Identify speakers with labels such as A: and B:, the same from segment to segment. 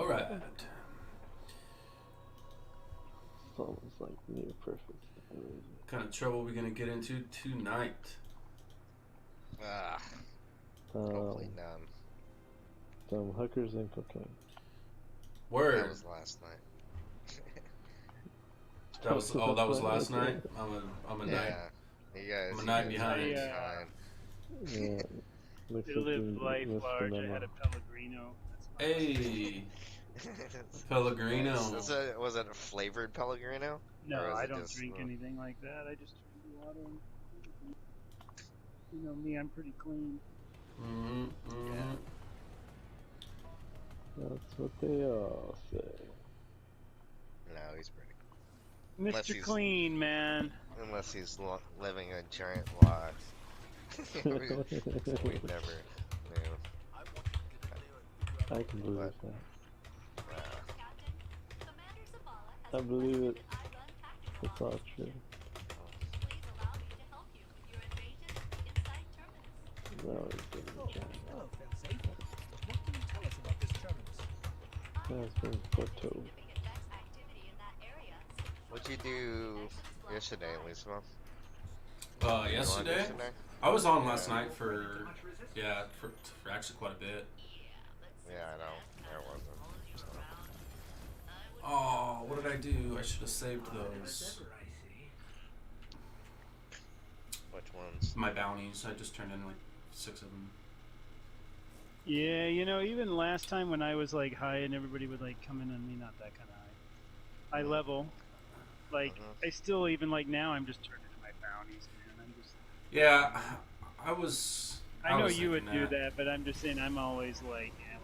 A: All right.
B: It's almost like near perfect.
A: What kind of trouble we gonna get into tonight?
C: Ah,
B: Um,
C: hopefully none.
B: some hookers and cocaine.
C: That
A: Word.
C: was last night.
A: That was that was last night. I'm a night.
C: Yeah, you guys.
A: I'm a
C: you
A: night
C: guys
A: behind.
C: are
D: Yeah.
B: Yeah, looks
D: They
B: like
D: lived
B: you
D: life
B: missed the
D: large. I
B: memo.
D: had a Pellegrino. That's my
A: Hey,
C: behind.
A: Pellegrino.
C: Was it a flavored Pellegrino?
D: No,
C: Or is
D: I
C: it
D: don't
C: just,
D: drink anything like that. I just drink water. You know me, I'm pretty clean.
A: Mm-hmm.
B: That's what they all say.
C: No, he's pretty.
D: Mr.
C: he's-
D: Clean, man.
C: Unless he's living a giant lie. we never knew.
B: I can believe
C: What?
B: that.
C: Uh,
B: I believe it. It's all true. No, it's been a giant.
E: Hello, Failsafe. What can you tell us about this terminus?
B: That's been foretold.
C: what'd you do yesterday, Lisa?
A: Yesterday I was on last night for actually quite a bit.
C: Yeah, I know. There wasn't. So.
A: Oh, what did I do? I should have saved those.
C: Which ones?
A: My bounties. I just turned in like 6 of them.
D: Yeah, you know, even last time when I was like high and everybody would like come in on me, not that kind of high. High level. Like, I still, even like now, I'm just turning in my bounties, man. I'm just.
A: Yeah, I was.
D: I know
A: was
D: you would
A: thinking
D: do that, but I'm just saying, I'm always like, yeah,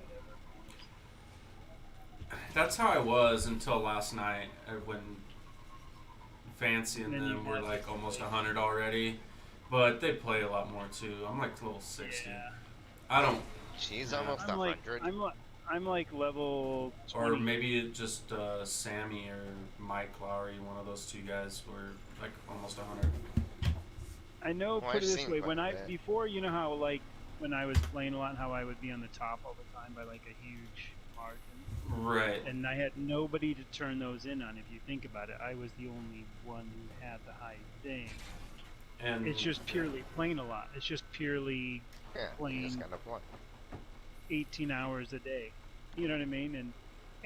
D: whatever.
A: That's how I was until last night when Fancy and
D: And then you
A: them were
D: had
A: like
D: to
A: almost
D: play.
A: 100 already. But they play a lot more too. I'm like level 60.
D: Yeah.
A: I don't.
C: She's
A: Yeah.
C: almost
D: I'm like,
C: 100.
D: I'm like level 20.
A: Or maybe it just Sammy or Mike Lowry, one of those two guys were like almost 100.
D: I know,
C: Well,
D: put
C: I've
D: it this
C: seen
D: way,
C: quite
D: when
C: a
D: I,
C: bit.
D: before, you know how like, when I was playing a lot and how I would be on the top all the time by like a huge margin.
A: Right.
D: And I had nobody to turn those in on. If you think about it, I was the only one who had the high thing.
A: And
D: It's just purely playing a lot. It's just purely
C: Yeah, you
D: plain.
C: just gotta play.
D: 18 hours a day. You know what I mean?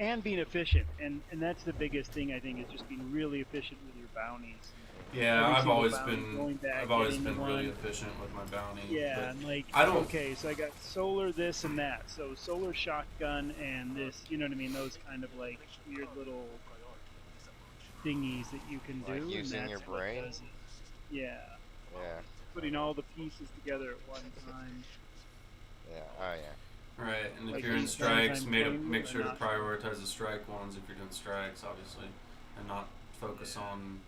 D: And being efficient. And that's the biggest thing, I think, is just being really efficient with your bounties.
A: yeah,
D: Every
A: I've
D: single
A: always
D: bounty,
A: been
D: going back,
A: I've always
D: getting
A: been really
D: one.
A: efficient with my bounty.
D: Yeah,
A: but
D: and like,
A: I don't-
D: okay, so I got solar this and that. So solar shotgun and this, you know what I mean? Those kind of like weird little thingies that you can
C: Like
D: do.
C: using
D: and
C: your
D: that's what
C: brain?
D: does it. Yeah,
C: Yeah,
D: putting all the pieces together at one time.
C: yeah, oh yeah.
A: Right, and if
D: Like
A: you're in
D: these
A: strikes,
D: sometimes
A: make
D: playing
A: sure to
D: not-
A: prioritize the strike ones if you're doing strikes, obviously, and not focus on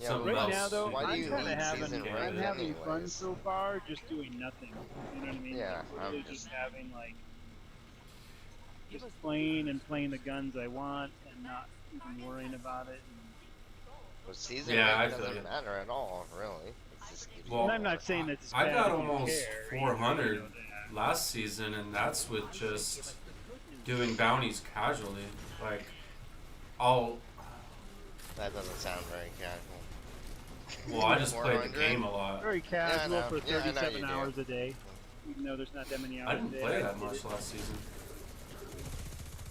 C: Yeah,
A: something
D: Right
A: else.
D: now, though,
C: Why do
D: I'm
C: you
D: kind
C: need
D: of having,
C: season
A: rank
D: I'm having fun
C: anyways?
D: so far, just doing nothing. You know what I mean?
C: Yeah,
D: like,
C: I'm
D: really
C: just-
D: just having like, just playing and playing the guns I want and not even worrying about it.
C: But season
A: Yeah,
C: rank
A: I feel
C: doesn't
A: you.
C: matter at all, really. It's just gives you
A: Well,
D: And I'm
C: more.
D: not saying that it's
A: I
D: bad
A: got
D: if you
A: almost
D: care,
A: 400
D: you know that.
A: last season, and that's with just doing bounties casually. Like, I'll
C: That doesn't sound very casual.
A: well, I just played the
C: 400?
A: game a lot.
D: Very casual
C: know.
D: for
C: Yeah, I know
D: 37
C: you do.
D: hours a day, even though there's not that many hours
A: I
D: a
A: didn't
D: day.
A: play
D: I
A: that
D: did
A: much
D: it.
A: last season.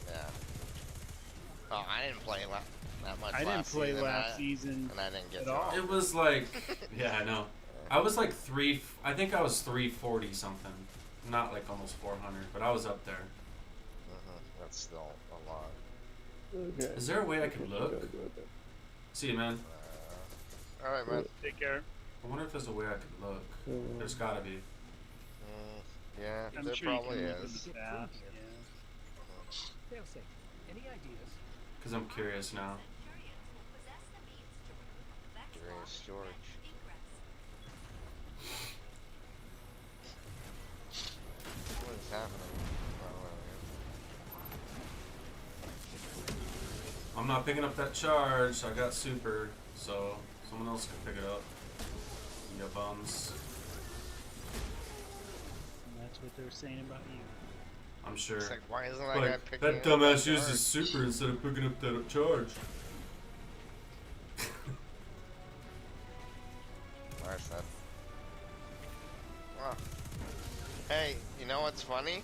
C: Yeah. Oh, I didn't play that much
D: I didn't
C: last
D: play
C: season,
D: last season.
C: and I didn't get
D: at
C: to
D: all.
A: It was like, yeah, I know. I was like I think I was 340 something, not like almost 400, but I was up there.
C: That's still a lot.
B: Okay.
A: Is there a way I could
B: Guess you
A: look?
B: gotta go there.
A: See you, man.
C: Alright, man.
D: Take care.
A: I wonder if there's a way I could look. There's gotta be.
C: Yeah,
D: I'm
C: there
D: sure you
C: probably
D: can look
C: is.
D: really fast. Yeah.
E: Failsafe. Any ideas?
A: Because I'm curious now.
C: Curious George. What is happening?
A: I'm not picking up that charge. I got super, so someone else can pick it up. You bums.
D: And that's what they're saying about you.
A: I'm sure.
C: It's like, why isn't that guy
A: Like,
C: picking
A: that
C: up
A: dumbass
C: that
A: used
C: charge?
A: his super instead of picking up that charge.
C: Where's that? Oh. Hey, you know what's funny?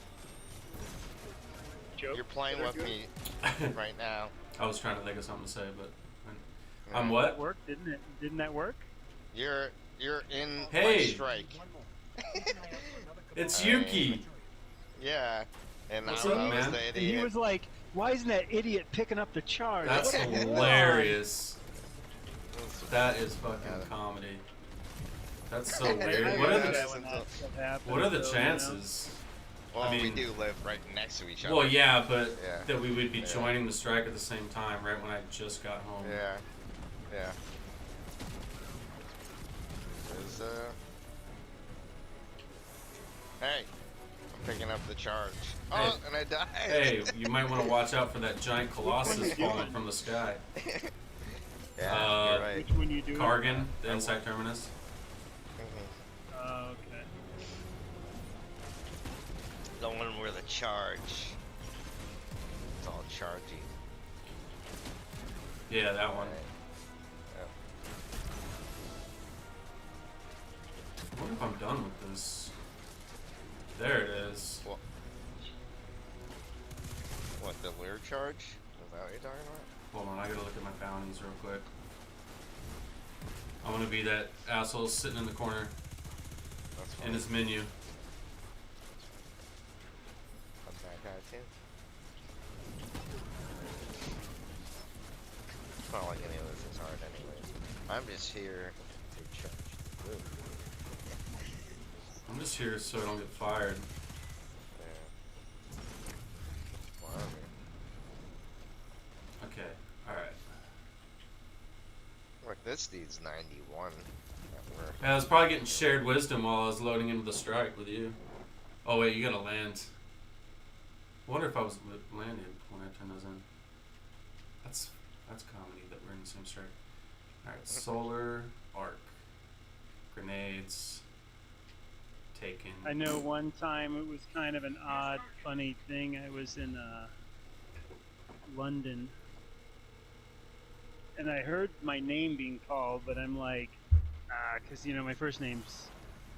D: Joke?
C: You're playing
D: Did I
C: with
D: do it?
C: me right now.
A: I was trying to think of something to say, but
C: Yeah.
A: I'm
D: That
A: what?
D: worked, didn't it? Didn't that work?
C: You're in my
A: Hey!
C: strike.
E: One more. Keep an eye out for another
A: It's
C: Hey.
A: Yuki.
C: Yeah. And
A: What's
C: I
A: up,
C: was
A: man?
C: the
D: And he
C: idiot.
D: was like, "Why isn't that idiot picking up the charge?"
A: That's
D: What a moron."
A: hilarious. That is fucking
C: Yeah.
A: comedy. That's so
D: I
A: weird. What
D: remember
A: are
D: that
A: the
D: when that stuff happened,
A: what are the
D: so,
A: chances?
C: Well,
A: I
C: we
A: mean-
C: do live right next to each other.
A: Well, yeah, but
C: Yeah.
A: that we would be
C: Yeah.
A: joining the strike at the same time, right when I just got home.
C: Yeah. Yeah. There's, Hey. I'm picking up the charge. Oh,
A: Hey.
C: and I died.
A: Hey, you might want to watch out for that giant colossus
D: Which one you
A: falling
D: doing?
A: from the sky.
C: Yeah, you're right.
D: Which one you doing?
A: Kargan, the inside terminus.
C: Mhm.
D: Oh, okay.
C: The one where the charge. It's all chargy.
A: Yeah, that one.
C: Right.
A: I wonder if I'm done with this. There it is.
C: Well, what, the weird charge? Is that what you're talking about?
A: Hold on, I gotta look at my bounties real quick. I want to be that asshole sitting in the corner
C: That's
A: in
C: fine.
A: his menu.
C: I'm that guy too. It's not like any of this is hard anyways. I'm just here to charge. Ooh.
A: I'm just here so I don't get fired.
C: Yeah. Whatever.
A: Okay, alright.
C: Look, this dude's 91 at work.
A: I was probably getting shared wisdom while I was loading into the strike with you. Oh wait, you gotta land. I wonder if I was landed when I turned those in. That's comedy that we're in the same strike. Alright, solar, arc, grenades, taken.
D: I know one time it was kind of an odd, funny thing. I was in London, and I heard my name being called, but I'm like, because my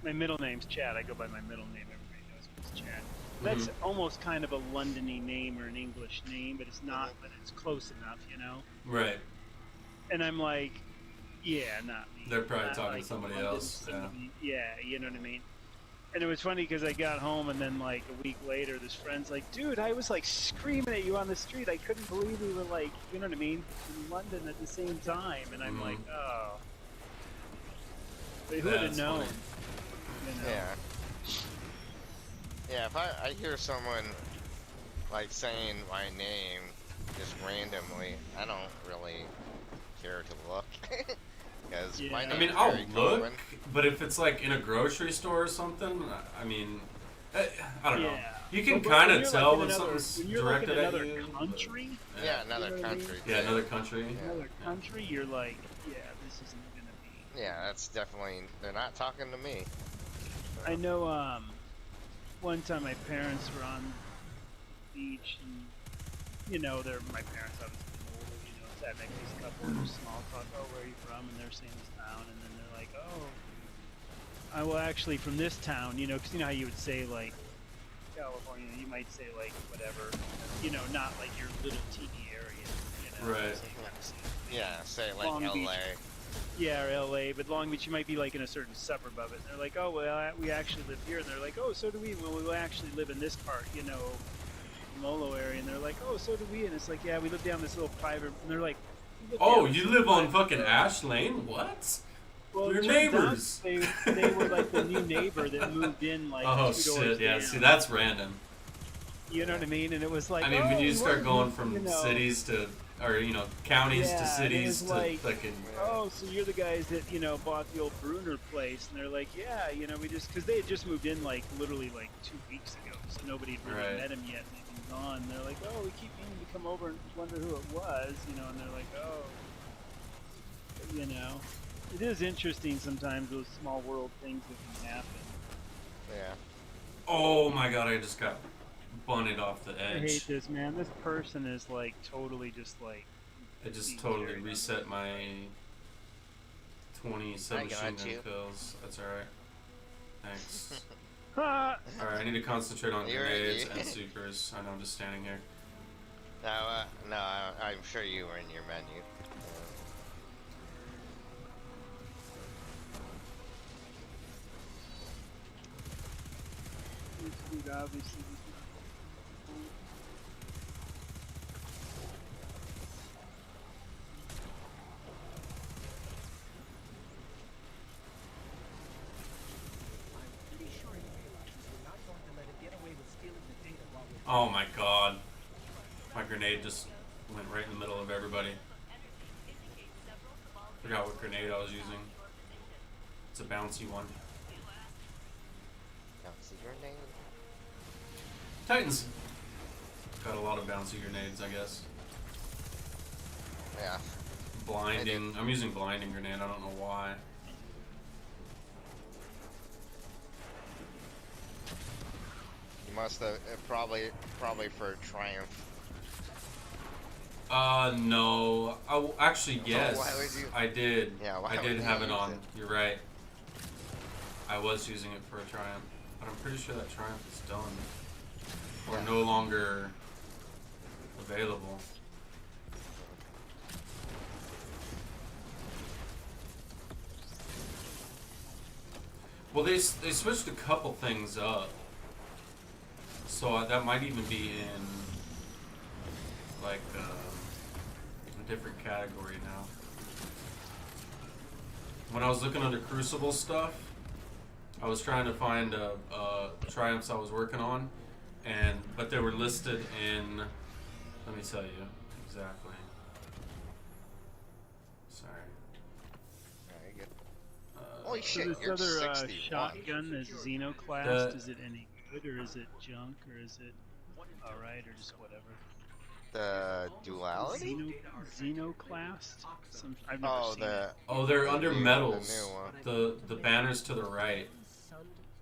D: my middle name's Chad. I go by my middle name. Everybody knows me as Chad. That's almost kind of a Londony name or an English name, but it's not. But it's close enough,
A: Right.
D: And I'm like, yeah, not me.
A: They're probably
D: Not
A: talking to
D: like
A: somebody
D: London,
A: else, yeah.
D: somebody- yeah, you know what I mean. And it was funny because I got home and then like a week later, this friend's like, "Dude, I was like screaming at you on the street. I couldn't believe we were like, you know what I mean, in London at the same time." And I'm like, "Oh, but who would have
A: That's
D: known?"
A: funny.
D: You know?
C: Yeah. Yeah, if I hear someone like saying my name just randomly, I don't really care to look. Because my
D: Yeah.
C: name's
A: I mean, I'll
C: very
A: look,
C: common.
A: but if it's like in a grocery store or something, I mean, I don't know.
D: Yeah.
A: You can
D: But
A: kind
D: when
A: of
D: you're,
A: tell
D: like, in
A: when
D: another-
A: something's
D: when you're like in
A: directed at
D: another
A: you. but-
D: country,
C: Yeah, another
D: You know what I mean?
C: country.
A: Yeah, another country.
C: Yeah.
D: another country, you're like, "Yeah, this isn't gonna be."
C: Yeah, that's definitely. They're not talking to me.
D: I know one time my parents were on the beach and they're my parents obviously older, sat next to this couple and small talk, "Oh, where are you from?" And they're saying this town, and then they're like, "Oh, I well actually from this town," because you know how you would say like California, you might say like whatever, not like your little teeny area,
A: Right.
D: so you gotta say,
C: Yeah, say like
D: Long Beach.
C: LA.
D: yeah, or LA, but Long Beach, you might be like in a certain suburb of it. And they're like, "Oh, well, we actually live here." And they're like, "Oh, so do we." Well, we actually live in this part, Molo area. And they're like, "Oh, so do we." And it's like, "Yeah, we live down this little private." And they're like, "You live
A: Oh,
D: down this
A: you
D: little
A: live on
D: private
A: fucking
D: road."
A: Ash Lane? What?
D: Well,
A: We're
D: it turns out
A: neighbors.
D: They were like the new neighbor that moved in like
A: Oh
D: 2
A: shit!
D: doors
A: Yeah,
D: down.
A: see that's random.
D: You know what I mean? And it was like,
A: I mean,
D: "Oh,
A: when you
D: we
A: start
D: want
A: going
D: you,"
A: from cities to, or counties
D: Yeah,
A: to
D: and it
A: cities
D: was
A: to
D: like,
A: fucking.
D: "Oh, so you're the guys that bought the old Bruner place?" And they're like, "Yeah, we just because they had just moved in like literally like 2 weeks ago, so nobody had really
A: Right.
D: met him yet. And he'd been gone. And they're like, "Oh, we keep meaning to come over and wonder who it was," And they're like, "Oh, it is interesting sometimes those small world things that can happen."
C: Yeah.
A: Oh my god! I just got bunted off the
D: I hate
A: edge.
D: this, man. This person is like totally just like.
A: It just
D: being
A: totally
D: carried on.
A: reset my 20
C: I
A: submachine
C: got
A: gun
C: you.
A: kills. That's alright. Thanks.
D: Ah!
A: Alright, I need to concentrate on
C: You're-
A: grenades
C: you-
A: and supers. I know I'm just standing here.
C: No, I'm sure you were in your menu.
D: This dude obviously was
E: I'm pretty sure he realizes we're not going to let him get away with stealing the data while we're
A: Oh my god. My grenade just went right in the middle of everybody. Forgot what grenade I was using. It's a bouncy one.
C: Bouncy grenade?
A: Titans! Got a lot of bouncy grenades, I guess.
C: Yeah.
A: Blinding. I'm using blinding grenade. I don't know why.
C: You must have probably for Triumph.
A: No. Oh, actually, yes.
C: why would you-
A: I did.
C: Yeah, why
A: I did
C: would
A: have
C: you
A: it
C: use
A: on.
C: it?
A: You're right. I was using it for a Triumph. But I'm pretty sure that Triumph is done. Or
C: Yeah.
A: no longer available. Well, they switched a couple things up. So that might even be in like a different category now. When I was looking under Crucible stuff, I was trying to find Triumphs I was working on, but they were listed in. Let me tell you exactly. Sorry.
C: Very good. Holy
D: So
C: shit,
D: this
C: you're
D: other
C: 61.
D: shotgun that's Xenoclast, is it any good or is it junk or is it alright or just whatever?
C: The duality?
D: Xenoclast? I've never
C: Oh,
D: seen it.
A: they're under
C: new-
A: medals.
C: the new one.
A: The banners to the right.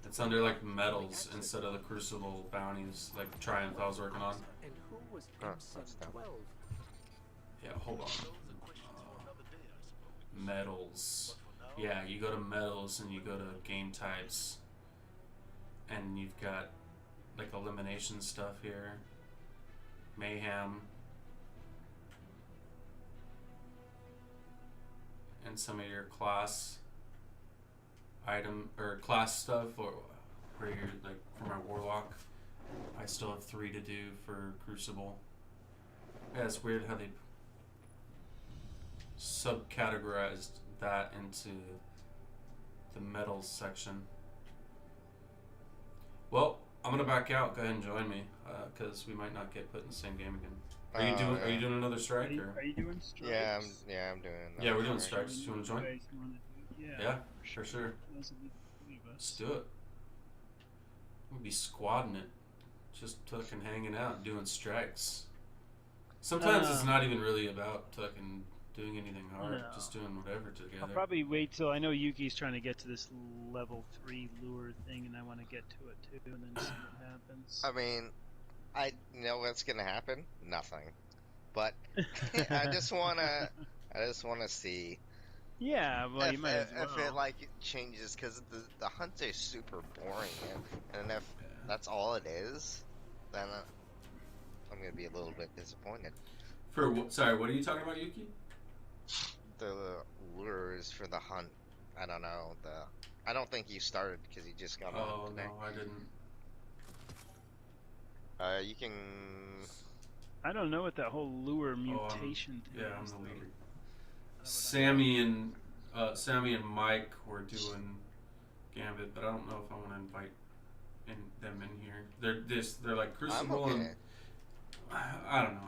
A: It's under like medals instead of the Crucible bounties, like Triumph I was working on.
E: And who was
C: Huh,
E: MSun
C: that's dumb.
E: 12?
A: Yeah, hold on. Medals. Yeah, you go to medals and you go to game types, and you've got like elimination stuff here. Mayhem. And some of your class item or class stuff, or where you're like for my warlock. I still have 3 to do for Crucible. Yeah, it's weird how they subcategorized that into the medals section. Well, I'm gonna back out. Go ahead and join me, because we might not get put in the same game again. Are you doing? Are you doing another strike or?
D: Are you doing strikes?
C: Yeah, I'm doing.
A: Yeah, we're doing
C: another
A: strikes. Do you wanna join?
D: guys wanna do it?
A: Yeah, for sure.
D: Those will be the 3 of
A: Let's
D: us.
A: do it. We'll be squadding it, just fucking hanging out, doing strikes. Sometimes it's not even really about fucking doing anything hard,
D: No.
A: just doing whatever
D: I'll
A: together.
D: probably wait till I know Yuki's trying to get to this level 3 lure thing, and I want to get to it too, and then see what happens.
C: I mean, I know what's gonna happen. Nothing. But I just wanna see
D: Yeah, well, you
C: if,
D: might as well.
C: if it like changes, because the hunt is super boring, and if that's all it is, then I'm gonna be a little bit disappointed.
A: Sorry, what are you talking about, Yuki?
C: The lures for the hunt, I don't know. I don't think you started because you just got
A: Oh
C: on today.
A: no, I didn't.
C: You can.
D: I don't know what that whole lure
A: Oh,
D: mutation thing
A: Yeah, I'm
D: is.
A: the
D: though.
A: leader.
D: I
A: Sammy and Mike were doing Gambit, but I don't know if I want to invite them in here. They're like
C: I'm
A: Crucible
C: okay.
A: and I don't know.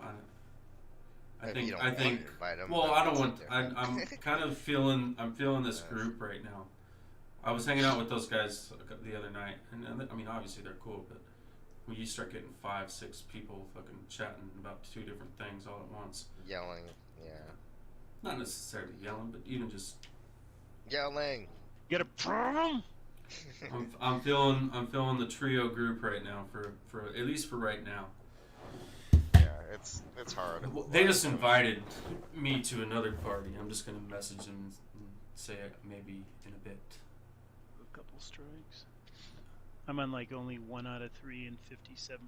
A: I
C: If
A: think
C: you don't
A: I
C: want
A: think.
C: to invite 'em,
A: Well,
C: then
A: I don't
C: that's
A: want. I'm
C: different.
A: kind of feeling. I'm feeling this
C: Yes.
A: group right now. I was hanging out with those guys the other night, and I mean, obviously they're cool, but when you start getting 5, 6 people fucking chatting about 2 different things all at once,
C: Yelling, yeah.
A: not necessarily yelling, but even just
C: Yelling!
D: Get a problem?
A: I'm feeling the trio group right now for at least for right now.
C: Yeah, it's hard.
A: Well, they just invited me to another party. I'm just gonna message them and say maybe in a bit.
D: A couple strikes. I'm on like only 1 out of 3 and 57%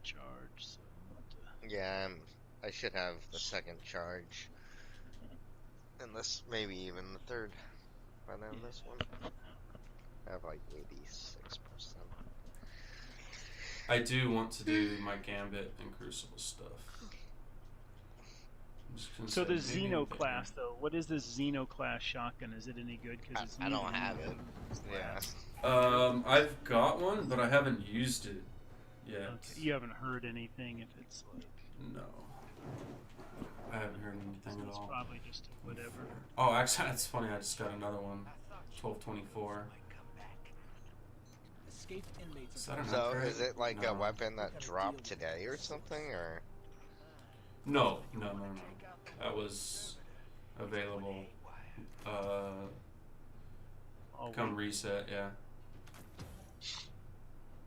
D: charge. So I'm about to...
C: Yeah, I should have the second charge, and this maybe even the third by then. This one, I have like 86%.
A: I do want to do my Gambit and Crucible stuff. I'm just gonna
D: So
A: say
D: the
A: maybe in
D: Xeno
A: a bit.
D: class though, what is this Xeno class shotgun? Is it any good? Because it's
C: I
D: new
C: don't
D: to
C: have
D: me.
C: it. Yeah.
A: I've got one, but I haven't used it yet.
D: Okay. You haven't heard anything if it's like.
A: No. I haven't heard anything
D: So
A: at
D: it's
A: all.
D: probably just a whatever.
A: Oh, actually, that's funny. I just got another one. 1224.
E: Escaped inmates
A: Is that an
C: So
A: upgrade?
C: is it like
A: No.
C: a weapon that dropped today or something, or?
A: No. That was available.
D: Oh,
A: Come reset, yeah.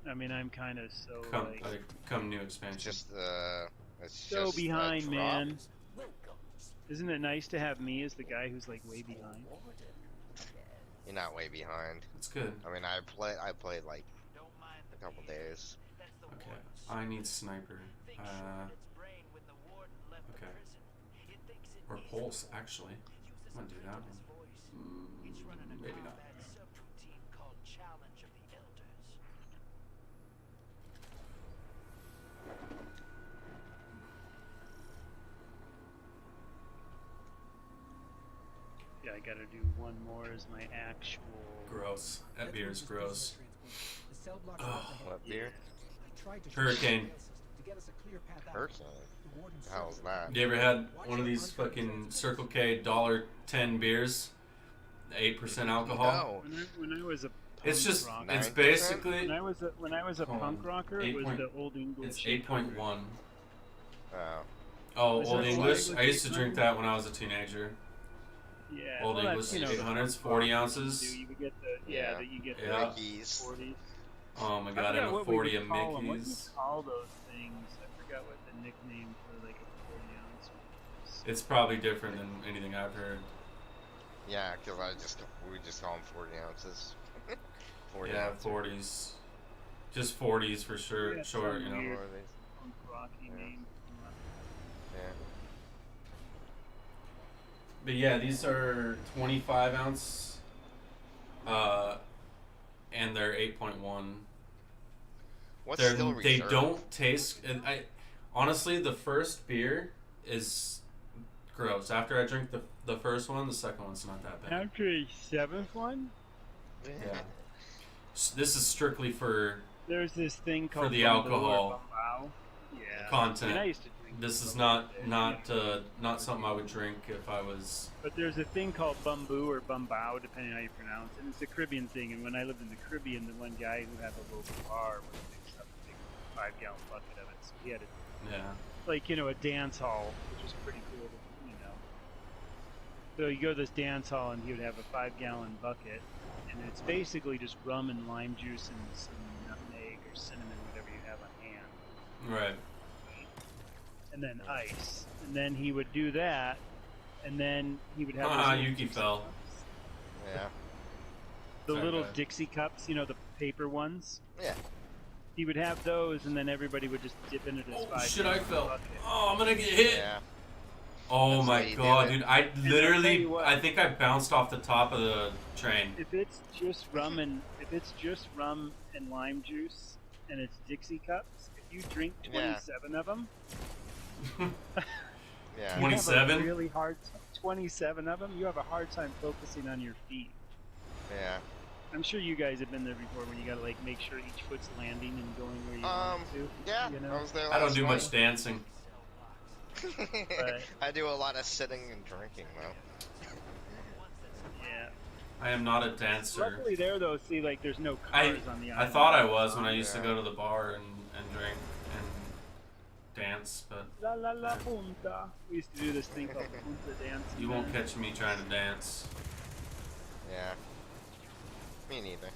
D: I mean, I'm kind of so
A: Come,
D: like
A: come new
C: It's
A: expansion.
C: just it's
D: so
C: just a
D: behind,
C: drop?
D: man. Isn't it nice to have me as the guy who's like way behind?
C: You're not way behind.
A: It's good.
C: I mean, I played like a couple days.
A: Okay. I need sniper. Okay. Or pulse, actually. I'm gonna do that one. Maybe not.
D: Yeah, I gotta do one more as my actual.
A: Gross. That beer is gross.
E: The cell blocks
A: Ugh.
E: are up ahead.
C: What beer?
E: I tried to
A: Hurricane.
E: to get us a clear path out.
C: Hurricane.
E: The warden
C: How's
E: said-
C: that?
A: You ever had one of these fucking Circle K $1.10 beers? 8% alcohol?
C: No.
D: When I was a punk
A: It's just,
D: rocker,
A: it's
C: 9%?
A: basically,
D: when I was a
A: Hold
D: punk
A: on.
D: rocker, it was
A: 8
D: the old English.
A: it's 8.1.
C: Oh.
A: Oh,
D: Was
A: Old
D: that
A: English.
D: like
A: I used to drink
D: 800?
A: that when I was a teenager.
D: Yeah,
A: Old
D: well,
A: English
D: that's, you know,
A: 800s, 40 ounces.
D: You would get the
C: Yeah.
D: that you get
A: Yeah.
D: the
C: Mickey's.
D: 40s.
A: Oh my
D: I
A: god,
D: forgot
A: I'm a
D: what we
A: 40
D: would
A: of
D: call 'em. What do you
A: Mickey's.
D: call those things? I forgot what the nickname for like a 40 ounce was.
A: It's probably different than anything I've heard.
C: Yeah, because we just call them 40 ounces. 40
A: Yeah,
C: ounces.
A: 40s. Just 40s for sure,
D: Yeah,
A: short, you
D: some
A: know.
D: weird-
C: What are these?
D: Punk rocky
C: Yeah.
D: name.
C: Yeah.
A: But yeah, these are 25 ounce, and they're 8.1.
C: What's
A: They're,
C: still
A: they
C: reserved?
A: don't taste. And honestly, the first beer is gross. After I drink the first one, the second one's not that bad.
D: After a seventh one,
A: Yeah. This is strictly for
D: there's this thing called
A: the
D: Bumbu or
A: alcohol
D: Bumbao. Yeah.
A: content.
D: I mean, I used to drink
A: This
D: those
A: is not
D: back in the
A: not
D: day.
A: not something I would drink if I was.
D: But there's a thing called Bumbu or Bumbao, depending on how you pronounce it. It's a Caribbean thing, and when I lived in the Caribbean, the one guy who had the local bar would mix up a big 5-gallon bucket of it. So he had a,
A: Yeah.
D: like, you know, a dance hall, which was pretty cool, you know. So you go to this dance hall, and he would have a 5-gallon bucket, and it's basically just rum and lime juice and some nutmeg or cinnamon, whatever you have on hand.
A: Right.
D: And then ice. And then he would do that, and then he would have
A: Ah,
D: those little
A: Yuki
D: Dixie
A: fell.
D: cups.
C: Yeah.
D: The
A: Sorry,
D: little
A: go ahead.
D: Dixie cups, you know, the paper ones.
C: Yeah.
D: He would have those, and then everybody would just dip into this
A: Oh shit! I
D: 5-gallon
A: fell.
D: bucket.
A: Oh, I'm gonna get hit.
C: Yeah.
A: Oh
C: That's
A: my
C: why you
A: god,
C: did it.
A: dude! I
D: I'll tell
A: literally,
D: you what.
A: I think I bounced off the top of the train.
D: If it's just rum and lime juice, and it's Dixie cups, if you drink
C: Yeah.
D: 27 of them,
C: Yeah.
D: you
A: 27?
D: have a really hard 27 of them. You have a hard time focusing on your feet.
C: Yeah.
D: I'm sure you guys have been there before, when you gotta like make sure each foot's landing and going where you want to.
C: Yeah.
D: You know?
C: I was there
A: I don't
C: last
A: do
C: night.
A: much dancing.
C: I do a lot of sitting and drinking though.
D: Yeah.
A: I am not a dancer.
D: Luckily there though, see, like there's no cars on the
A: I
D: island.
A: thought I was when I used to
C: Yeah.
A: go to the bar and drink and dance, but
D: La la la punta. We used to do this thing called punta dance.
A: you won't catch me trying to dance.
C: Yeah. Me neither.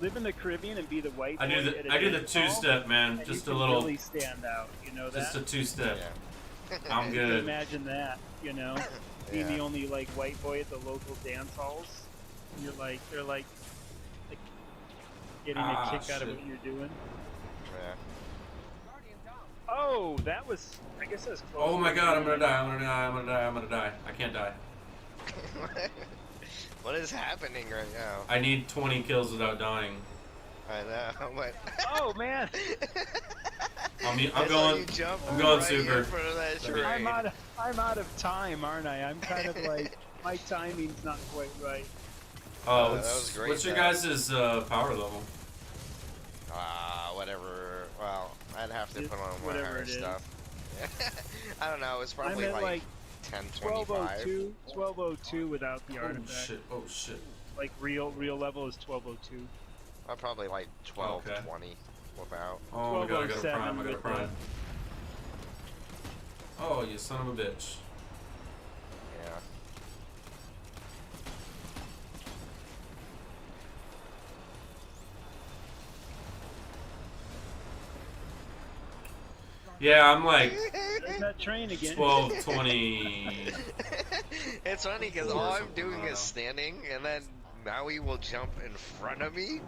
D: live in the Caribbean and be the white boy.
A: I do
D: at a
A: the
D: dance hall,
A: two-step, man.
D: and
A: Just
D: you
A: a
D: can
A: little,
D: really stand out. You know
A: just a
D: that.
A: two-step.
C: Yeah.
A: I'm
D: You can
A: good.
D: imagine that. You know, being
C: Yeah.
D: the only like white boy at the local dance halls. And you're like, they're like getting
A: Ah,
D: a kick out of
A: shit.
D: what you're doing.
C: Yeah.
D: Oh, that was. I guess that's close.
A: Oh my god, I'm gonna die. I'm gonna die. I'm gonna die. I'm gonna die. I can't die.
C: What is happening right now?
A: I need 20 kills without dying.
C: I know, but
D: Oh man,
A: I'm
C: I saw
A: going.
C: you jump
A: I'm going
C: right
A: super.
C: in front of that
A: I'm
C: train.
D: I'm out of time, aren't I? I'm kind of like my timing's not quite right.
A: Oh,
C: that was great,
A: what's your
C: though.
A: guys' power level?
C: Whatever. Well, I'd have to
D: Just
C: put on more
D: whatever
C: higher
D: it is.
C: stuff. I don't know. It's
D: I'm
C: probably
D: at like
C: 1025.
D: 1202 without the
A: Oh
D: artifact.
A: shit! Oh shit!
D: Like real level is 1202.
C: I'm probably like 12,
A: Okay.
C: 20 without.
A: Oh my god! I got a
D: 1207
A: prime. I got a
D: with the-
A: prime. Oh, you son of a bitch!
C: Yeah.
A: Yeah, I'm like
D: There's that train again.
A: 12, 20.
C: It's funny because
A: Or
C: all I'm
A: something, I
C: doing
A: don't
C: is
A: know.
C: standing, and then Maui will jump in front of me,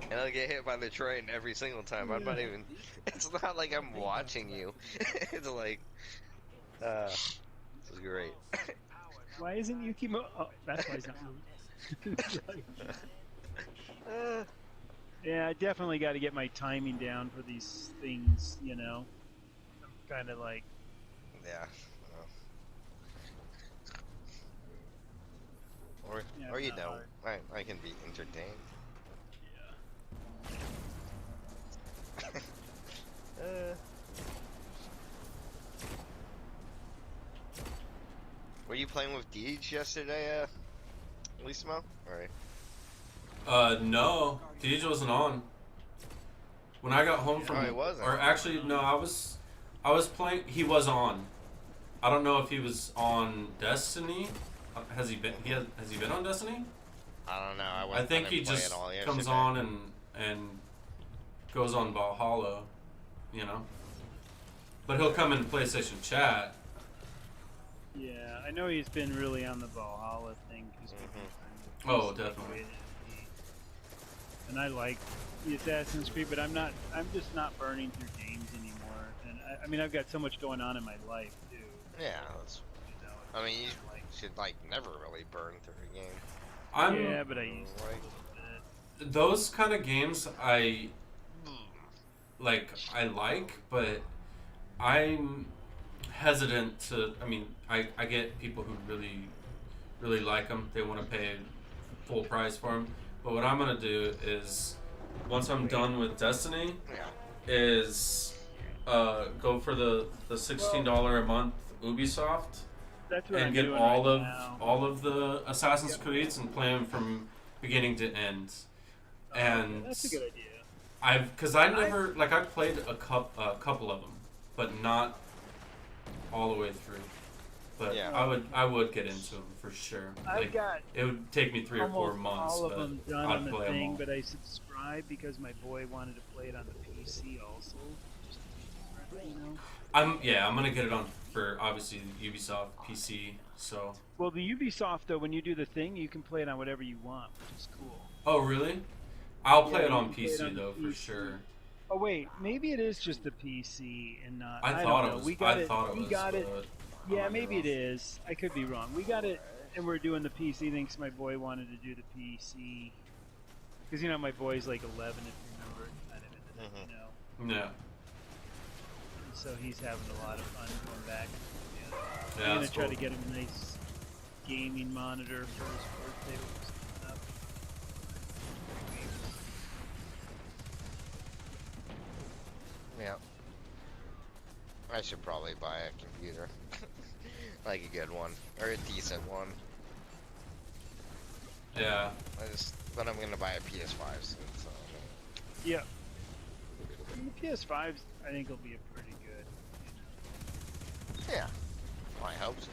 C: and I'll get hit by the train every single time. I'm not even. It's not like I'm watching you. It's like, this is great.
D: Why isn't Yukimo? Oh, that's why he's not moving. Yeah, I definitely got to get my timing down for these things. You know, I'm kind of like.
C: Yeah. Or,
D: Yeah,
C: or you
D: not
C: know,
D: hard.
C: I can be entertained. Were you playing with Deej yesterday, Lismo? Or
A: No, Deej wasn't on. When I got home from,
C: he wasn't.
A: or actually, no, I was playing. He was on. I don't know if he was on Destiny. Has he been? Has he been on Destiny?
C: I don't know.
A: I think he
C: didn't play
A: just
C: it all
A: comes
C: yesterday.
A: on and goes on Valhalla, you know. But he'll come in PlayStation chat.
D: Yeah, I know he's been really on the Valhalla thing. 'Cause
C: Mm-hmm.
A: Oh, definitely.
D: And I like the Assassin's Creed, but I'm just not burning through games anymore. And I mean, I've got so much going on in my life too.
C: Yeah, that's.
D: You know,
C: I mean, you
D: like,
C: should like never really burn through a game.
D: yeah, but I used to a
C: Like-
D: little bit.
A: Those kind of games I like, but I'm hesitant to. I mean, I get people who really like them. They want to pay full price for them. But what I'm gonna do is, once I'm done with Destiny,
C: Yeah.
A: is go for the $16 a month Ubisoft
D: That's what
A: and
D: I'm
A: get
D: doing
A: all
D: right
A: of
D: now.
A: all of the Assassin's Creeds and play them from beginning to end. And
D: That's a good idea.
A: because I never like I played a couple of them, but not all the way through. But
C: Yeah.
A: I would get into them for sure.
D: I've
A: Like,
D: got
A: it would take me 3 or 4
D: almost
A: months,
D: all of
A: but
D: them done
A: I'd
D: on the
A: play them
D: thing,
A: all.
D: but I subscribed because my boy wanted to play it on the PC also. Just to be, you know.
A: I'm gonna get it on for obviously Ubisoft PC. So
D: Well, the Ubisoft though, when you do the thing, you can play it on whatever you want, which is cool.
A: oh really? I'll play
D: Yeah,
A: it
D: you
A: on
D: can play it
A: PC
D: on
A: though for
D: PC.
A: sure.
D: Oh wait, maybe it is just the PC and not.
A: I
D: don't
A: thought
D: know.
A: it was.
D: We got
A: I
D: it.
A: thought it
D: we
A: was.
D: got it.
A: but I
D: Yeah,
A: might be
D: maybe
A: wrong.
D: it is. I could be wrong. We got it, and we're doing the PC thing 'cause my boy wanted to do the PC. Because you know my boy's like 11, if you remember, kind of into that,
C: Mhm.
D: you know.
A: Yeah.
D: And so he's having a lot of fun going back. Yeah.
A: Yeah,
D: I'm gonna
A: that's
D: try
A: cool.
D: to get him a nice gaming monitor for his birthday. Which is coming up.
C: Yeah. I should probably buy a computer. Like a good one. Or a decent one.
A: Yeah.
C: But I'm gonna buy a PS5 soon, so.
D: Yeah. The PS5s, I think, will be a pretty good.
C: Yeah. Well, I hope so.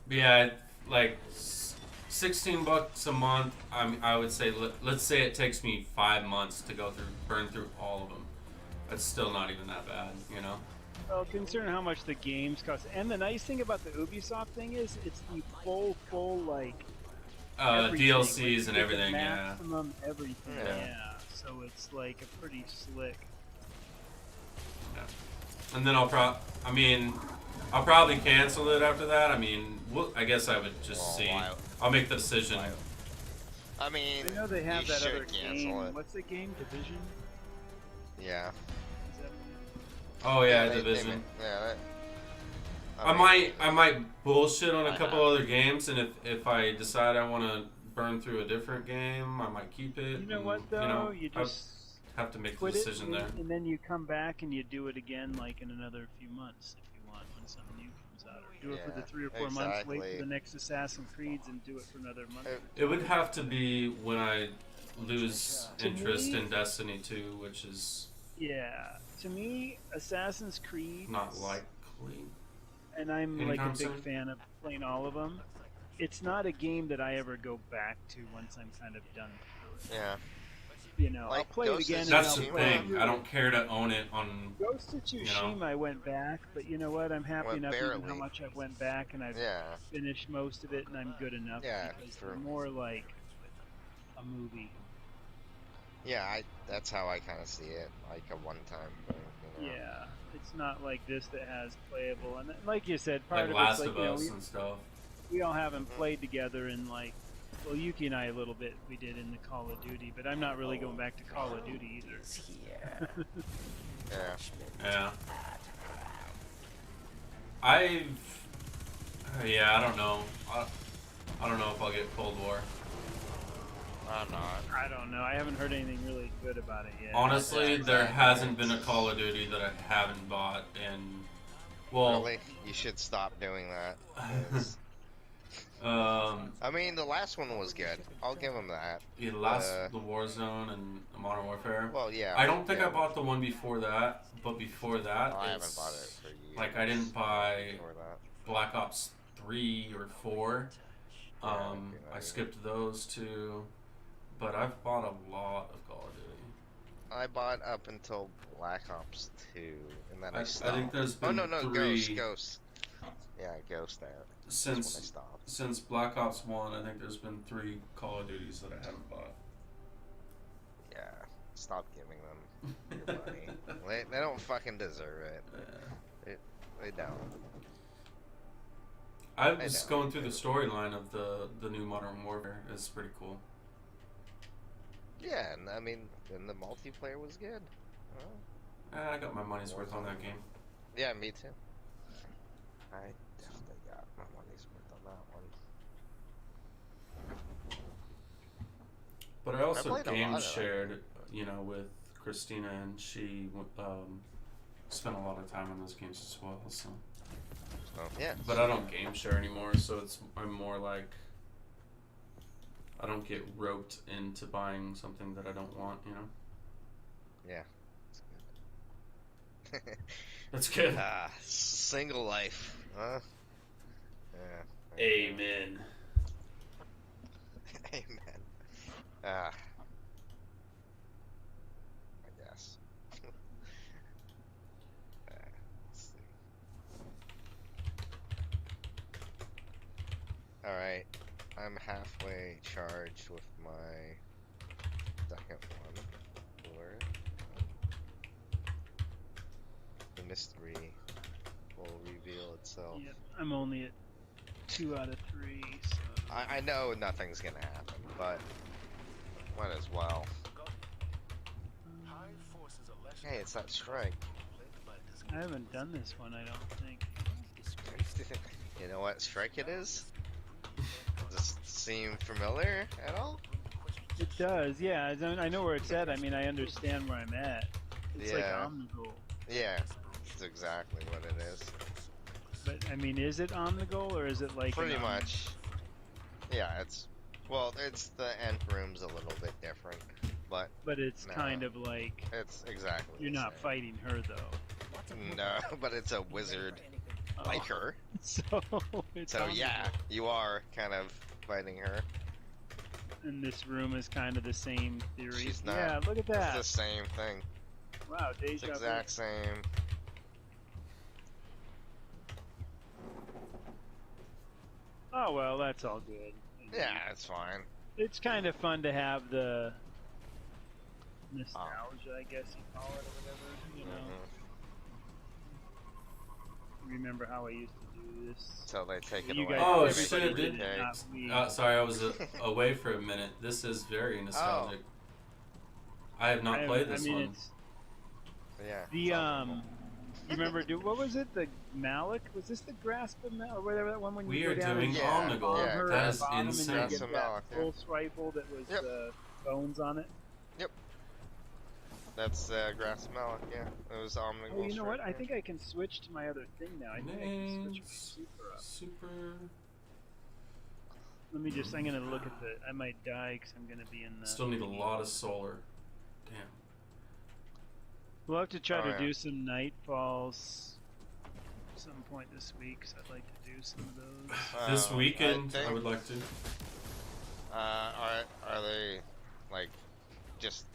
A: Yeah, like $16 a month. I would say let's say it takes me 5 months to burn through all of them. That's still not even that bad, you know.
D: Well, considering how much the games cost, and the nice thing about the Ubisoft thing is it's the full like everything.
A: DLCs
D: Like,
A: and
D: it's the
A: everything. Yeah.
D: maximum everything.
C: Yeah.
D: Yeah. So it's like a pretty slick.
A: And then I'll probably cancel it after that. I mean, I guess I would just
C: Well,
A: see.
C: why-
A: I'll make the decision.
C: I mean,
D: I know they have
C: you
D: that
C: should
D: other
C: cancel
D: game.
C: it.
D: What's the game? Division?
C: Yeah.
D: Is that
A: Oh yeah,
C: they-
A: Division.
C: yeah.
A: I might bullshit on a
C: I
A: couple
C: have-
A: other games, and if I decide I want to burn through a different game, I might keep it.
D: You know
A: and,
D: what though?
A: You know,
D: You
A: I
D: just
A: have to make the
D: quit it,
A: decision there.
D: and then you come back and you do it again, like in another few months, if you want, when something new comes out, or do it for the
C: Yeah,
D: 3 or 4 months, wait
C: exactly.
D: for the next Assassin's Creeds, and do it for another month.
A: It would have to be when I lose
D: To
A: interest
D: me-
A: in Destiny 2, which is
D: Yeah, to me, Assassin's Creed,
A: not likely.
D: and I'm like a
A: anytime
D: big
A: soon.
D: fan of playing all of them. It's not a game that I ever go back to once I'm kind of done through it.
C: Yeah.
D: You know, I'll
C: Like
D: play
C: Ghost
D: it again.
C: of
D: and
A: That's
D: I'll
A: the
D: play
A: thing.
D: through
A: I
D: it.
A: don't care to own it on.
D: Ghost of Tsushima, I went back, but you know what? I'm happy
C: Went
D: enough even how
C: barely.
D: much I went back, and I've
C: Yeah.
D: finished most of it, and I'm good enough.
C: Yeah,
D: because
C: true.
D: they're more like a movie.
C: Yeah, that's how I kind of see it, like a one-time thing. You know?
D: Yeah, it's not like this that has playable, and like you said, part
A: Like
D: of
A: Last
D: it's
A: of
D: like
A: Us
D: you know
A: and stuff.
D: we all haven't
C: Mhm.
D: played together, and like, well, Yuki and I a little bit we did in the Call of Duty, but I'm not really going back to Call of Duty either.
C: Yeah.
A: Yeah. Yeah, I don't know. I don't know if I'll get Cold War.
C: I'm not.
D: I don't know. I haven't heard anything really good about it yet.
A: Honestly,
C: Yeah,
A: there
C: exactly.
A: hasn't been a Call of Duty that I haven't bought, and well,
C: Really? You should stop doing that. 'cause-
A: um,
C: I mean, the last one was good. I'll give him that.
A: yeah, the Warzone and Modern Warfare.
C: Well, yeah.
A: I don't think
C: yeah.
A: I bought the one before that, but before that,
C: I haven't
A: it's-
C: bought it for years.
A: Like I didn't buy
C: Before that.
A: Black Ops 3 or 4.
C: Yeah, I didn't do that
A: I
C: either.
A: skipped those two, but I've bought a lot of Call of Duty.
C: I bought up until Black Ops 2, and then I
A: I
C: stopped.
A: think there's
C: Oh
A: been
C: no,
A: 3
C: Ghost. Yeah, Ghost. That's when I
A: since
C: stopped.
A: since Black Ops 1. I think there's been 3 Call of Duties that I haven't bought.
C: Yeah, stop giving them your money. They don't fucking deserve it. They don't.
A: I
C: I
A: was
C: know.
A: going through the storyline of the new Modern Warfare. It's pretty cool.
C: Yeah, and I mean, and the multiplayer was good. Well,
A: I got my money's worth on that game.
C: yeah, me too. I definitely got my money's worth on that one.
A: But I also
C: played a lot
A: game
C: of that.
A: shared, with Christina, and she spent a lot of time on those games as well. So,
C: So yeah.
A: but I don't game share anymore. So I'm more like I don't get roped into buying something that I don't want.
C: Yeah. It's good.
A: That's good.
C: Single life, huh? Yeah.
A: Amen.
C: Amen. I guess. Let's see. Alright, I'm halfway charged with my second one. Or the mystery will reveal itself.
D: Yep, I'm only at 2 out of 3. So.
C: I know nothing's gonna happen, but might as well. Hey, it's that strike.
D: I haven't done this one, I don't think.
C: You know what strike it is? Does it seem familiar at all?
D: It does, yeah. I know where it's at. I mean, I understand where I'm at. It's like
C: Yeah.
D: Omnigul.
C: Yeah, it's exactly what it is.
D: But I mean, is it Omnigul or is it like
C: Pretty
D: an
C: much. Yeah, it's the end room's a little bit different, but
D: But it's
C: No.
D: kind of like
C: it's exactly.
D: you're
C: the
D: not
C: same.
D: fighting her though.
C: No, but it's a wizard. like her.
D: So it's
C: So
D: on
C: yeah, you are kind of fighting her.
D: And this room is kind of the same theory.
C: She's not.
D: Yeah, look at
C: It's
D: that.
C: the same thing.
D: Wow,
C: It's
D: deja vu.
C: exact same.
D: Oh well, that's all good.
C: Yeah, it's fine.
D: It's kind of fun to have the nostalgia, I guess you call it, or whatever. You know,
C: Mhm.
D: remember how I used to do this.
C: So they take it
D: You
C: away.
D: guys-
A: Oh,
D: everybody
A: shit, it
D: did
A: did.
D: it, not we.
A: Sorry, I was away for a minute. This is very nostalgic. I have not played this one.
D: It's
C: Yeah.
D: the
C: it's awful.
D: You remember? What was it? The Malik? Was this the Grasp of Malik, or whatever that one when
A: We
D: you
A: are
D: go down
A: doing
D: and
C: Yeah,
A: Omnigul.
D: bomb
C: yeah,
D: her
A: That
D: at
A: is
D: the bottom
A: insane.
D: And you
C: Grasp
D: get
C: of
D: that
C: Malik, yeah.
D: pulse rifle that was
C: Yep.
D: bones on it.
C: That's Grass Malik, yeah. It was Omnigul.
D: Oh, you know what? I
C: Strike.
D: think I can switch to my other thing now. I think I can switch my
A: Names.
D: super up.
A: Super.
D: Let me just. I'm gonna look at the. I might die because I'm gonna be in the.
A: Still need a lot of solar. Damn.
D: We'll have to try
C: Oh,
D: to
C: yeah.
D: do some Nightfalls some point this week. Cause I'd like to do some of those.
A: This weekend, I
C: think,
A: would like to.
C: are they like just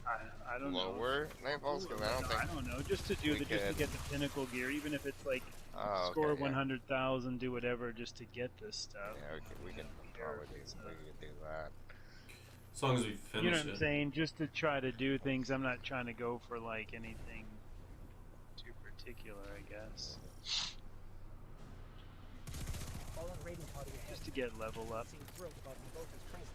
D: I don't know.
C: lower Nightfalls? Because I don't think.
D: I don't know. Just to do
C: we
D: the, just to
C: could-
D: get the pinnacle gear, even if it's like
C: Oh,
D: score
C: okay, yeah.
D: 100,000, do whatever, just to get this stuff.
C: Yeah, we can probably do,
D: So,
C: we could do that.
A: As long as we finish
D: you know what I'm
A: it.
D: saying? Just to try to do things. I'm not trying to go for like anything too particular, I guess.
E: All on raiding party ahead.
D: Just to get level up.
E: Seem thrilled about Mavoka's presence.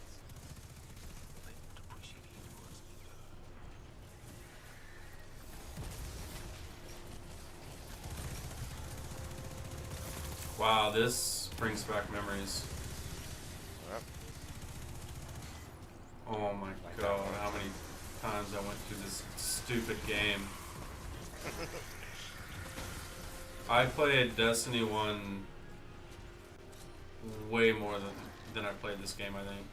A: Wow, this brings back memories.
C: Yep.
A: Oh my god, how many times I went through this stupid game. I played Destiny 1 way more than I played this game, I think.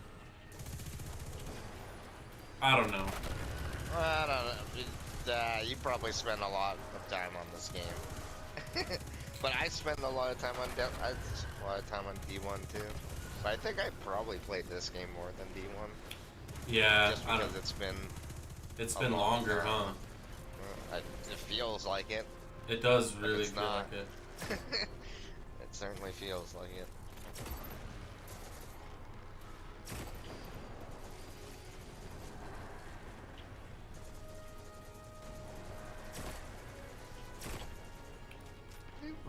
A: I don't know.
C: I don't know. You probably spend a lot of time on this game. But I spend a lot of time on a lot of time on D1 too. But I think I probably played this game more than D1.
A: Yeah,
C: Just
A: I
C: because
A: don't,
C: it's
A: been
C: a long
A: longer,
C: time.
A: huh?
C: It feels like it.
A: It does
C: But
A: really
C: it's
A: feel
C: not.
A: like it.
C: It certainly feels like it.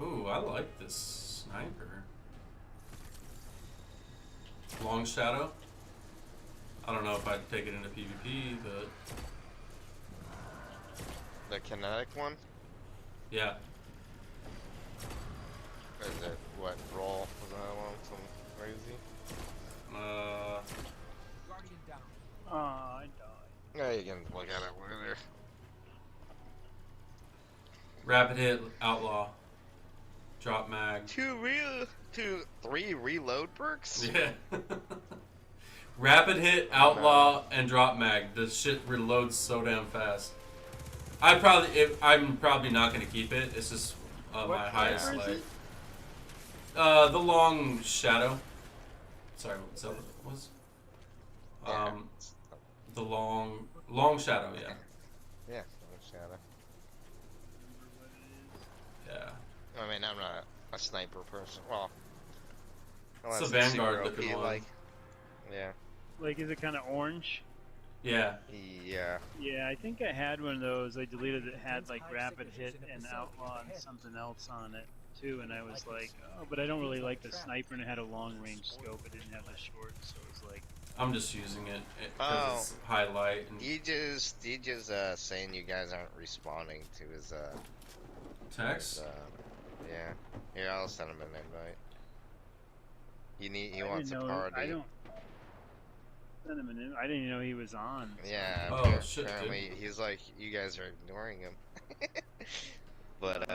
A: Ooh, I like this sniper. Long Shadow. I don't know if I'd take it into PvP, but
C: The kinetic one?
A: yeah.
C: Is it what roll? Was that one? Some crazy?
E: Guardian down.
D: Aw, I died.
C: Yeah, you can look at it later.
A: Rapid hit, outlaw, drop mag.
C: Three reload perks?
A: Yeah. Rapid hit, outlaw, and drop mag. This shit reloads so damn fast. I'm probably not gonna keep it. It's just my
D: What
A: highest
D: flavor is
A: light.
D: it?
A: The long shadow. Sorry, what's that? What it was?
C: Yeah.
A: The long shadow. Yeah.
C: Yeah, shadow.
A: Yeah.
C: I mean, I'm not a sniper person. Well,
A: It's a
C: unless
A: Vanguard
C: super
A: looking
C: OP,
A: one.
C: like, yeah,
D: Like, is it kind of orange?
A: Yeah.
C: yeah.
D: Yeah, I think I had one of those. I deleted it. Had like rapid hit and outlaw and something else on it too, and I was like, oh, but I don't really like the sniper, and it had a long range scope. It didn't have the short, so it was like,
A: I'm just using it
C: Oh.
A: because it's highlight and
C: He just saying you guys aren't responding to his
A: text.
C: yeah. Here, I'll send him an invite. He
D: I
C: wants a
D: didn't know.
C: party.
D: I don't. Send him I didn't even know he was on.
C: Yeah.
A: Oh, shit, dude.
C: Apparently, he's like, you guys are ignoring him. But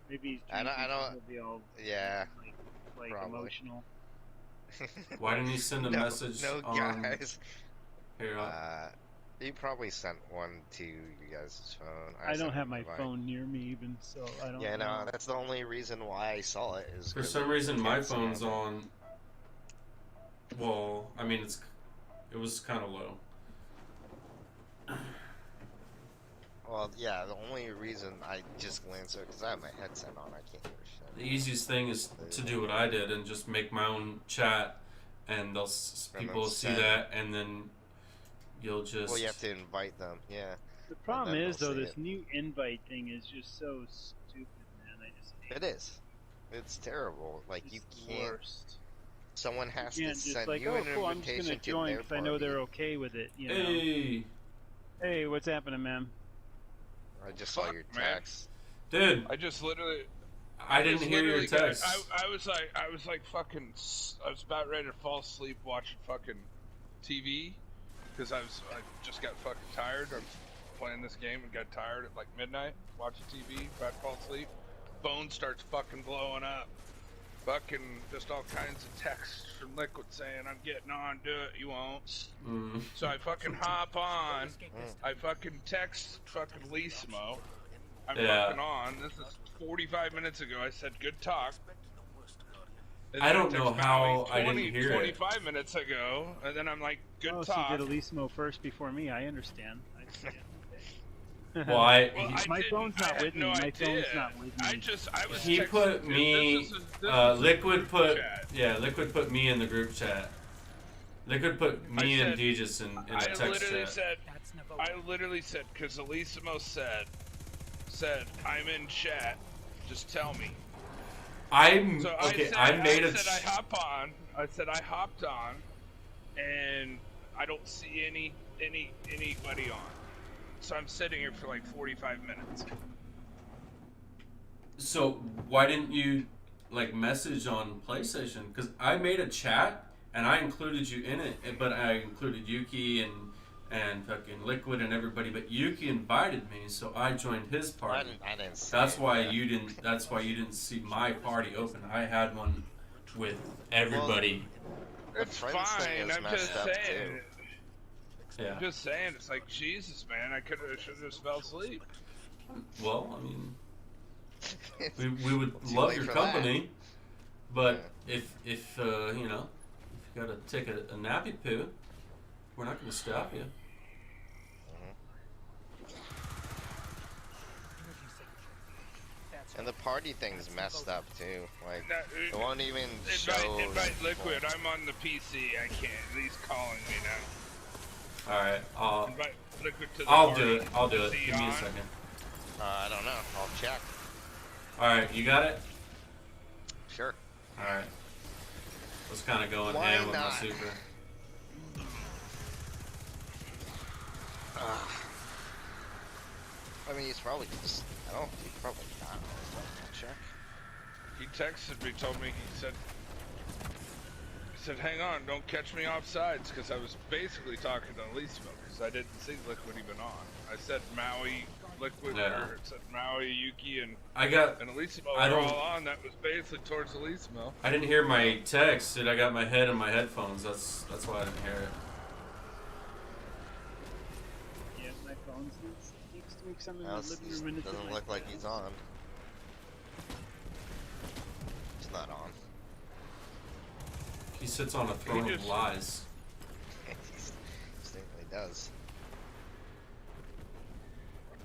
D: Maybe he's
C: I
D: drinking,
C: don't-
D: so he'll be all
C: yeah.
D: like
C: Probably.
D: emotional.
A: Why didn't you send a
C: no,
A: message
C: No,
A: on
C: guys.
A: here?
C: He probably sent one to you guys' phone.
D: I don't
C: sent
D: have
C: him
D: my
C: an invite.
D: phone near me even, so I don't.
C: Yeah,
D: know.
C: no, that's the only reason why I saw it. Is
A: For
C: 'cause
A: some
C: it
A: reason, my
C: canceled
A: phone's
C: out.
A: on. Well, I mean, it was kind of low.
C: Well, yeah, the only reason I just glanced at because I have my headset on, I can't hear shit.
A: The easiest thing is to do what I did and just make my own chat, and
C: And
A: people
C: then
A: will see
C: send.
A: that, and then you'll just.
C: Well, you have to invite them, yeah.
D: The problem
C: then
D: is
C: they'll
D: though,
C: see
D: this
C: it.
D: new invite thing is just so stupid, man. I just hate
C: It is. It's terrible. Like, you
D: It's the
C: can't.
D: worst.
C: Someone has
D: You
C: to
D: can't just
C: send
D: like,
C: you
D: oh
C: an
D: cool, I'm just
C: invitation
D: gonna
C: to
D: join
C: their
D: because I know
C: party.
D: they're okay with it. You know.
A: Hey,
D: Hey, what's happening, man?
C: I just saw
F: Fuck,
C: your
F: man.
C: text.
A: dude,
F: I just literally.
A: I didn't
F: just
A: hear your
F: literally
A: text.
F: I was like fucking. I was about ready to fall asleep watching fucking TV because I just got fucking tired. I was playing this game and got tired at like midnight. Watching TV, about to fall asleep. Phone starts fucking blowing up. Fucking just all kinds of texts from Liquid saying I'm getting on, do it, you won't. So I fucking hop on. I fucking text fucking Leesmo. I'm
A: Yeah.
F: fucking on. This is 45 minutes ago. I said good talk. And
A: I
F: then
A: don't know
F: text
A: how
F: Maui
A: I didn't hear it.
F: 25 minutes ago, and then I'm like good
D: Oh,
F: talk.
D: so you did Elismo first before me. I understand.
A: Well,
F: Well,
A: I
D: My
F: didn't.
D: phone's not
F: I had
D: with me.
F: no
D: My
F: idea.
D: phone's not with me.
F: I was
A: he
F: texting,
A: put
F: dude,
A: me.
F: this is
A: Liquid put.
F: chat.
A: Yeah, Liquid put me in the group chat. Liquid put me
F: I
A: and
F: said-
A: Deegis in a
F: I
A: text
F: literally
A: chat.
F: said,
E: That's never
F: I literally said, because Elisimo said, I'm in chat. Just tell me.
A: I'm
F: So
A: okay.
F: I
A: made a.
F: said I hop on. I said I hopped on, and I don't see anybody on. So I'm sitting here for like 45 minutes.
A: So why didn't you like message on PlayStation? Because I made a chat and I included you in it, but I included Yuki and fucking Liquid and everybody. But Yuki invited me, so I joined his party.
C: I didn't see
A: That's
C: it,
A: why
C: yeah.
A: you didn't. That's why you didn't see my party open. I had one with everybody.
F: It's
C: friends thing
F: fine.
C: is
F: I'm
C: messed
F: just
C: up,
F: saying.
A: Yeah.
F: I'm just saying. It's like Jesus, man. I should have just fell asleep.
A: Well, I mean, we would
C: Too
A: love
C: late
A: your
C: for that.
A: company, but if you know, if you gotta take a nappy poo, we're not gonna stop you.
C: And the party thing's messed up too. Like, it
F: That-
C: won't even show.
F: Invite
C: people.
F: Liquid. I'm on the PC. I can't. He's calling me now.
A: All right,
F: Invite Liquid to the
A: I'll
F: party.
A: do it. I'll do it.
F: Is he
A: Give me a
F: on?
A: second.
C: I don't know. I'll check.
A: All right, you got it.
C: Sure.
A: All right. I was kind of going
C: Why
A: ham with my
C: not?
A: super.
C: I mean, he's probably just. I don't. He's probably not. I'll check.
F: He texted me, told me, he said, hang on, don't catch me off sides, because I was basically talking to Elismo, because I didn't see Liquid even on. I said Maui, Liquid,
A: Yeah.
F: or it said Maui, Yuki, and Elismo
A: I
F: were
A: don't-
F: all on. That was basically towards Elismo.
A: I didn't hear my text, and I got my head in my headphones. That's why I didn't hear it.
D: Yeah, my phone needs to make something in
C: Now
D: the living
C: he
D: room and it's in
C: doesn't
D: my
C: look like he's
D: face.
C: on. He's not on.
A: He sits on a throne of
F: just-
A: lies.
C: He certainly does.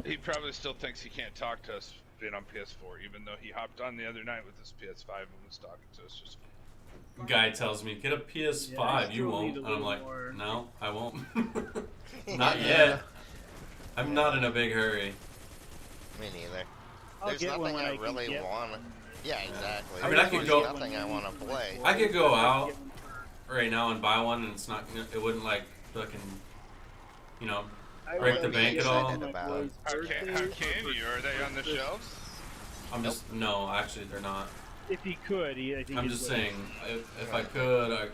F: He probably still thinks he can't talk to us being on PS4, even though he hopped on the other night with his PS5 and was talking to us just
A: Guy tells me, "Get a PS5."
D: Yeah, I
A: you
D: still
A: won't.
D: need a
A: And I'm
D: little
A: like,
D: more-
A: "No, I won't. Not yet. I'm not in a big hurry."
C: Me neither.
D: I'll
C: There's
D: get one
C: nothing
D: when
C: I
D: can
C: really
D: get
C: want.
D: one.
C: Yeah, exactly.
A: I mean, I could
C: There's
A: go-
C: nothing I want to play.
A: I could go out right now and buy one, and it's not. It wouldn't like fucking, you know. break the bank at all.
F: How can you? Are they on the shelves?
A: I'm just no. Actually, they're not.
D: If he could, I think
A: I'm
D: he
A: just
D: would.
A: saying, if I could,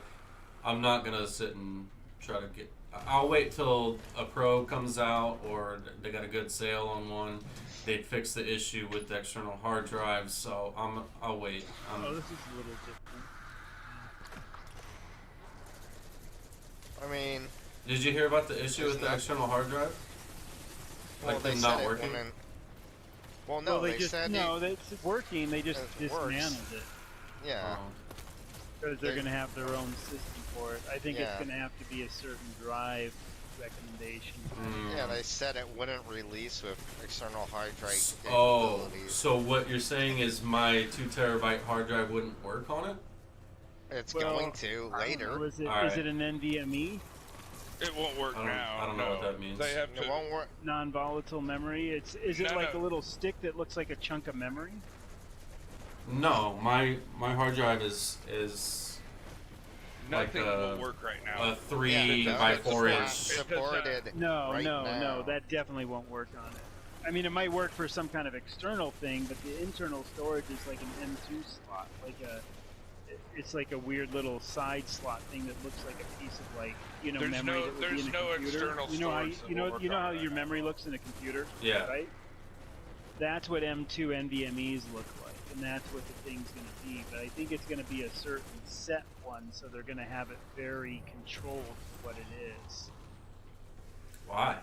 A: I'm not gonna sit and try to get. I'll wait till a Pro comes out, or they got a good sale on one. They'd fix the issue with the external hard drive, so I'll wait.
D: Oh, this is a little different.
C: I mean,
A: Did you hear about the issue with the
C: Isn't
A: external hard drive?
C: Well,
A: Like
C: they
A: them
C: said
A: not
C: it
A: working?
C: wouldn't. Well, no,
D: well, they
C: they
D: just
C: said
D: no, it's working. They just
C: It works.
D: dismantled it
C: yeah.
A: Oh.
D: because they're
C: They-
D: going to have their own system for it. I think it's
C: Yeah.
D: going to have to be a certain drive recommendation.
C: Yeah,
A: Mm.
C: they said it wouldn't release with external hard drive
A: Oh,
C: capabilities.
A: so what you're saying is my 2 terabyte hard drive wouldn't work on it?
C: It's
D: Well,
C: going to
D: I don't know,
C: later.
D: Is it,
A: Alright.
D: is it an NVMe,
F: It won't work now.
A: I don't know what
F: no.
A: that means.
F: They have
C: It
F: to.
C: won't work.
D: non-volatile memory? Is it
F: No,
D: like
F: no.
D: a little stick that looks like a chunk of memory?
A: No, my hard drive is like
F: Nothing
A: a-
F: will work right now.
A: a 3
C: Yeah,
A: by
C: it's
A: 4
C: not
A: inch.
C: supported.
D: No,
C: right
D: no,
C: now.
D: no. That definitely won't work on it. I mean, it might work for some kind of external thing, but the internal storage is like an M2 slot, it's like a weird little side slot thing that looks like a piece of like
F: There's
D: memory
F: no-
D: that would
F: there's
D: be in a
F: no
D: computer.
F: external
D: you know how
F: storage that
D: you know
F: will work
D: you know
F: on
D: how
F: it
D: your
F: right
D: memory looks in a computer,
A: Yeah.
D: right? That's what M2 NVMEs look like, and that's what the thing's going to be. But I think it's going to be a certain set one, so they're going to have it very controlled for what it is.
A: Why?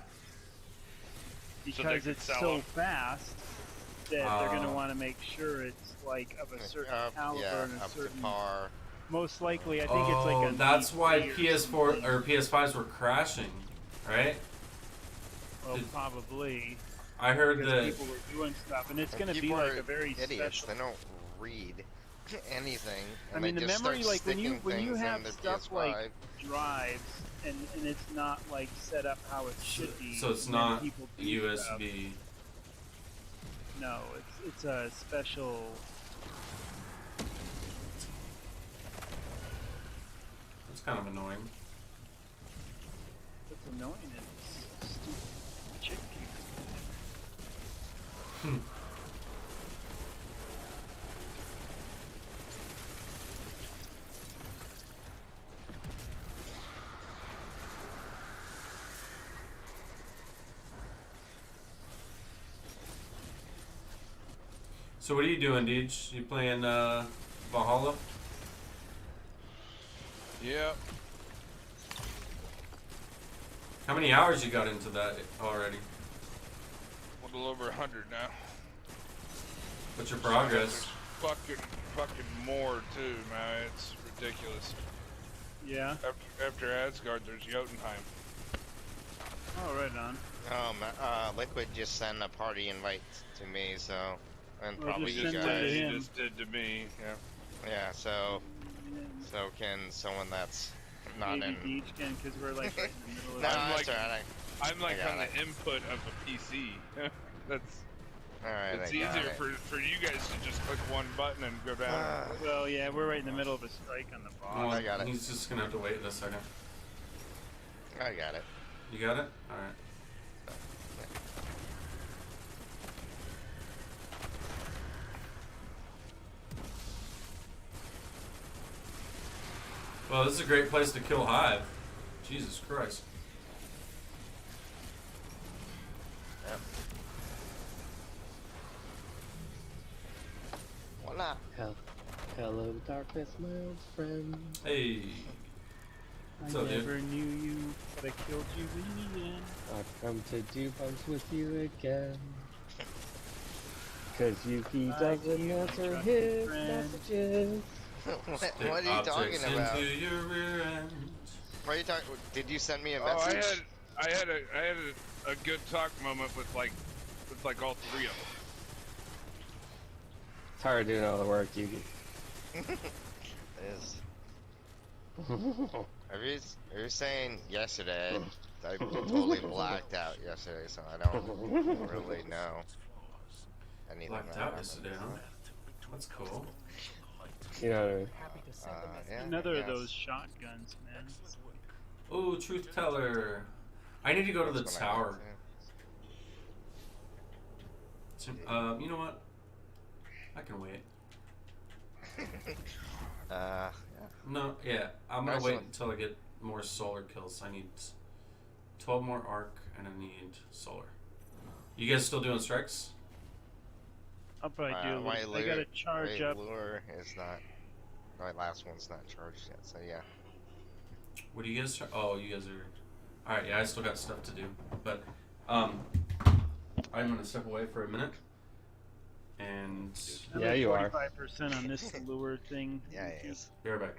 D: Because
F: can
D: it's
F: sell
D: so
F: them.
D: fast that they're going to
A: Oh.
D: want to make sure it's like of a certain caliber
C: yeah,
D: and a
C: up to
D: certain.
C: par.
D: Most likely, I think it's like a.
A: That's why
D: neat
A: PS4
D: something.
A: or PS5s were crashing, right?
D: Well,
A: did-
D: probably
A: I heard
D: because
A: that.
D: people were doing stuff, and it's
C: And
D: going to be
C: people
D: like
C: are
D: a very
C: idiots.
D: special.
C: They don't read anything.
D: I
C: And
D: mean,
C: they
D: the
C: just
D: memory,
C: start
D: like when you
C: sticking things
D: have
C: in their
D: stuff
C: PS5.
D: like drives, and it's not like set up how it should be.
A: So it's
D: and then
A: not
D: people do stuff.
A: USB.
D: No, it's a special.
A: It's kind of annoying.
D: What's annoying is stupid chick
A: Hmm. So what are you doing, Deej? You playing Valhalla?
F: Yep.
A: How many hours you got into that already?
F: A little over 100 now.
A: What's your progress?
F: There's fucking more too, man. It's ridiculous.
D: Yeah.
F: After Asgard, there's Jotunheim.
D: Oh, right on.
C: Liquid just sent a party invite to me, so, and
D: Well,
C: probably
D: just
C: you
D: send one to
C: guys.
D: him.
F: He just did to me. Yeah.
C: Yeah, so can someone that's not
D: Maybe
C: in.
D: Deej can, because we're like right in the middle of
C: No,
D: it.
F: I'm
C: that's
F: like-
C: alright.
F: I'm like
C: I got
F: on
C: it.
F: the input of a PC. That's
C: Alright,
F: it's
C: I got
F: easier
C: it.
F: for you guys to just click one button and go down.
D: Well, yeah, we're right in the middle of a strike on the boss.
A: Well,
C: I got it.
A: He's just gonna have to wait a second.
C: I got it.
A: You got it? Alright. Well, this is a great place to kill Hive. Jesus Christ.
C: Yep. Voila.
B: Hello, darkness, my old friend.
A: Hey.
D: I
A: What's up, dude?
D: never knew you, but I killed you in the end.
B: I've come to do bumps with you again. Cause Yuki
D: I
B: doesn't
D: keep
B: answer
D: my
B: his
D: friend.
B: messages.
C: what
A: Stick
C: are you talking
A: objects
C: about?
A: into your rear end.
C: What are you talking? Did you send me a
F: Oh, I
C: message?
F: had a good talk moment with like all three of them.
B: It's hard doing all the work, Yuki.
C: It is. Are you saying yesterday? I totally blacked out yesterday, so I don't really know anything.
A: Blacked
C: that
A: out
C: happened.
A: yesterday, huh? That's cool.
B: You know what I mean?
C: Yeah,
D: Another
C: I
D: of
C: guess.
D: those shotguns, man.
A: Ooh, truth teller. I need to go to the
C: That's what I
A: tower.
C: meant
A: You know what? I can wait.
C: too. Yeah.
A: No, yeah, I'm gonna
C: Nice
A: wait
C: one.
A: until I get more solar kills. I need 12 more arc and I need solar. You guys still doing strikes?
D: I'll probably do a little.
C: My
D: I gotta charge up.
C: lure is not. My last one's not charged yet, so yeah.
A: What do you guys? Oh, you guys are All right, yeah, I still got stuff to do, but I'm gonna step away for a minute, and
D: I'm
B: Yeah,
D: at
B: you are.
D: 45% on this lure thing.
C: Yeah, he is.
A: be right back.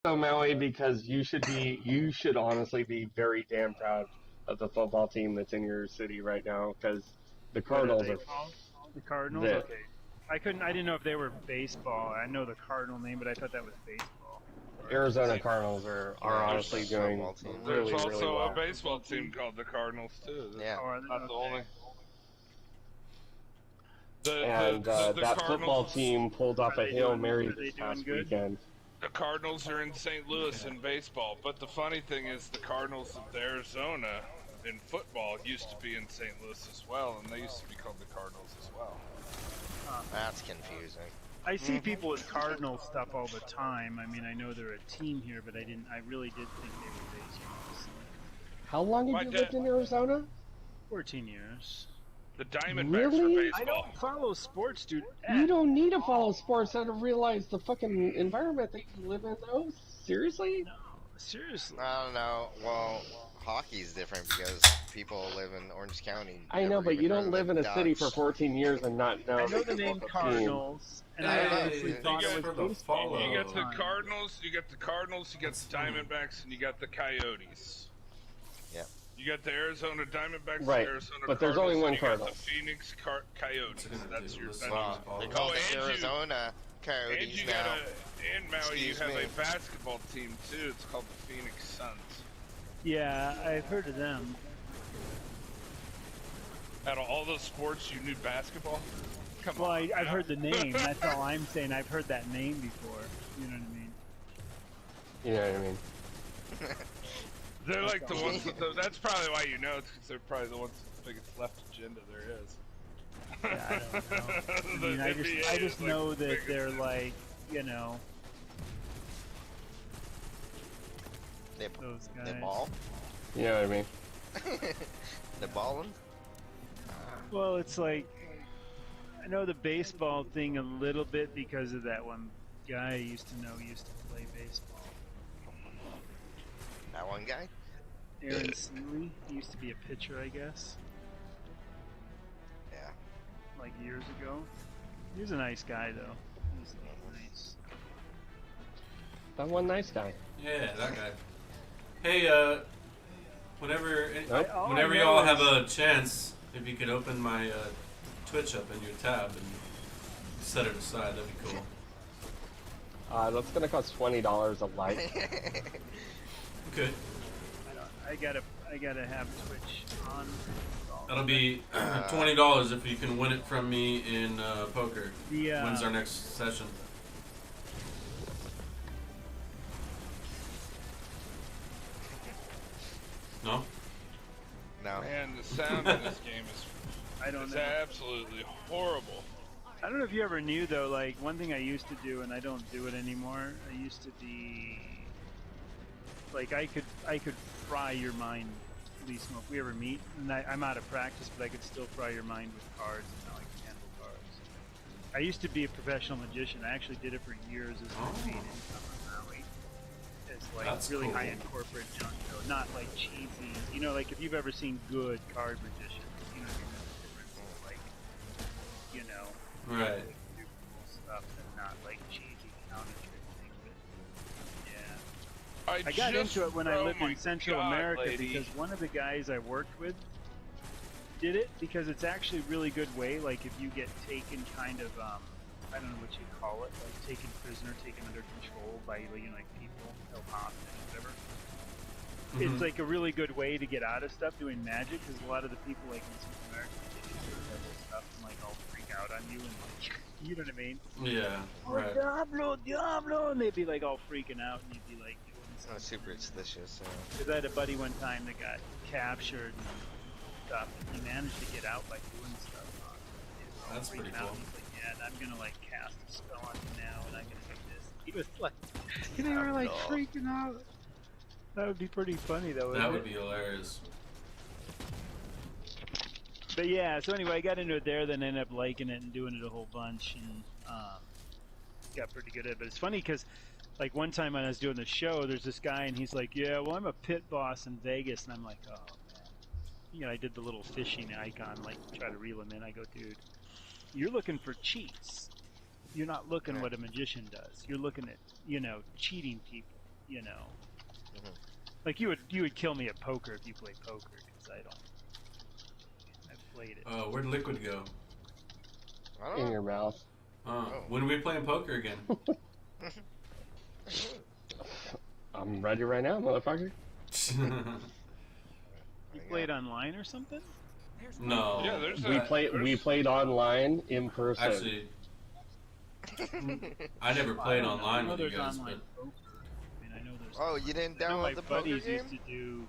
G: So Maui, because you should honestly be very damn proud of the football team that's in your city right now, because the
D: What are
G: Cardinals
D: they
G: are
D: called? The Cardinals?
G: the
D: Okay. I didn't know if they were baseball. I know the Cardinal name, but I thought that was baseball.
G: Arizona Cardinals are
C: Yeah,
G: honestly
C: there's a
G: doing
C: football team.
F: There's
G: really, really
F: also
G: well.
F: a baseball team called the Cardinals too.
C: Yeah.
D: Oh, are they?
F: Not the
D: Okay.
F: only.
G: And
F: The
G: that football
F: Cardinals.
G: team pulled off
D: Are
G: a
D: they
G: Hail
D: doing-
G: Mary
D: are they
G: this
D: doing
G: past
D: good?
G: weekend.
F: The Cardinals are in St. Louis in baseball, but the funny thing is the Cardinals of Arizona in football used to be in St. Louis as well, and they used to be called the Cardinals as well.
C: That's confusing.
D: I see people with Cardinal stuff all the time. I mean, I know they're a team here, but I really did think they were baseball.
G: How long
F: My
G: have you
F: dad-
G: lived in Arizona?
D: 14 years.
F: The Diamondbacks
G: Really?
F: are
D: I
F: baseball.
D: don't follow sports, dude.
G: You don't need to follow sports to realize the fucking environment that you live in, though. Seriously?
D: No, seriously.
C: I don't know. Well, hockey's different because people live in Orange County.
G: I know,
C: never
G: but
C: even
G: you
C: heard
G: don't
C: of
G: live in a
C: Ducks.
G: city for 14 years and not know.
D: I know the name
G: local team.
D: Cardinals, and
C: Hey,
D: I honestly
C: you
D: thought
F: guys
D: it was
A: for the
D: baseball.
A: follow.
F: You got the
D: Fine.
F: Cardinals, you got the Diamondbacks, and you got the Coyotes.
C: Yeah.
F: You got the Arizona Diamondbacks,
G: Right,
F: the Arizona
G: but there's
F: Cardinals,
G: only one
F: and you got
G: Cardinal.
F: the Phoenix Coyotes. That's your.
A: Listen.
C: Well, they call
F: Oh,
C: the
F: and you-
C: Arizona
F: And
C: Coyotes
F: you
C: now.
F: got in Maui, you
C: Excuse
F: have
C: me.
F: a basketball team too. It's called the Phoenix Suns.
D: Yeah, I've heard of them.
F: Out of all those sports, you knew basketball? Come
D: Well,
F: on.
D: I've
F: now.
D: heard the name. That's all I'm saying. I've heard that name before. You know what I mean?
G: You know what I mean?
F: They're like the ones. That's probably why you know. It's because they're probably the ones with the biggest left agenda there is.
D: Yeah, I don't know. I
F: The
D: mean, I
F: NBA
D: just
F: is, like,
D: know
F: the
D: that
F: biggest
D: they're
F: in it.
D: like, you know,
C: They,
D: those
C: they
D: guys.
C: ball?
G: You know what I mean?
C: They balling?
D: Well, it's like I know the baseball thing a little bit because of that one guy I used to know used to play baseball.
C: That one guy?
D: Aaron Seeley. He used to be a pitcher, I guess,
C: Yeah.
D: like years ago. He was a nice guy, though. He was nice.
G: That one nice guy.
A: Yeah, that guy. Hey, whenever
G: Nope.
D: All I
A: whenever
D: know
A: y'all
D: is-
A: have a chance, if you could open my Twitch up in your tab and set it aside, that'd be cool.
G: That's gonna cost $20 a like.
A: Okay,
D: I gotta have Twitch on.
A: that'll be $20 if you can win it from me in poker.
D: The
A: When's our next session? No?
C: No.
F: Man, the sound in this game is
D: I don't
F: it's
D: know.
F: absolutely horrible.
D: I don't know if you ever knew though. Like one thing I used to do, and I don't do it anymore. I used to be like I could fry your mind. At least if we ever meet, and I'm out of practice, but I could still fry your mind with cards and how I can handle cards. I used to be a professional magician. I actually did it for years as my main income on Maui. As like
A: That's
D: really
A: cool.
D: high-end corporate junk, though, not like cheesy. You know, like if you've ever seen good card magicians, you know, like you know.
A: Right.
D: Do cool stuff and not like cheesy counter trick thing. But yeah, I got
F: just-
D: into it when I
F: oh
D: lived
F: my
D: in Central
F: God,
D: America
F: lady.
D: because one of the guys I worked with did it because it's actually a really good way. Like if you get taken kind of I don't know what you call it, like taken prisoner, taken under control by like people held hostage, whatever.
A: Mhm.
D: It's like a really good way to get out of stuff doing magic because a lot of the people like in Central America they do that whole stuff and like all freak out on you and like you know what I mean?
A: Yeah,
D: Oh,
A: right.
D: Diablo, Diablo, and they'd be like all freaking out and you'd be like doing
C: Oh, superstitious.
D: because I had a buddy one time that got captured and stuff, and he managed to get out by doing stuff. He was all
A: That's
D: freaking
A: pretty
D: out.
A: cool.
D: He's like, yeah, and I'm gonna like cast a spell on you now, and I'm gonna do this. He was like, they were like
C: no.
D: freaking out. That would be pretty funny though.
A: That
D: wouldn't
A: would
D: it?
A: be hilarious.
D: But yeah, so anyway, I got into it there, then ended up liking it and doing it a whole bunch, and got pretty good at it. But it's funny because, like, one time when I was doing the show, there's this guy, and he's like, yeah, well, I'm a pit boss in Vegas. And I'm like, oh, man. You know, I did the little fishing icon, like, try to reel him in. I go, dude, you're looking for cheats. You're not looking what a magician does. You're looking at, you know, cheating people. you know.
C: Mhm.
D: Like you would kill me at poker if you play poker, because I don't. I've played it.
A: Where'd Liquid go?
C: I don't
G: In
C: know.
G: your mouth.
C: Oh.
A: When are we playing poker again?
G: I'm ready right now, motherfucker.
D: You played online or something?
A: No.
F: Yeah, there's
G: We played online in person.
A: Actually, I never played online
D: I know
A: with you
D: there's
A: guys,
D: online
A: but
D: poker. I mean, I know there's.
C: Oh, you didn't
D: I know my
C: download the poker
D: buddies
C: game?
D: used to do.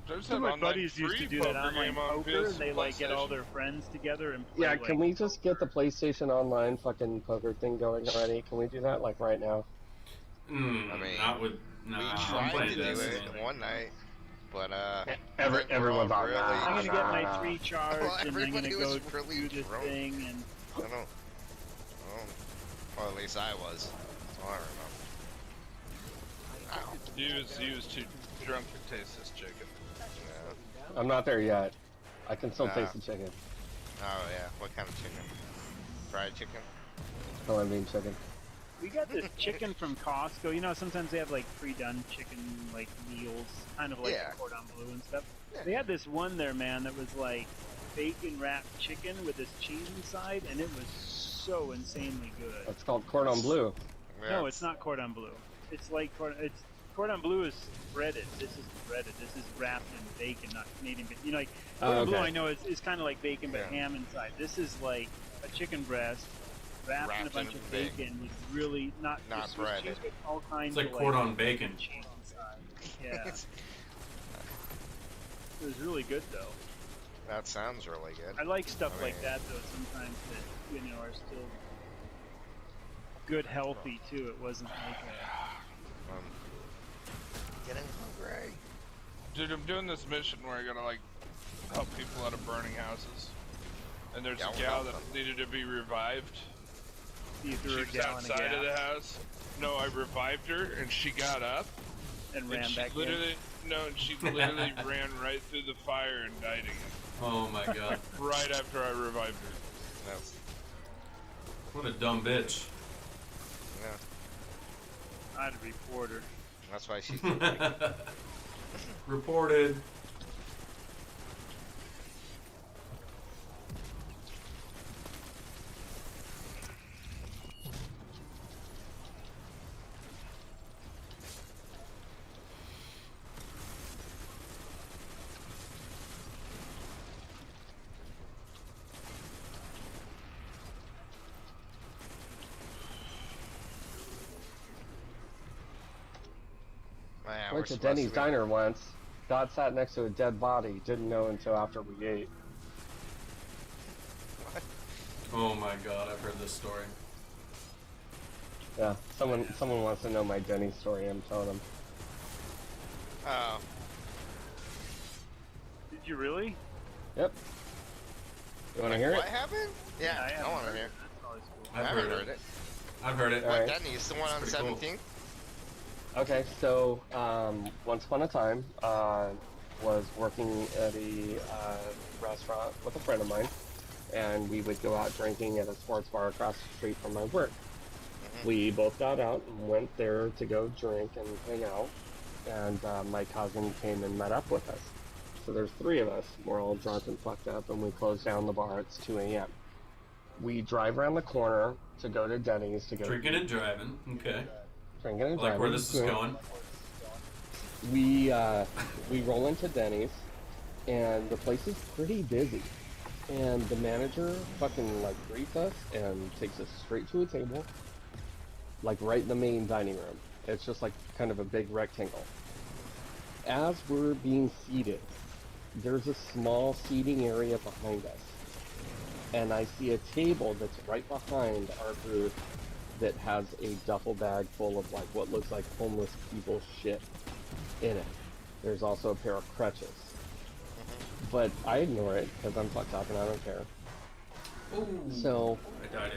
F: There's
D: Some
F: an
D: of my
F: online
D: buddies used to
F: free
D: do that
F: poker
D: online
F: game on
D: poker.
F: PS
D: They like get all
F: PlayStation.
D: their friends together and play.
G: Yeah,
D: like,
G: can we just get the PlayStation Online fucking poker thing going already? Can we do that like right now?
C: I mean,
A: not with. Nah,
C: we
A: I'm
C: tried
A: playing
C: to do
A: this.
C: it one night, but
G: Everyone's on
C: really,
G: that.
D: I'm gonna get my
G: Nah.
D: 3 charge
C: Well,
D: and I'm gonna
C: everybody
D: go
C: was really
D: do this
C: drunk.
D: thing and.
C: I don't. Or at least I was. That's all I remember. Ow.
F: He was too drunk to taste this chicken.
C: Yeah.
G: I'm not there yet. I can still
C: Nah.
G: taste the chicken.
C: Oh yeah. What kind of chicken? Fried chicken?
G: Colombian chicken.
D: We got this chicken from Costco. You know, sometimes they have like pre-done chicken like meals, kind of like
C: Yeah.
D: cordon bleu and stuff.
C: Yeah.
D: They had this one there, man, that was like bacon wrapped chicken with this cheese inside, and it was so insanely good.
G: It's called cordon bleu.
C: Yeah.
D: No, it's not cordon bleu. It's like cordon bleu is breaded. This is breaded. This is wrapped in bacon, not Canadian bacon. You know, like cordon bleu,
G: okay.
D: I know is kind of like bacon, but
C: Yeah.
D: ham inside. This is like a chicken breast wrapped in a
C: Wrapped in
D: bunch of
C: bacon.
D: bacon with really not just Swiss
C: breaded.
D: cheese, but all kinds
A: It's like
D: of
A: cordon bacon.
D: cheese inside. Yeah, it was really good though.
C: That sounds really good.
D: I like stuff
C: I
D: like
C: mean-
D: that though. Sometimes that are still good, healthy too. It wasn't like a.
C: Getting hungry.
F: Dude, I'm doing this mission where I gotta like help people out of burning houses, and there's
C: Yeah,
F: a
C: we'll
F: gal
C: help
F: that
C: them.
F: needed to be revived.
D: You threw
F: She
D: a
F: was
D: gallon of
F: outside of the
D: gas
F: house. No, I revived her, and she got up,
D: and
F: and
D: ran
F: she
D: back in.
F: literally she literally ran right through the fire and died again.
A: Oh my god.
F: Right after I revived her.
C: That's,
A: What a dumb bitch.
C: yeah,
D: I'd report her.
C: that's why she's.
A: Reported.
C: Man,
G: Went
C: we're
G: to
C: supposed
G: Denny's
C: to be-
G: Diner once. Got sat next to a dead body. Didn't know until after we ate.
A: Oh my god, I've heard this story.
G: Yeah, someone wants to know my Denny's story. I'm telling them.
C: Oh,
D: Did you really?
G: Yep. You want to hear
C: what
G: it?
C: happened? Yeah, I
D: haven't
C: want to
D: heard
C: hear.
D: it. That's always cool.
C: I
A: I've
C: haven't
A: heard
C: heard
A: it.
C: it.
A: I've heard it.
G: All
C: What
G: right.
C: Denny's? The one on
A: It's pretty cool.
C: 17th?
G: Okay, so once upon a time, was working at a restaurant with a friend of mine, and we would go out drinking at a sports bar across the street from my work. We both got out and went there to go drink and hang out, and my cousin came and met up with us. So there's 3 of us. We're all drunk and fucked up, and we closed down the bar. It's 2 a.m. We drive around the corner to go to Denny's to go
A: Drinking and driving. Okay.
G: drinking and
A: I like where
G: driving.
A: this is going.
G: We roll into Denny's, and the place is pretty busy. And the manager fucking like greets us and takes us straight to a table, like right in the main dining room. It's just like kind of a big rectangle. As we're being seated, there's a small seating area behind us. And I see a table that's right behind our booth that has a duffel bag full of like what looks like homeless people's shit in it. There's also a pair of crutches. But I ignore it because I'm fucked up and I don't care.
A: Ooh.
G: So
A: I died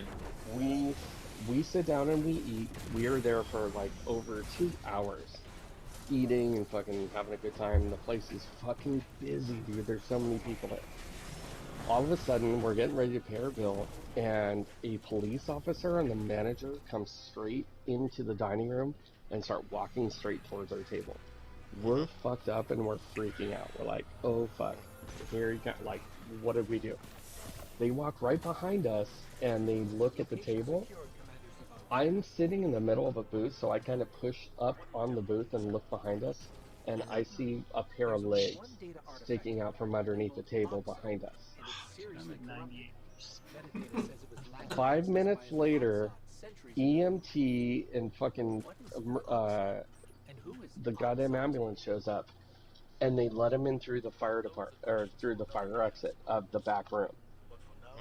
A: in.
G: we sit down and we eat. We are there for like over 2 hours, eating and fucking having a good time. The place is fucking busy, dude. There's so many people there. All of a sudden, we're getting ready to pay our bill, and a police officer and the manager come straight into the dining room and start walking straight towards our table. We're fucked up and we're freaking out. We're like, oh fuck, here you go. Like, what did we do? They walk right behind us and they look at the table. I'm sitting in the middle of a booth, so I kind of push up on the booth and look behind us, and I see a pair of legs sticking out from underneath the table behind us.
D: I'm at 98.
G: 5 minutes later, EMT and fucking the goddamn ambulance shows up, and they let him in through the fire department or through the fire exit of the back room.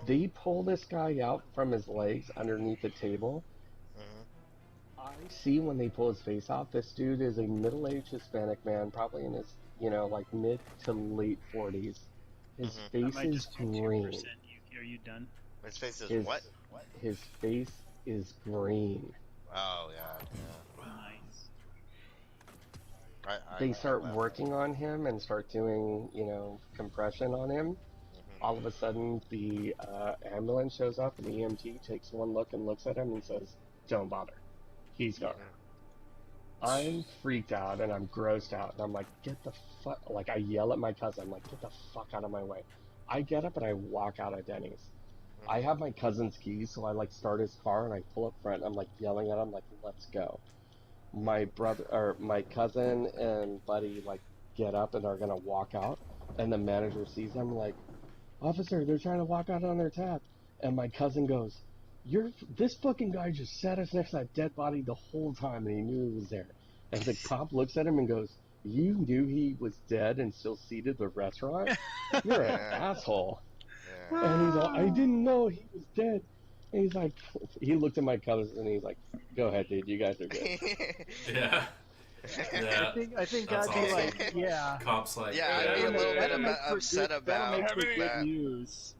G: They pull this guy out from his legs underneath the table. I see when they pull his face off, this dude is a middle-aged Hispanic man, probably in his, like mid to late 40s. His face is green.
D: Are you done?
C: His face is what?
G: His face is green.
C: Oh, yeah.
D: Nice.
G: They start working on him and start doing, compression on him. All of a sudden, the ambulance shows up, and the EMT takes one look and looks at him and says, "Don't bother. He's gone." I'm freaked out and I'm grossed out, and I'm like, get the fuck, like I yell at my cousin, I'm like, get the fuck out of my way. I get up and I walk out of Denny's. I have my cousin's keys, so I like start his car and I pull up front, and I'm like yelling at him like, let's go. My cousin and buddy like get up and are gonna walk out, and the manager sees them like, "Officer, they're trying to walk out on their tab." And my cousin goes, this fucking guy just sat us next to that dead body the whole time, and he knew he was there. And the cop looks at him and goes, "You knew he was dead and still seated at the restaurant? You're an asshole."
C: Yeah.
G: And he's like, "I didn't know he was dead." And he's like, he looked at my cousin and he's like, "Go ahead, dude, you guys are good."
A: Yeah. Yeah.
D: I think
A: That's
D: I'd be
A: awesome.
D: like, yeah.
A: Cops like,
C: Yeah, I'd be a little bit upset
D: That'll
C: about
D: make for good
C: that.
D: news.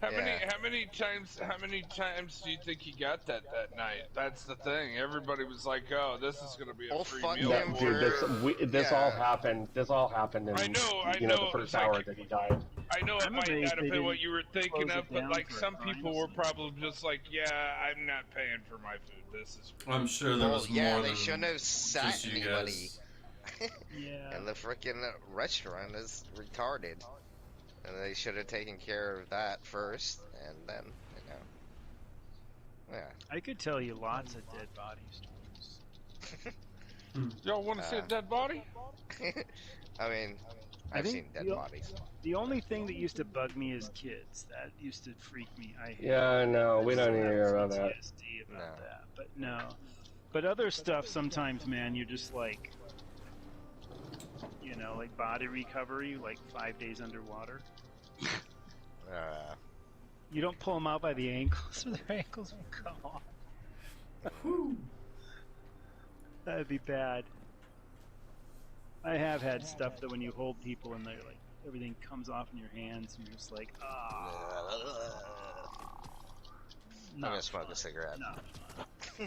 F: How
C: Yeah.
F: many times do you think he got that night? That's the thing. Everybody was like, "Oh, this is gonna be a
C: Well,
F: free
C: fuck
F: meal."
C: him
F: for
C: for-
G: This
C: yeah.
G: all happened. This all happened in
F: I know,
G: the first
F: it's like-
G: hour that he died.
F: I know it
D: I'm
F: might
D: amazed
F: not have
D: they
F: been what
D: didn't
F: you were thinking
D: close
F: of,
D: it
F: but
D: down
F: like
D: for
F: some
D: a
F: people
D: time.
F: were probably just like, "Yeah, I'm not paying for my food. This is free."
A: I'm sure there was
C: yeah,
A: more
C: they
A: than
C: shouldn't have sat
A: just you
C: anybody.
A: guys.
D: Yeah.
C: And the freaking restaurant is retarded. And they should have taken care of that first, and then, yeah.
D: I could tell you lots of dead body stories.
F: Y'all want to see a dead body?
C: I mean,
D: I
C: I've
D: think
C: seen dead
D: the-
C: bodies.
D: The only thing that used to bug me as kids, that used to freak me. I hate
G: Yeah, no, we don't need to hear about that.
D: PTSD about
C: No.
D: that. But no. But other stuff, sometimes, man, you're just like, like body recovery, like 5 days underwater. You don't pull them out by the ankles, or their ankles will come off. That'd be bad. I have had stuff that when you hold people and they're like, everything comes off in your hands, and you're just like,
C: I'm gonna smoke a cigarette.
D: No.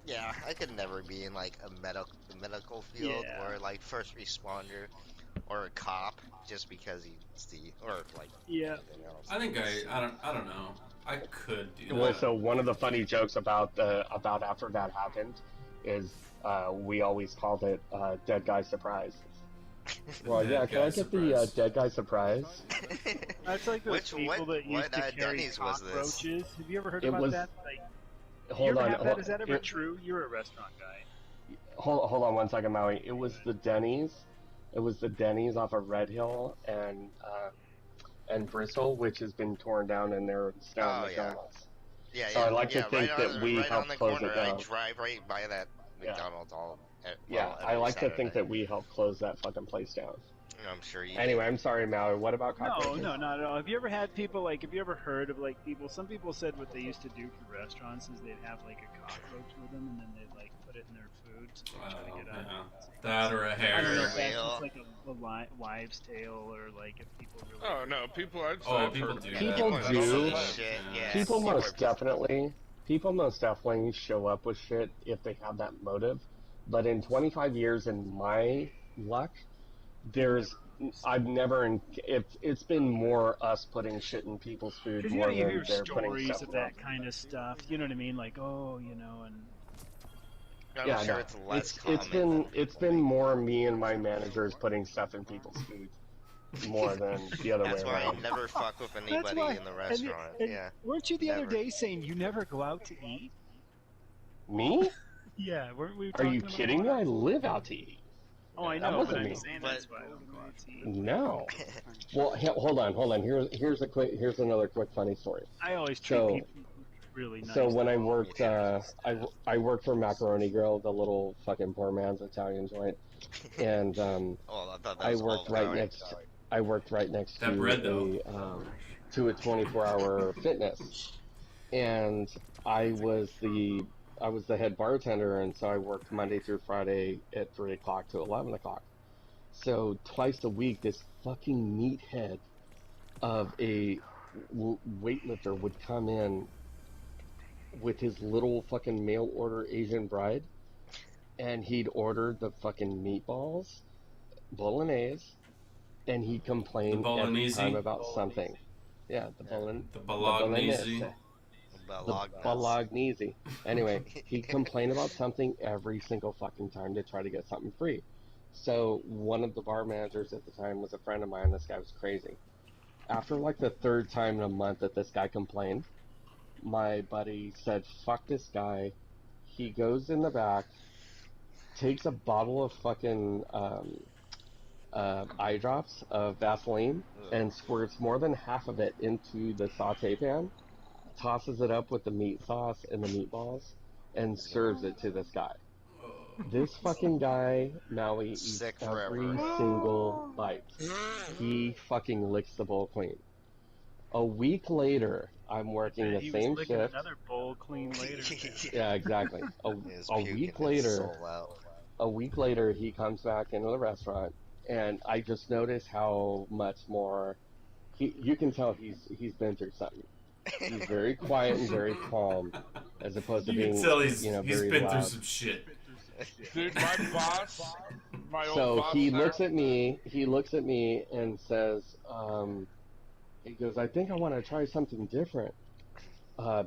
C: Yeah, I could never be in like a medical field
D: Yeah.
C: or like first responder or a cop just because he's or like
D: Yeah.
C: anything else.
A: I think I don't know. I could do
G: Well,
A: that.
G: so one of the funny jokes about after that happened is we always called it dead guy surprise. Well,
A: Dead
G: yeah, can
A: guy
G: I get the
A: surprise.
G: dead guy surprise?
D: That's like those people that used to carry
C: Denny's was this?
D: cockroaches. Have you ever heard
G: It
D: about
G: was-
D: that? Like,
G: Hold
D: you ever
G: on,
D: have that? Is that ever true? You're a restaurant guy.
G: hold on 1 second, Maui. It was the Denny's. It was the Denny's off of Red Hill and Bristol, which has been torn down, and they're now
C: Oh, yeah.
G: McDonald's.
C: Yeah,
G: So I like to
C: yeah,
G: think
C: right
G: that
C: on,
G: we
C: right
G: helped
C: on the
G: close
C: corner.
G: it down.
C: I drive right by that
G: Yeah.
C: McDonald's all.
G: Yeah, I
C: every
G: like to think
C: Saturday.
G: that we helped close that fucking place down.
C: I'm sure you.
G: Anyway, I'm sorry, Maui. What about
D: No,
G: cockroaches?
D: no, not at all. Have you ever had people like? Have you ever heard of like people? Some people said what they used to do for restaurants is they'd have like a cockroach with them, and then they'd like put it in their food to try to get out.
A: Yeah. That or a
D: I don't know
A: hair.
D: if that's
C: Real.
D: just like a wives' tale or like if people really.
F: Oh no, people. I've
A: Oh,
F: I've
A: people
F: heard
A: do
F: that.
G: People
C: People
G: do.
C: Shit, yeah.
G: People
C: Super
G: most definitely show up with shit if they have that motive. But in 25 years, in my luck, there's I've never. It's been more us putting shit in people's food
D: Because you
G: more
D: know, you
G: than
D: hear
G: they're putting
D: stories
G: stuff
D: of
G: in
D: that
G: them.
D: kind of stuff. You know what I mean? Like, oh, and
C: I'm
G: Yeah,
C: sure
G: no.
C: it's less
G: It's
C: common.
G: been more me and my managers putting stuff in people's food more than the other
C: That's
G: way
C: why I
G: around.
C: never fuck with
D: that's
C: anybody
D: why.
C: in the restaurant.
D: And
C: Yeah.
D: weren't you the other
C: never.
D: day saying you never go out to eat?
G: Me?
D: Yeah, weren't we
G: Are
D: talking
G: you
D: about
G: kidding me?
D: that?
G: I live out to eat.
D: Oh, I
G: That
D: know, but
G: wasn't
D: I'm
G: me.
D: saying
C: But-
D: that's why I don't go out to eat.
G: No. Well, hold on. Here's another quick funny story.
D: I always treat
G: So-
D: people really nice.
G: So when I worked, I worked for Macaroni Grill, the little fucking poor man's Italian joint, and
C: Oh, I thought that
G: I
C: was
G: worked
C: all
G: right
C: Tony.
G: next. I worked right next
A: That
G: to
A: bread, though.
G: a 24-hour fitness, and I was the head bartender, and so I worked Monday through Friday at 3 o'clock to 11 o'clock. So twice a week, this fucking meathead of a weightlifter would come in with his little fucking mail order Asian bride, and he'd order the fucking meatballs, bolognese, and he'd complain
A: The
G: every
A: bolognese?
G: time about something. Yeah, the
A: The bolognese.
G: The bolognese. Anyway, he'd complain about something every single fucking time to try to get something free. So one of the bar managers at the time was a friend of mine. This guy was crazy. After like the third time in a month that this guy complained, my buddy said, fuck this guy. He goes in the back, takes a bottle of fucking eye drops of Vaseline, and squirts more than half of it into the saute pan, tosses it up with the meat sauce and the meatballs, and serves it to this guy. This fucking guy, Maui, eats
C: Sick
G: every
C: forever.
G: single bite. He fucking licks the bowl clean. A week later, I'm working the
D: he
G: same
D: was licking
G: shift.
D: another bowl clean later.
G: Yeah, exactly.
C: He was
G: A
C: puking
G: week
C: his
G: later,
C: soul out.
G: he comes back into the restaurant, and I just notice how much more. You can tell he's been through something. He's very quiet and very calm, as opposed to
A: You
G: being
A: can tell he's
G: very
A: been
G: loud.
A: through some shit.
F: Dude, my boss, my old
G: So
F: boss
G: he
F: there-
G: looks at me. He looks at me and says, he goes, "I think I want to try something different,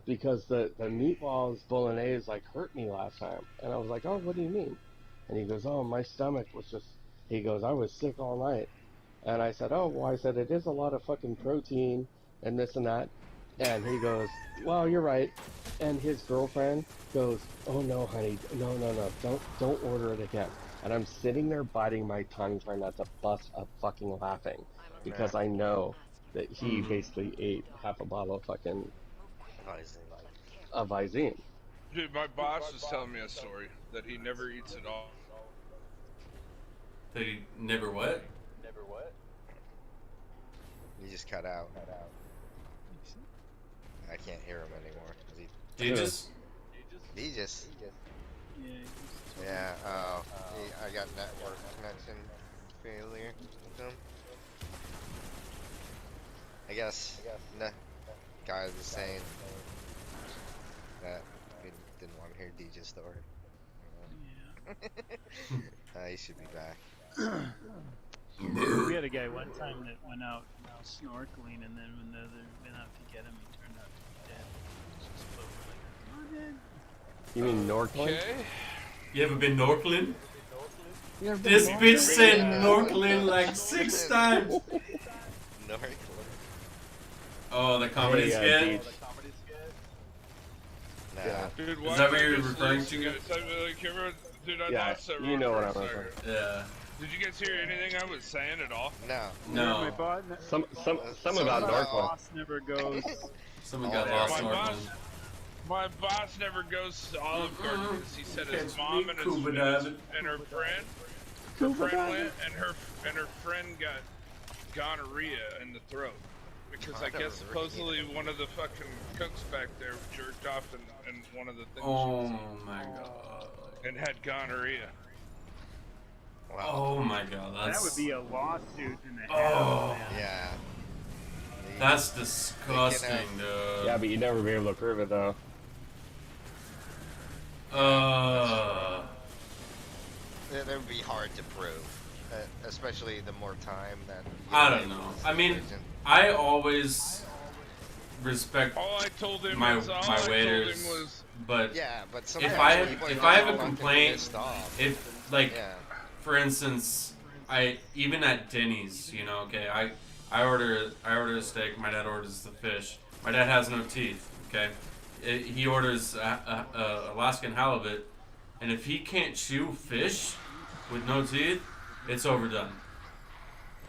G: because the meatballs bolognese like hurt me last time." And I was like, "Oh, what do you mean?" And he goes, "Oh, my stomach was just." He goes, "I was sick all night." And I said, "Oh, well," I said, "it is a lot of fucking protein and this and that." And he goes, "Well, you're right." And his girlfriend goes, "Oh no, honey, no, don't order it again." And I'm sitting there biting my tongue, trying not to bust up fucking laughing, because I know that he basically ate half a bottle of fucking Visine.
F: Dude, my boss was telling me a story that he never eats it all.
A: That he never what?
C: He just cut out. I can't hear him anymore.
A: Did you just?
C: He just.
D: Yeah,
C: Yeah. I got network connection failure with him. I guess the guy was saying that he didn't want to hear DJ's story. He should be back.
D: we had a guy one time that went out snorkeling, and then when the other went out to get him, he turned out to be dead. He was just floating like, "Come on, man."
G: You mean Northland?
F: Okay.
A: You ever been Northland? This bitch said Northland like 6 times.
C: Northland.
A: Oh, the comedy
G: Hey,
A: skit?
G: Deej.
C: Nah.
G: Yeah.
F: Dude,
A: Is that what you're
F: just
A: referring
F: listen
A: to?
F: it. Like, dude, I
G: Yeah,
F: lost that
G: you know
F: for
G: what
F: a
G: I'm
F: second.
G: referring
A: Yeah.
F: Did you guys hear anything I was saying at all?
C: No.
D: My
A: No.
D: boss,
G: Some about
C: About
G: Northland.
D: boss never goes.
A: Someone
C: Oh,
A: got
C: yeah.
A: lost
F: My
A: in
F: boss,
A: Northland.
F: my boss never goes to Olive Garden because he said his
A: Catch
F: mom
A: me,
F: and
A: Cuba
F: his
A: diving.
F: and her friend went, and her friend got gonorrhea in the throat because I guess supposedly one of the fucking cooks back there jerked off in one of the things
A: Oh my god.
F: and had gonorrhea.
C: Wow.
A: Oh my god. That's,
D: That would be a lawsuit in the
A: Oh.
D: hell, man.
C: Yeah.
A: That's disgusting, dude.
G: Yeah, but you'd never be able to prove it though.
C: That would be hard to prove. especially the more time that.
A: I don't know. I mean, I always respect
F: All I told him
A: my
F: was, all I
A: my
F: told
A: waiters,
F: him was,
A: but
C: Yeah, but sometimes people
A: if
C: are
A: I have a
C: fucking
A: complaint,
C: pissed off.
A: if like
C: Yeah.
A: for instance, I even at Denny's, you know, okay, I order a steak. My dad orders the fish. My dad has no teeth. Okay, he orders a Alaskan halibut, and if he can't chew fish with no teeth, it's overdone.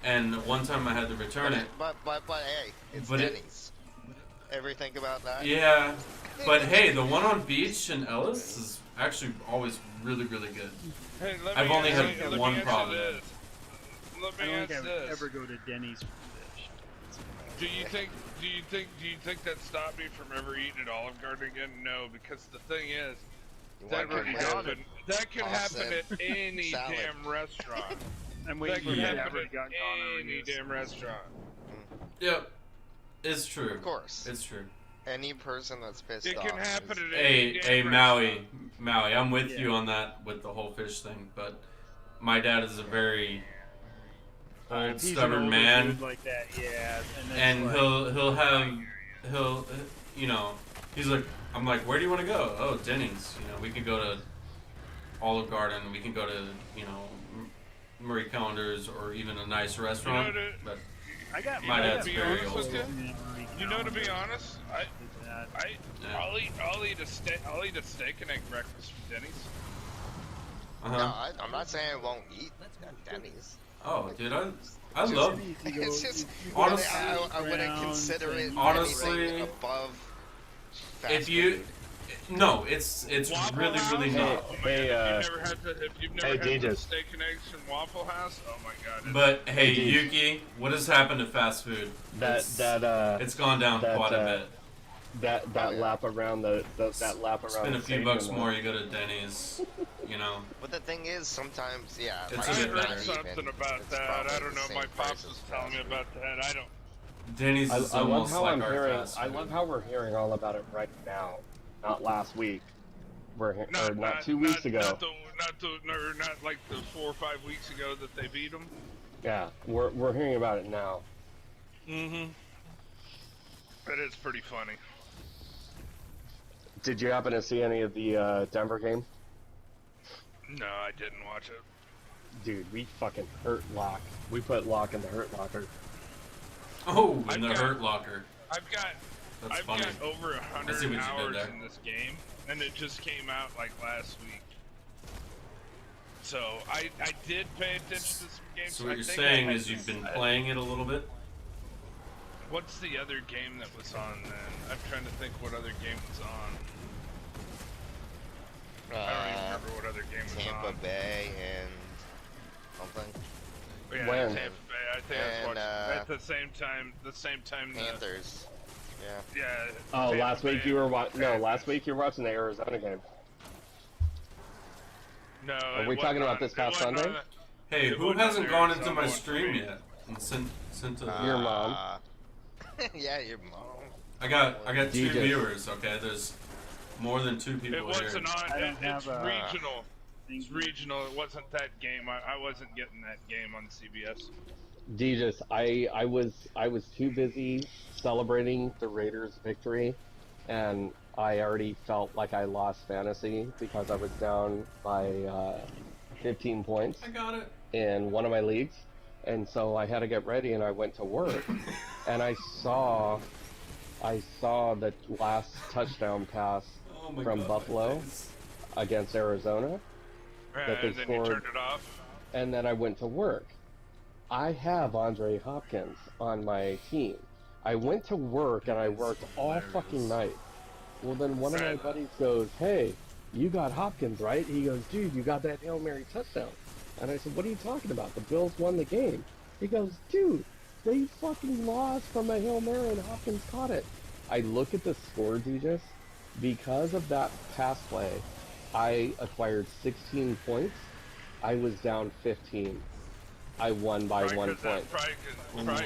A: And one time I had to return it.
C: But hey, it's
A: But
C: Denny's. Ever think about that?
A: Yeah, but hey, the one on Beach in Ellis is actually always really, really good.
F: hey,
A: I've only had
F: let me
A: one
F: answer
A: problem.
F: this. Let
D: I
F: me
D: don't think I
F: answer
D: would
F: this.
D: ever go to Denny's for fish.
F: Do you think that stopped me from ever eating at Olive Garden again? No, because the thing is,
C: You
F: that
C: want
F: could
C: to
F: happen. That could happen
C: Austin.
F: at any
C: Salad.
F: damn restaurant.
D: I'm
F: That
D: waiting for
F: could
D: the
F: happen
D: ever
F: at
D: got gone
F: any damn restaurant.
A: Yep, it's true.
C: Of course.
A: It's true.
C: Any person that's pissed
F: It
C: off.
F: can happen
C: is-
F: at any
A: Hey,
F: damn
A: Maui, Maui, I'm with
D: Yeah.
A: you on that with the whole fish thing, but my dad is a very old,
D: if he's an
A: stubborn
D: older
A: man,
D: dude like that, yeah, and,
A: and
D: that's
A: he'll you know, he's like, I'm like, where do you want to go? Oh, Denny's. You know, we could go to Olive Garden. We can go to, you know, Murray Callender's or even a nice restaurant. But
D: I got
A: my dad's
F: be
A: very
F: honest
A: old.
F: with you know, to be honest,
A: Yeah.
F: I'll eat a steak and egg breakfast from Denny's.
A: Uh-huh.
C: No, I'm not saying I won't eat at Denny's.
A: Oh, dude, I
C: Just-
A: love.
C: It's just
A: Honestly-
C: I wouldn't consider it
A: Honestly,
C: anything above fast
A: If you,
C: food.
A: no, it's
F: Waffle
A: really
F: House?
A: really not.
F: Oh my
H: Hey,
F: God, if you've never had the, if you've never
H: hey,
F: had the
H: DJ.
F: steak and eggs from Waffle House, oh my God. it's-
A: But hey,
H: Hey, dude.
A: Yuki, what has happened to fast food? It's gone down
H: that,
A: quite a bit.
H: that
C: Oh, yeah.
H: lap around that lap around
A: Spend
H: the
A: a few
H: stadium,
A: bucks more, you go to Denny's. You know,
C: But the thing is, sometimes, yeah,
A: It's
F: I
A: a bit
F: heard
A: better.
F: something about
C: It's
F: that.
C: probably
F: I don't
C: the
F: know.
C: same
F: My
C: price
F: pops
C: as
F: was telling me
C: fast
F: about that. I don't.
A: Denny's
H: I
A: is
H: love
A: almost
H: how
A: like
H: I'm
A: our
H: hearing.
A: fast
H: I
A: food.
H: love how we're hearing all about it right now, not last week. Or
F: Not,
H: not 2 weeks ago.
F: Not like the 4 or 5 weeks ago that they beat them.
H: Yeah, we're hearing about it now.
F: Mm-hmm. That is pretty funny.
H: Did you happen to see any of the Denver game?
F: No, I didn't watch it.
H: Dude, we fucking hurt Lock. We put Lock in the hurt locker.
A: Oh,
F: I've
A: in the
F: got-
A: hurt locker.
F: I've got
A: That's
F: I've
A: funny.
F: got over
A: I see what
F: 100
A: you did
F: hours
A: there.
F: in this game, and it just came out like last week. So I did pay attention to some games.
A: So what
F: I
A: you're
F: think I
A: saying
F: had
A: is you've
F: this-
A: been playing it a little bit?
F: What's the other game that was on then? I'm trying to think what other game was on. I don't even remember what other game was
C: Tampa
F: on.
C: Bay and something.
F: But yeah,
H: When?
F: Tampa Bay. I think I was
C: And,
F: watching at the same time.
C: Panthers. Yeah.
F: Yeah.
H: Oh,
F: Tampa
H: last week
F: Bay
H: you were
F: and
H: watching. No,
F: Panthers.
H: last week you were watching the Arizona game.
F: No.
H: Are
F: it
H: we talking
F: wasn't
H: about
F: on-
H: this
F: it
H: past
F: wasn't
H: Sunday?
F: on-
A: Hey,
F: It
A: who
F: wasn't
A: hasn't
F: on
A: gone
F: Arizona
A: into my
F: one for
A: stream
F: me.
A: yet? And sent to
H: Your mom.
C: Yeah, your mom.
A: I got two
H: DJ.
A: viewers. Okay, there's more than 2 people
F: It wasn't
A: here.
F: on.
D: I don't
F: It's
D: have a-
F: regional. It's regional. It wasn't that game. I wasn't getting that game on CBS.
H: Dejas, I was too busy celebrating the Raiders' victory, and I already felt like I lost fantasy because I was down by 15 points
A: I got it.
H: in one of my leagues, and so I had to get ready and I went to work, and I saw the last touchdown pass
A: Oh my
H: From
A: God,
H: Buffalo?
A: my face.
H: against Arizona, that they
F: And then
H: scored.
F: you turned it off.
H: and then I went to work. I have Andre Hopkins on my team. I went to work and I worked all fucking night. Well, then one of my
F: Right.
H: buddies goes, "Hey, you got Hopkins, right?" He goes, "Dude, you got that Hail Mary touchdown." And I said, "What are you talking about? The Bills won the game." He goes, "Dude, they fucking lost from a Hail Mary and Hopkins caught it." I look at the score, Dejas. Because of that pass play, I acquired 16 points. I was down 15. I won by 1 point.
F: Probably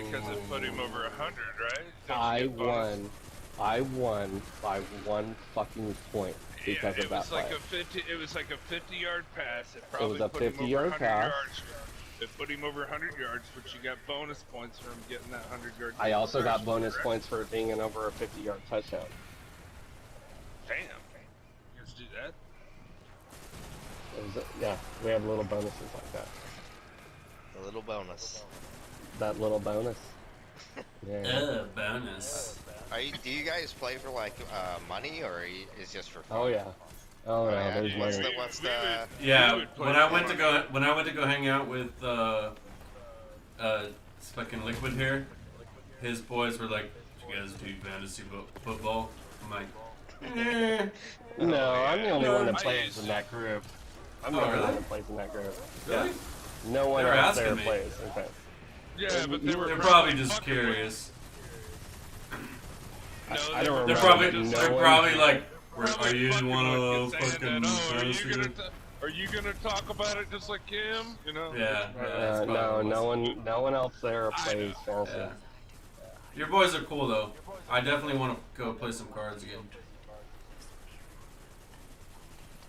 F: because it put him over 100, right? Don't
H: I
F: you get bonus?
H: won by 1 fucking point because
F: Yeah,
H: of that play.
F: It was like a 50-yard pass. It
H: was
F: probably
H: a
F: put him over
H: 50-yard
F: 100
H: pass.
F: yards. It put him over 100 yards, but you got bonus points from getting that 100-yard.
G: I also got bonus points for it being an over a 50-yard touchdown.
F: Damn. Let's do that.
G: Yeah, we have little bonuses like that.
C: A little bonus.
G: That little bonus. Yeah.
A: Bonus.
C: Do you guys play for like money, or is just for fun?
G: Oh yeah. Oh yeah.
C: yeah.
G: There's
C: What's
G: money.
C: what's
F: We
C: the?
F: would-
A: Yeah,
F: we would play
A: when I
F: for
A: went to
F: fun.
A: go hang out with fucking Liquid here, his boys were like, "You guys do fantasy football?" I'm like, eh.
G: No, I'm the only one that
F: I
G: plays
F: used
G: in
F: to.
G: that group. I'm
A: Oh,
G: the only
A: really?
G: one that plays in that group.
A: Really?
G: Yeah. No one
A: They were
G: else there
A: asking me.
G: plays. Okay.
F: Yeah, but they were
A: They're probably just
F: fucking with-
A: curious.
F: No,
G: I
F: they
G: don't
F: were
A: They're
G: remember.
A: probably
F: just
G: no
A: they're
G: one-
A: probably like,
F: probably
A: "Are you
F: fucking
A: one of
F: with
A: those
F: you, saying
A: fucking
F: that, oh,
A: fantasy?"
F: are you gonna talk about it just like him? You know?
A: Yeah, that's
G: No,
A: probably
G: no
A: what's-
G: one else there
F: I
G: plays fantasy.
A: Yeah. Your boys are cool though. I definitely want to go play some cards again.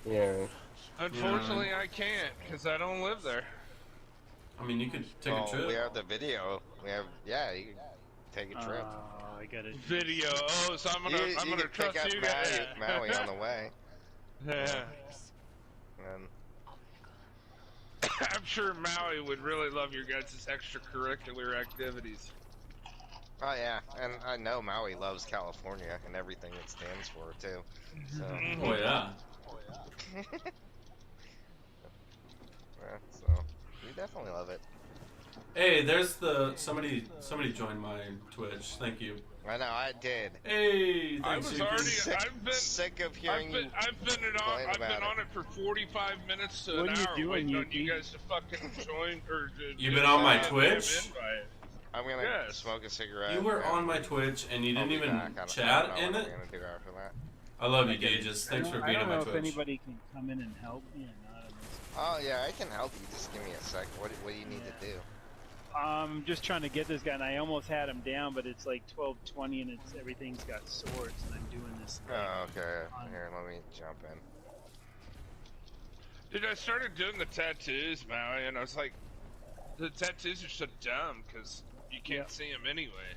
G: Yeah.
F: Unfortunately, I can't because I don't live there.
A: I mean, you could take
C: Oh,
A: a trip.
C: we have the video. You can take a trip.
D: I gotta.
F: Video. Oh, so I'm gonna
C: you
F: I'm gonna
C: can pick
F: trust
C: up
F: you
C: Maui,
F: guys.
C: Maui on the way.
F: Yeah.
C: And
F: I'm sure Maui would really love your guys' extracurricular activities.
C: oh yeah, and I know Maui loves California and everything it stands for too. So
A: Oh yeah.
C: yeah, so we definitely love it.
A: Hey, there's somebody joined my Twitch. Thank you.
C: I know, I did.
A: Hey,
F: I
A: thanks.
F: was
A: Ethan.
F: already.
C: Sick,
F: I've been.
C: sick of hearing you.
F: I've been
C: complain
F: on
C: about
F: it for 45 minutes to
D: What
F: an
D: are you
F: hour
D: doing,
F: waiting on you
D: Yuki?
F: guys to fucking join or.
A: You've been on my
C: Yeah.
A: Twitch?
F: Invite.
C: I'm gonna
F: Yes.
C: smoke a cigarette.
A: You were
C: and
A: on my Twitch and you
C: I'll
A: didn't
C: be
A: even
C: back. I don't
A: chat
C: know
A: in
C: what
A: it.
C: I'm gonna do after that.
A: I love you, Gages. Thanks for
D: I
A: being on
D: don't
A: my
D: know if
A: Twitch.
D: anybody can come in and help me or not. on this.
C: Oh yeah, I can help you. Just give me a sec. What do you need to do?
D: I'm just trying to get this guy, and I almost had him down, but it's like 12:20, and everything's got swords, and I'm doing this. Like,
C: Oh, okay. Here, let me jump in.
F: Dude, I started doing the tattoos, Maui, and I was like, the tattoos are so dumb because you can't
D: Yeah.
F: see them anyway.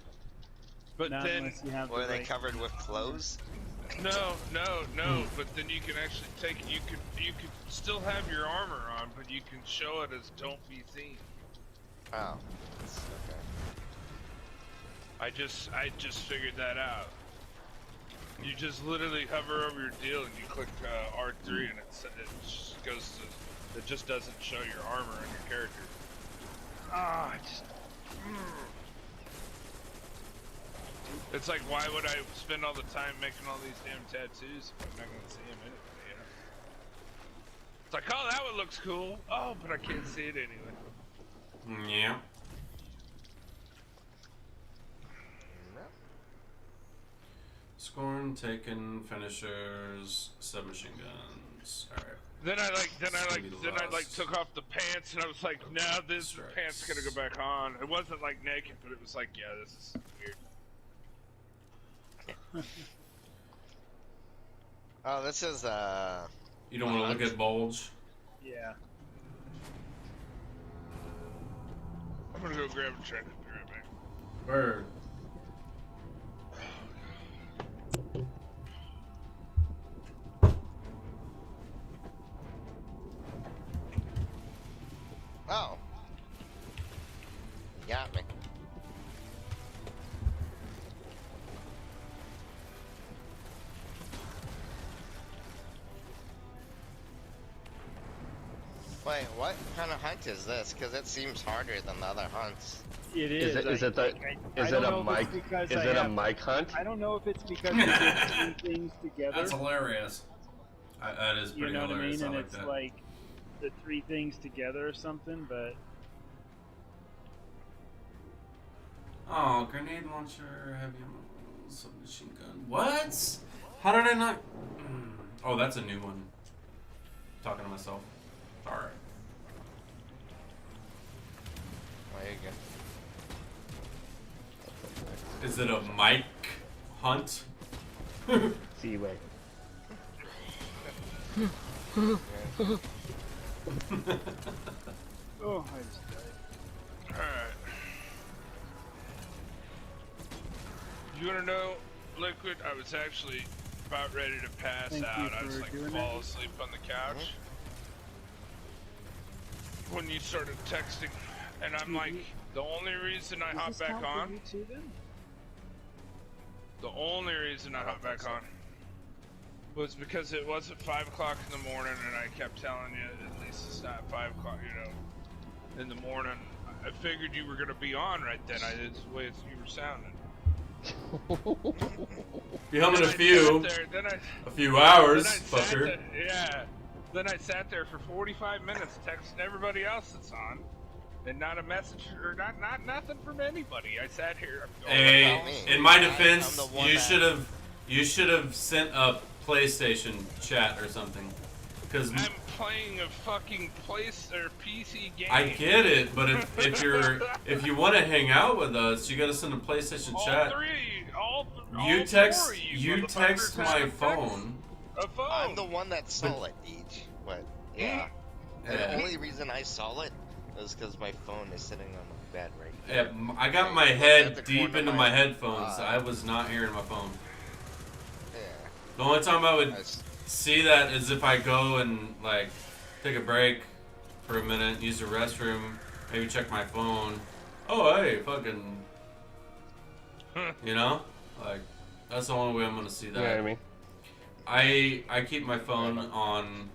F: But
D: not
F: then,
D: unless you have
C: Were
D: the
C: they
D: right-
C: covered with clothes?
F: no. But then you can actually take. You could still have your armor on, but you can show it as "Don't be seen."
C: Oh, that's okay.
F: I just figured that out. You just literally hover over your deal and you click R3 and it just goes to, it just doesn't show your armor and your character.
D: Ah, just
F: It's like, why would I spend all the time making all these damn tattoos if I'm not gonna see them anyway? You know? It's like, oh, that one looks cool. Oh, but I can't see it anyway.
A: Yeah. Scorn, Taken, Finishers, Submachine Guns. Alright.
F: Then I
A: Gonna be
F: took off the pants and I was like, now this
A: Strikes.
F: pants gonna go back on. It wasn't like naked, but it was like, yeah, this is weird.
C: Oh, this is
A: You don't want to look at Bulge?
D: yeah.
F: I'm gonna go grab a train. Be right back.
A: Bird.
C: oh. You got me. Wait, what kind of hunt is this? Because it seems harder than the other hunts.
D: It is.
G: Is it the?
D: I
G: Is
D: don't
G: it a
D: know if it's
G: mic?
D: because
G: Is
D: I
G: it a
D: have-
G: mic hunt?
D: I don't know if it's because we did two things together.
A: That's hilarious. That is pretty
D: You know what I
A: hilarious.
D: mean? And
A: I like
D: it's
A: that.
D: like the three things together or something, but
A: Oh, grenade launcher, heavy ammo, submachine gun. What? How did I not? Oh, that's a new one. Talking to myself. Alright.
C: There you go.
A: Is it a mic hunt?
G: Seaway.
D: Oh, I just died.
F: Alright. You wanna know, Liquid? I was actually about ready to pass
D: Thank you
F: out. I was
D: for
F: like
D: doing
F: fall
D: that.
F: asleep on the couch when you started texting, and I'm like, the only reason I
D: Does
F: hop
D: this
F: back
D: count for
F: on,
D: you too, then?
F: the only reason I hop back on was because it wasn't 5 o'clock in the morning, and I kept telling you at least it's not 5 o'clock, you know, in the morning. I figured you were gonna be on right then. It's the way you were sounding.
A: Be humming
F: Then
A: a
F: I
A: few,
F: sat there,
A: a few hours,
F: then I sat
A: fucker.
F: there, yeah. Then I sat there for 45 minutes texting everybody else that's on, and not a message or not nothing from anybody. I sat here. I'm going,
A: Hey,
C: about me?
A: in my
C: I'm
A: defense,
C: the one
A: you should have sent a PlayStation chat or something, because
F: I'm playing a fucking PC game.
A: I get it, but if you want to hang out with us, you gotta send a PlayStation
F: all
A: chat.
F: all
A: You
F: four
A: text
F: of you
A: you text
F: motherfuckers
A: my
F: have
A: phone.
F: A phone.
C: I'm the one that saw it, Deej. But yeah, the
A: Yeah.
C: only reason I saw it was because my phone is sitting on my bed right now.
A: Yeah, I got my
C: At
A: head
C: the
A: deep
C: corner
A: into
C: of
A: my
C: my
A: headphones.
C: eye.
A: I was not hearing my phone.
C: Yeah.
A: The only time I would
C: I s-
A: see that is if I go and like take a break for a minute, use the restroom, maybe check my phone. Oh hey, fucking, you know, like that's the only way I'm gonna see
G: You know what I
A: that.
G: mean?
A: I keep my phone on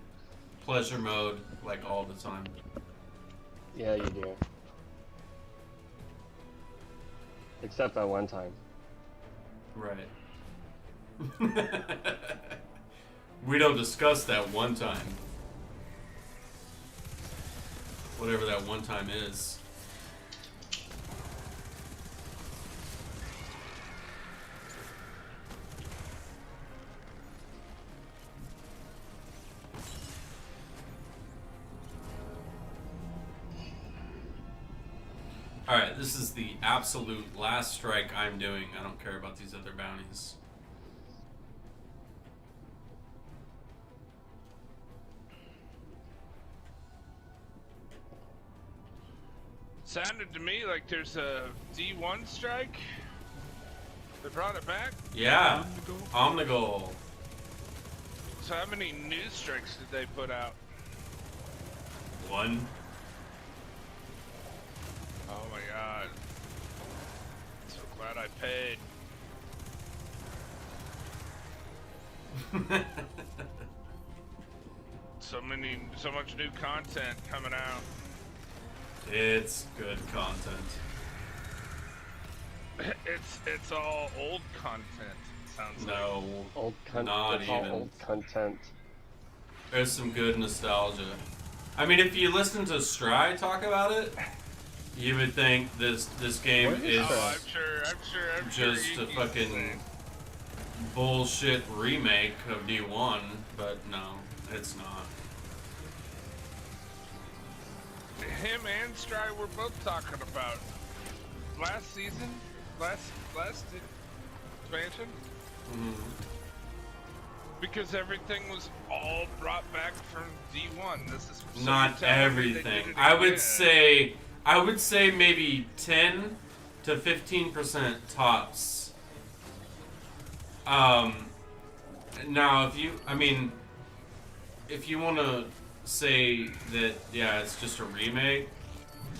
A: pleasure mode like all the time.
G: Yeah, you do. Except that one time.
A: Right. We don't discuss that one time. Whatever that one time is. Alright, this is the absolute last strike I'm doing. I don't care about these other bounties.
F: Sounded to me like there's a D1 strike. They brought it back.
A: Yeah, Omnigol.
F: So how many news strikes did they put out?
A: One.
F: Oh my god. So glad I paid. So much new content coming out.
A: It's good content.
F: It's all old content. It sounds like.
A: No,
G: Old content.
A: Not
G: It's all
A: even.
G: old content.
A: there's some good nostalgia. I mean, if you listen to Stry talk about it, you would think this game
G: What is
A: is
F: Oh, I'm sure.
A: just
F: you-
A: a
F: you
A: fucking
F: say-
A: bullshit remake of D1, but no, it's not.
F: Him and Stry were both talking about last season, last expansion,
A: Mhm.
F: because everything was all brought back from D1. This is so
A: Not
F: you're telling me they
A: everything.
F: did it
A: I would
F: again.
A: say maybe 10 to 15% tops. Now if you want to say that, yeah, it's just a remake,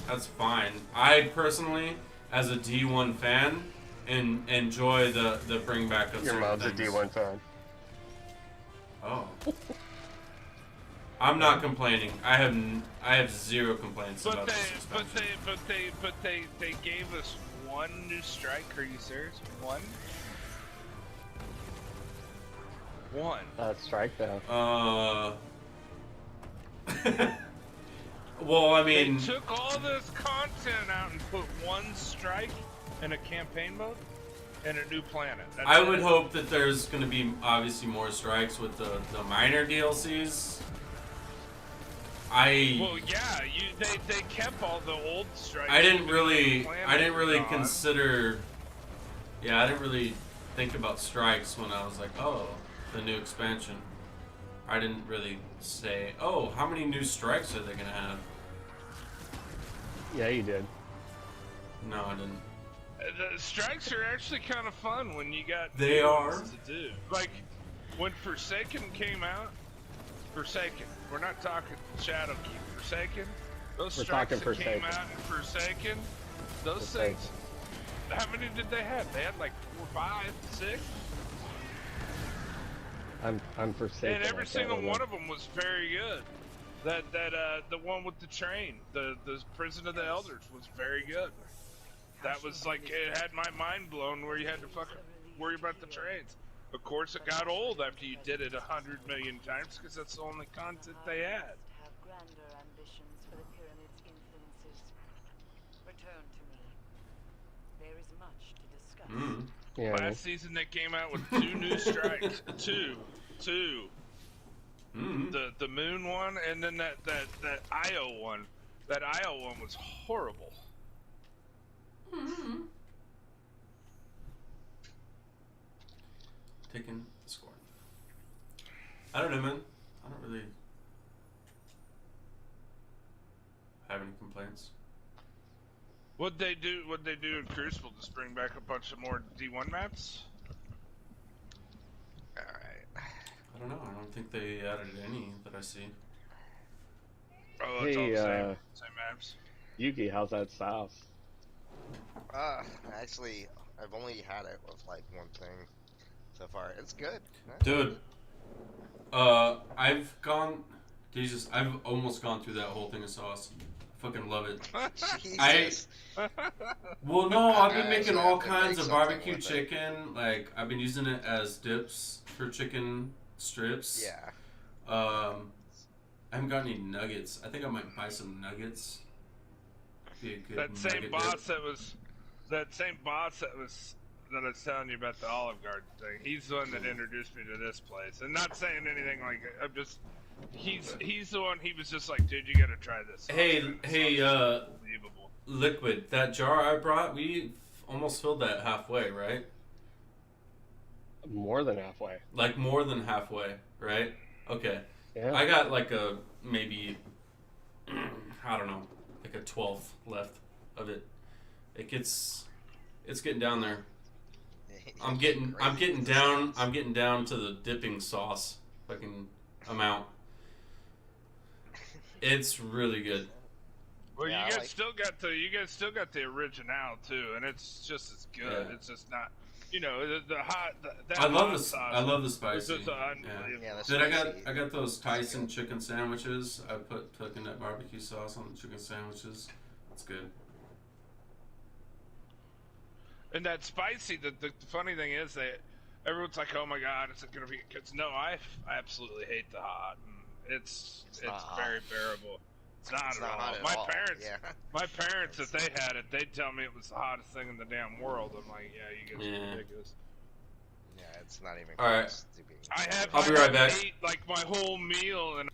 A: that's fine. I personally, as a D1 fan, enjoy the bring back of
G: Your
A: certain
G: mom's a
A: things.
G: D1 fan.
A: Oh. I'm not complaining. I have zero complaints
F: But
A: about this expansion.
F: they gave us one new strike. Are you serious? One.
G: Strike though.
A: Well, I mean,
F: They took all this content out and put one strike in a campaign mode and a new planet. That's
A: I
F: it.
A: would hope that there's going to be obviously more strikes with the minor DLCs.
F: Well, yeah, they kept all the old strikes.
A: I didn't
F: even
A: really
F: though the planet was gone.
A: consider. Yeah, I didn't really think about strikes when I was like, oh, the new expansion. I didn't really say, oh, how many new strikes are they gonna have?
G: Yeah, you did.
A: No, I didn't.
F: The strikes are actually kind of fun when you got
A: They
F: new
A: are.
F: ones to do. Like when Forsaken came out. Forsaken. We're not talking Shadowkeep. Forsaken. Those
G: We're
F: strikes
G: talking
F: that came
G: Forsaken.
F: out in Forsaken. Those
G: Forsaken.
F: things. How many did they have? They had like 4, 5, 6.
G: I'm forsaken.
F: And
G: I
F: every
G: can't
F: single one
G: remember.
F: of them was very good. The one with the train, the Prison of the Elders was very good. That was like, it had my mind blown where you had to fucking worry about the trains. Of course, it got old after you did it 100 million times because that's the only content they had.
I: Have grander ambitions for the pyramid's influences. Return to me. There is much to discuss.
A: Mm.
G: Yeah.
F: Last season they came out with 2 new strikes. Two.
A: Mm.
F: The moon one and then that Io one. That Io one was horrible.
A: Mm. Taking the score. I don't know, man. I don't really have any complaints.
F: What'd they do in Crucible? Just bring back a bunch of more D1 maps?
C: Alright.
A: I don't know. I don't think they added any that I see.
F: Oh, it's all
G: Hey,
F: the same maps.
G: Yuki, how's that sauce?
C: Actually, I've only had it with like one thing so far. It's good.
A: Dude, I've almost gone through that whole thing of sauce. I fucking love it.
C: Jesus.
A: Well, no, I've been
C: I
A: making
C: actually
A: all
C: have to
A: kinds
C: make
A: of
C: something
A: barbecue
C: with it.
A: chicken. Like, I've been using it as dips for chicken strips.
C: Yeah.
A: I haven't got any nuggets. I think I might buy some nuggets. Be a good
F: That same
A: nugget
F: boss
A: dip.
F: that was that I was telling you about the Olive Garden thing. He's the one that introduced me to this place. And not saying anything like I'm just he's the one. He was just like, dude, you gotta try this.
A: Hey,
F: Unbelievable.
A: Liquid, that jar I brought, we almost filled that halfway, right?
G: More than halfway.
A: Like more than halfway, right? Okay.
G: Yeah.
A: I got like a maybe I don't know, like a 12th left of it. It's getting down there. I'm getting down to the dipping sauce fucking amount. It's really good.
F: Well,
C: Yeah,
F: you
C: I
F: guys still got the original too, and it's just as good.
A: Yeah.
F: It's just not, the hot. That
A: I love
F: hot
A: this.
F: sauce
A: I love the
F: is
A: spicy.
F: just unbelievable.
C: Yeah, that's
A: Dude, I
C: spicy.
A: got those Tyson chicken sandwiches. I put that barbecue sauce on the chicken sandwiches. It's good.
F: And that spicy. The funny thing is that everyone's like, "Oh my god, it's gonna be." Cause no, I absolutely hate the hot. And it's
C: not hot.
F: very bearable. It's not
C: It's
F: at
C: not
F: all.
C: hot at
F: My
C: all.
F: parents,
C: Yeah.
F: my parents, if they had it, they'd tell me it was the hottest thing in the damn world. I'm like, yeah, you guys
A: Yeah.
F: are ridiculous.
C: Yeah, it's not even
A: All right.
C: close to being.
A: I'll be right back.
F: Ate like my whole meal and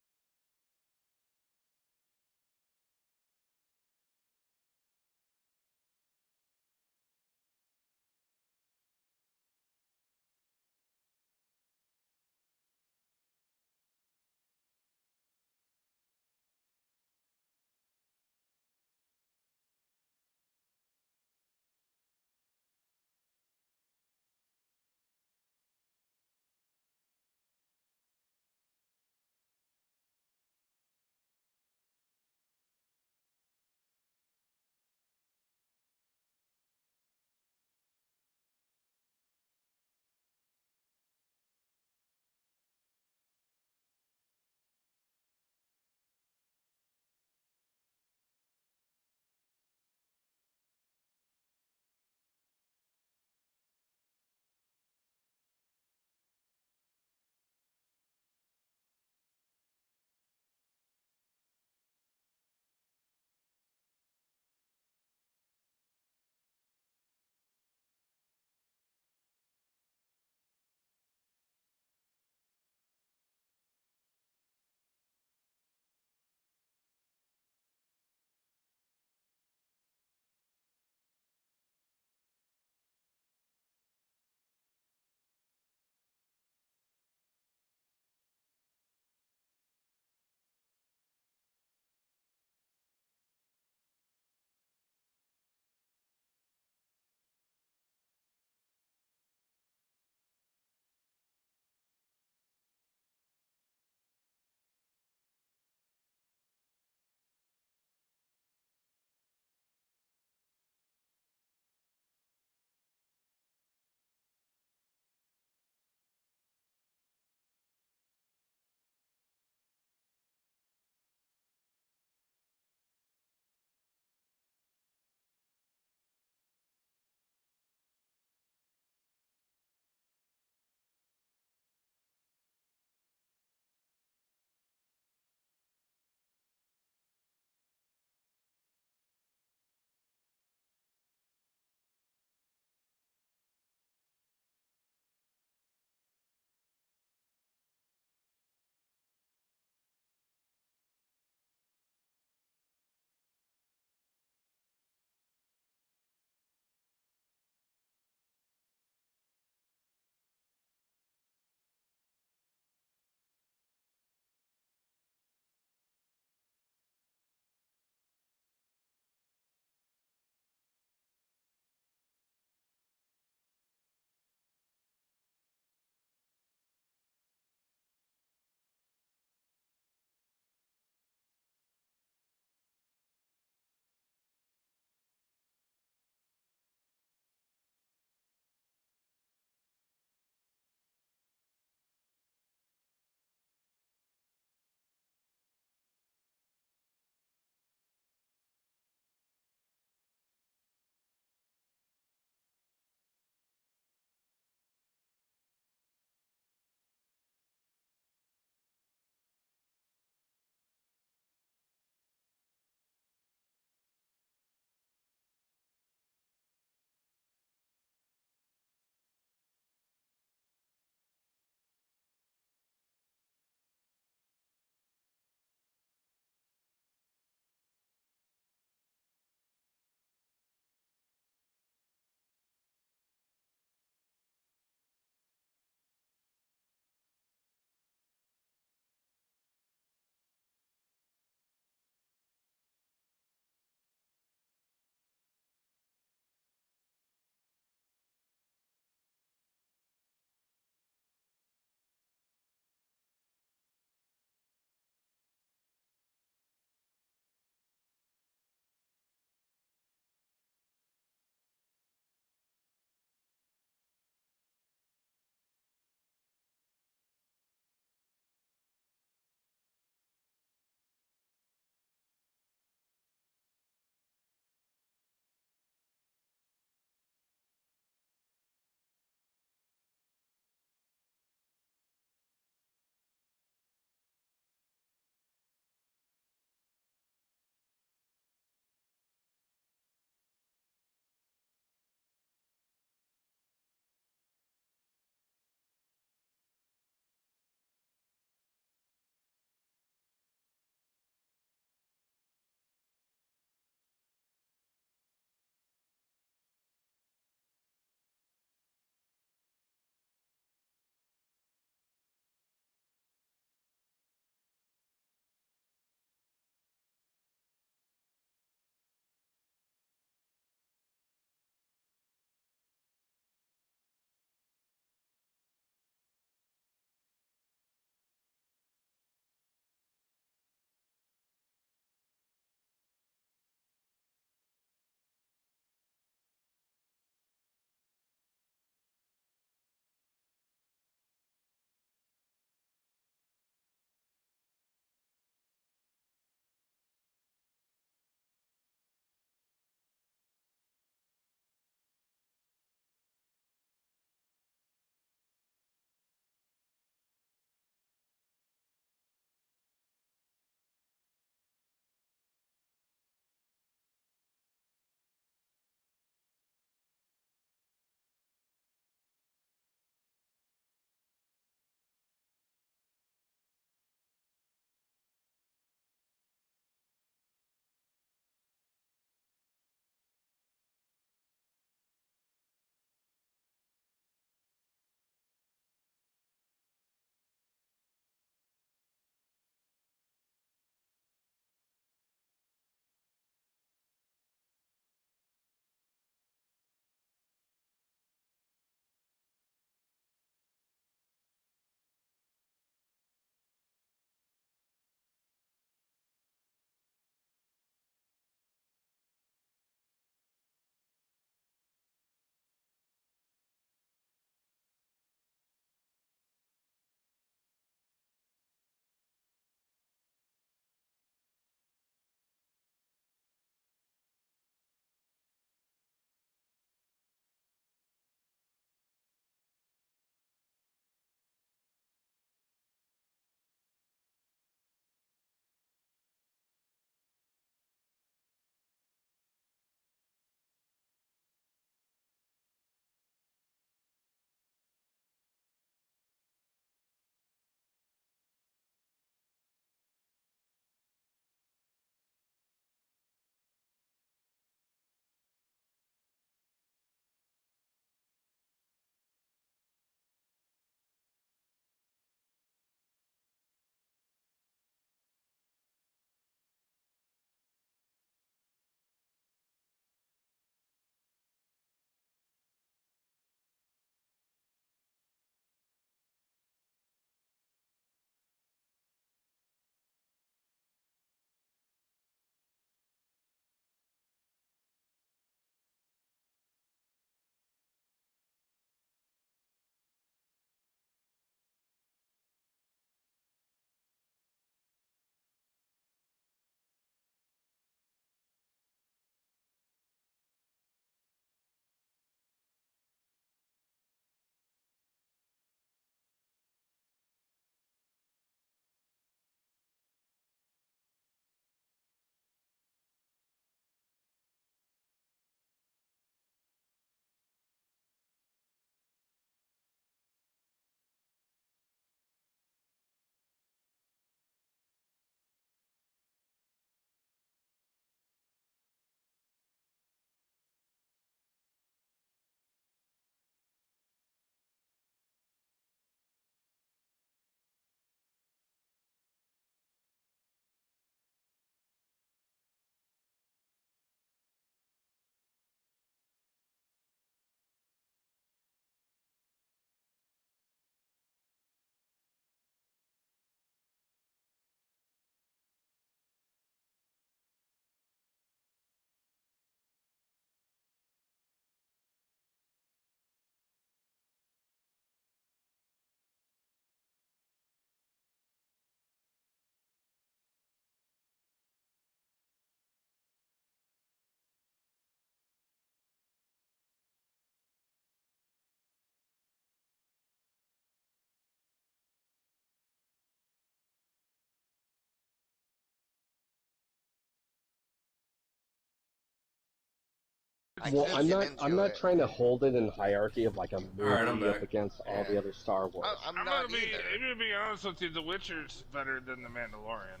C: I
G: Well,
C: can't
G: I'm
C: get
G: not.
C: into
G: I'm not
C: it.
G: trying to hold it in hierarchy of like a
A: Alright, I'm
G: movie
A: back.
G: up against all the
C: Yeah.
G: other Star Wars.
C: I'm
F: I'm
C: not
F: gonna be,
C: either.
F: I'm gonna be honest with you. The Witcher's better than the Mandalorian.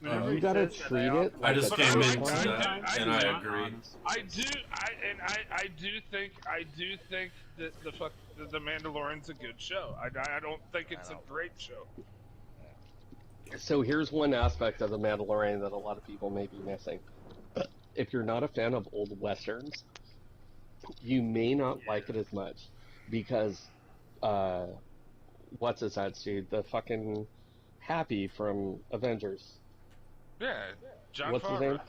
D: Whenever
G: You
D: he
G: gotta
D: says that,
G: treat
D: I
G: it
A: I
G: like
A: just
G: a
A: came
G: Star
A: into
G: Wars.
A: that, and I agree.
F: I do think that the Mandalorian's a good show. I don't think it's a great show.
G: So here's one aspect of the Mandalorian that a lot of people may be missing. If you're not a fan of old westerns, you may not like it as much because what's his nuts, dude? The fucking Happy from Avengers.
F: Yeah, John
G: What's his
F: Favreau.
G: name?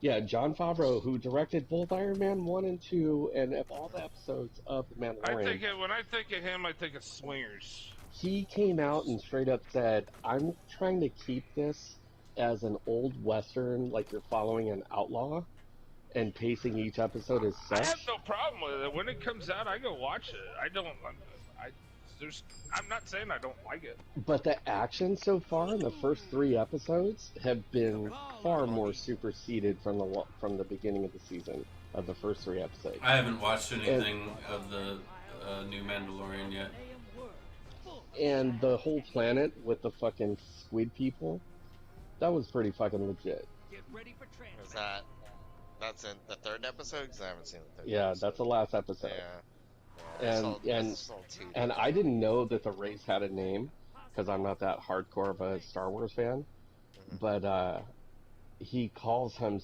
G: Yeah, John Favreau, who directed both Iron Man 1 and 2 and of all the episodes of The Mandalorian.
F: When I think of him, I think of Swingers.
G: He came out and straight up said, I'm trying to keep this as an old western, like you're following an outlaw, and pacing each episode as
F: I
G: such.
F: have no problem with it. When it comes out, I go watch it. I'm not saying I don't like it.
G: But the action so far in the first 3 episodes have been far more superseded from the beginning of the season of the first 3 episodes.
A: I haven't watched anything of the new Mandalorian yet.
G: And the whole planet with the fucking squid people, that was pretty fucking legit.
C: Is that's in the 3rd episode? Because I haven't seen the 3rd
G: Yeah,
C: episode.
G: that's the last episode. And I didn't know that the race had a name because I'm not that hardcore of a Star Wars fan. But he calls him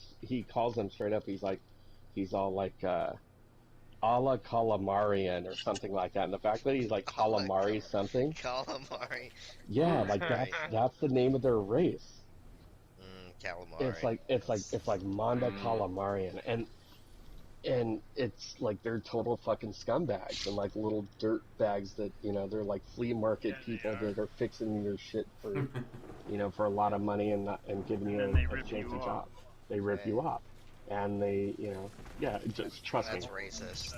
G: straight up. He's all like a la calamarian or something like that. And the fact that he's like calamari something.
C: Calamari.
G: Yeah, like that's the name of their race.
C: Calamari.
G: It's like Manda Calamarian, and it's like they're total fucking scumbags and like little dirt bags that, you know, they're like flea market people that are fixing your shit for you know, for a lot of money and giving you a chance to job. They rip you off, and they, you know, yeah, just trust me.
C: That's racist.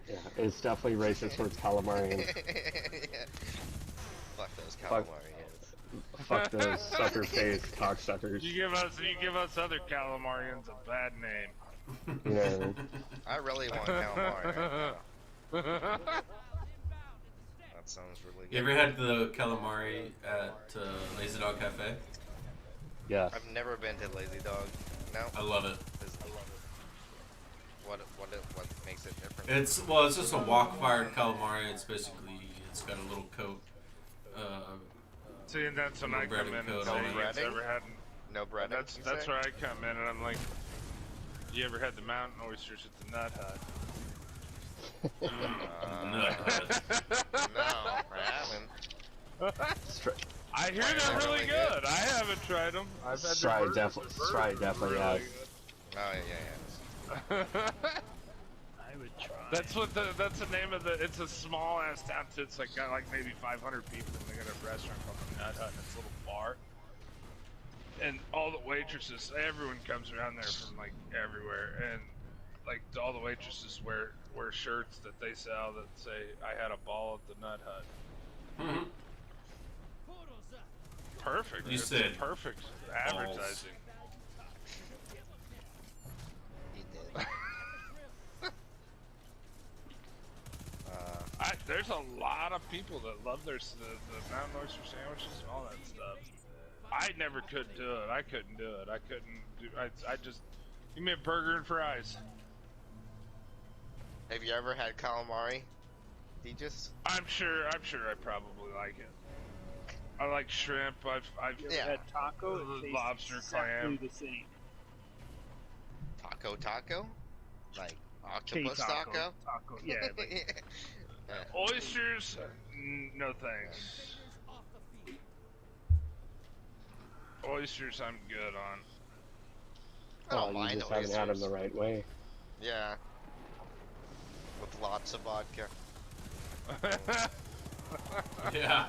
G: Yeah, it's definitely racist towards calamarians.
C: Yeah. Fuck those calamarians.
G: Fuck those sucker face cocksuckers.
F: You give us other calamarians a bad name.
G: Yeah.
C: I really want calamari right now. That sounds really good.
A: You ever had the calamari at Lazy Dog Cafe?
G: Yeah.
C: I've never been to Lazy Dog. No.
A: I love it.
C: What makes it different?
A: It's just a wok-fired calamari. It's got a little coat.
F: See, and that's when I come in and say,
C: breading?
F: "You ever had?"
C: No bread.
F: That's where I come in and I'm like, "You ever had the mountain oysters at the Nut Hut?"
C: No, I haven't.
F: I hear they're really good. I haven't tried them. I've had
G: Stride definitely has.
C: Oh yeah.
D: I would try.
F: That's the name of the. It's a small ass town. It's like got like maybe 500 people. And they got a restaurant called the Nut Hut. And it's a little bar. And all the waitresses, everyone comes around there from like everywhere, and like all the waitresses wear shirts that they sell that say "I had a ball at the Nut Hut."
A: Mm-hmm.
F: Perfect.
A: You
F: It's
A: said
F: perfect
A: balls.
F: advertising.
C: He did.
F: There's a lot of people that love the mountain oyster sandwiches and all that stuff. I never could do it. I couldn't do it. I just give me a burger and fries.
C: Have you ever had calamari?
F: I'm sure I probably like it. I like shrimp. I've
C: Yeah.
D: That taco, it tastes
F: lobster,
D: exactly
F: clam.
D: the same.
C: Taco? Like octopus
D: K-taco.
C: taco?
D: Taco, yeah. Like,
F: Oysters, no thanks. Oysters, I'm good on.
C: I don't
G: You
C: mind
G: just haven't had them
C: oysters.
G: the right way.
C: Yeah. With lots of vodka.
A: Yeah.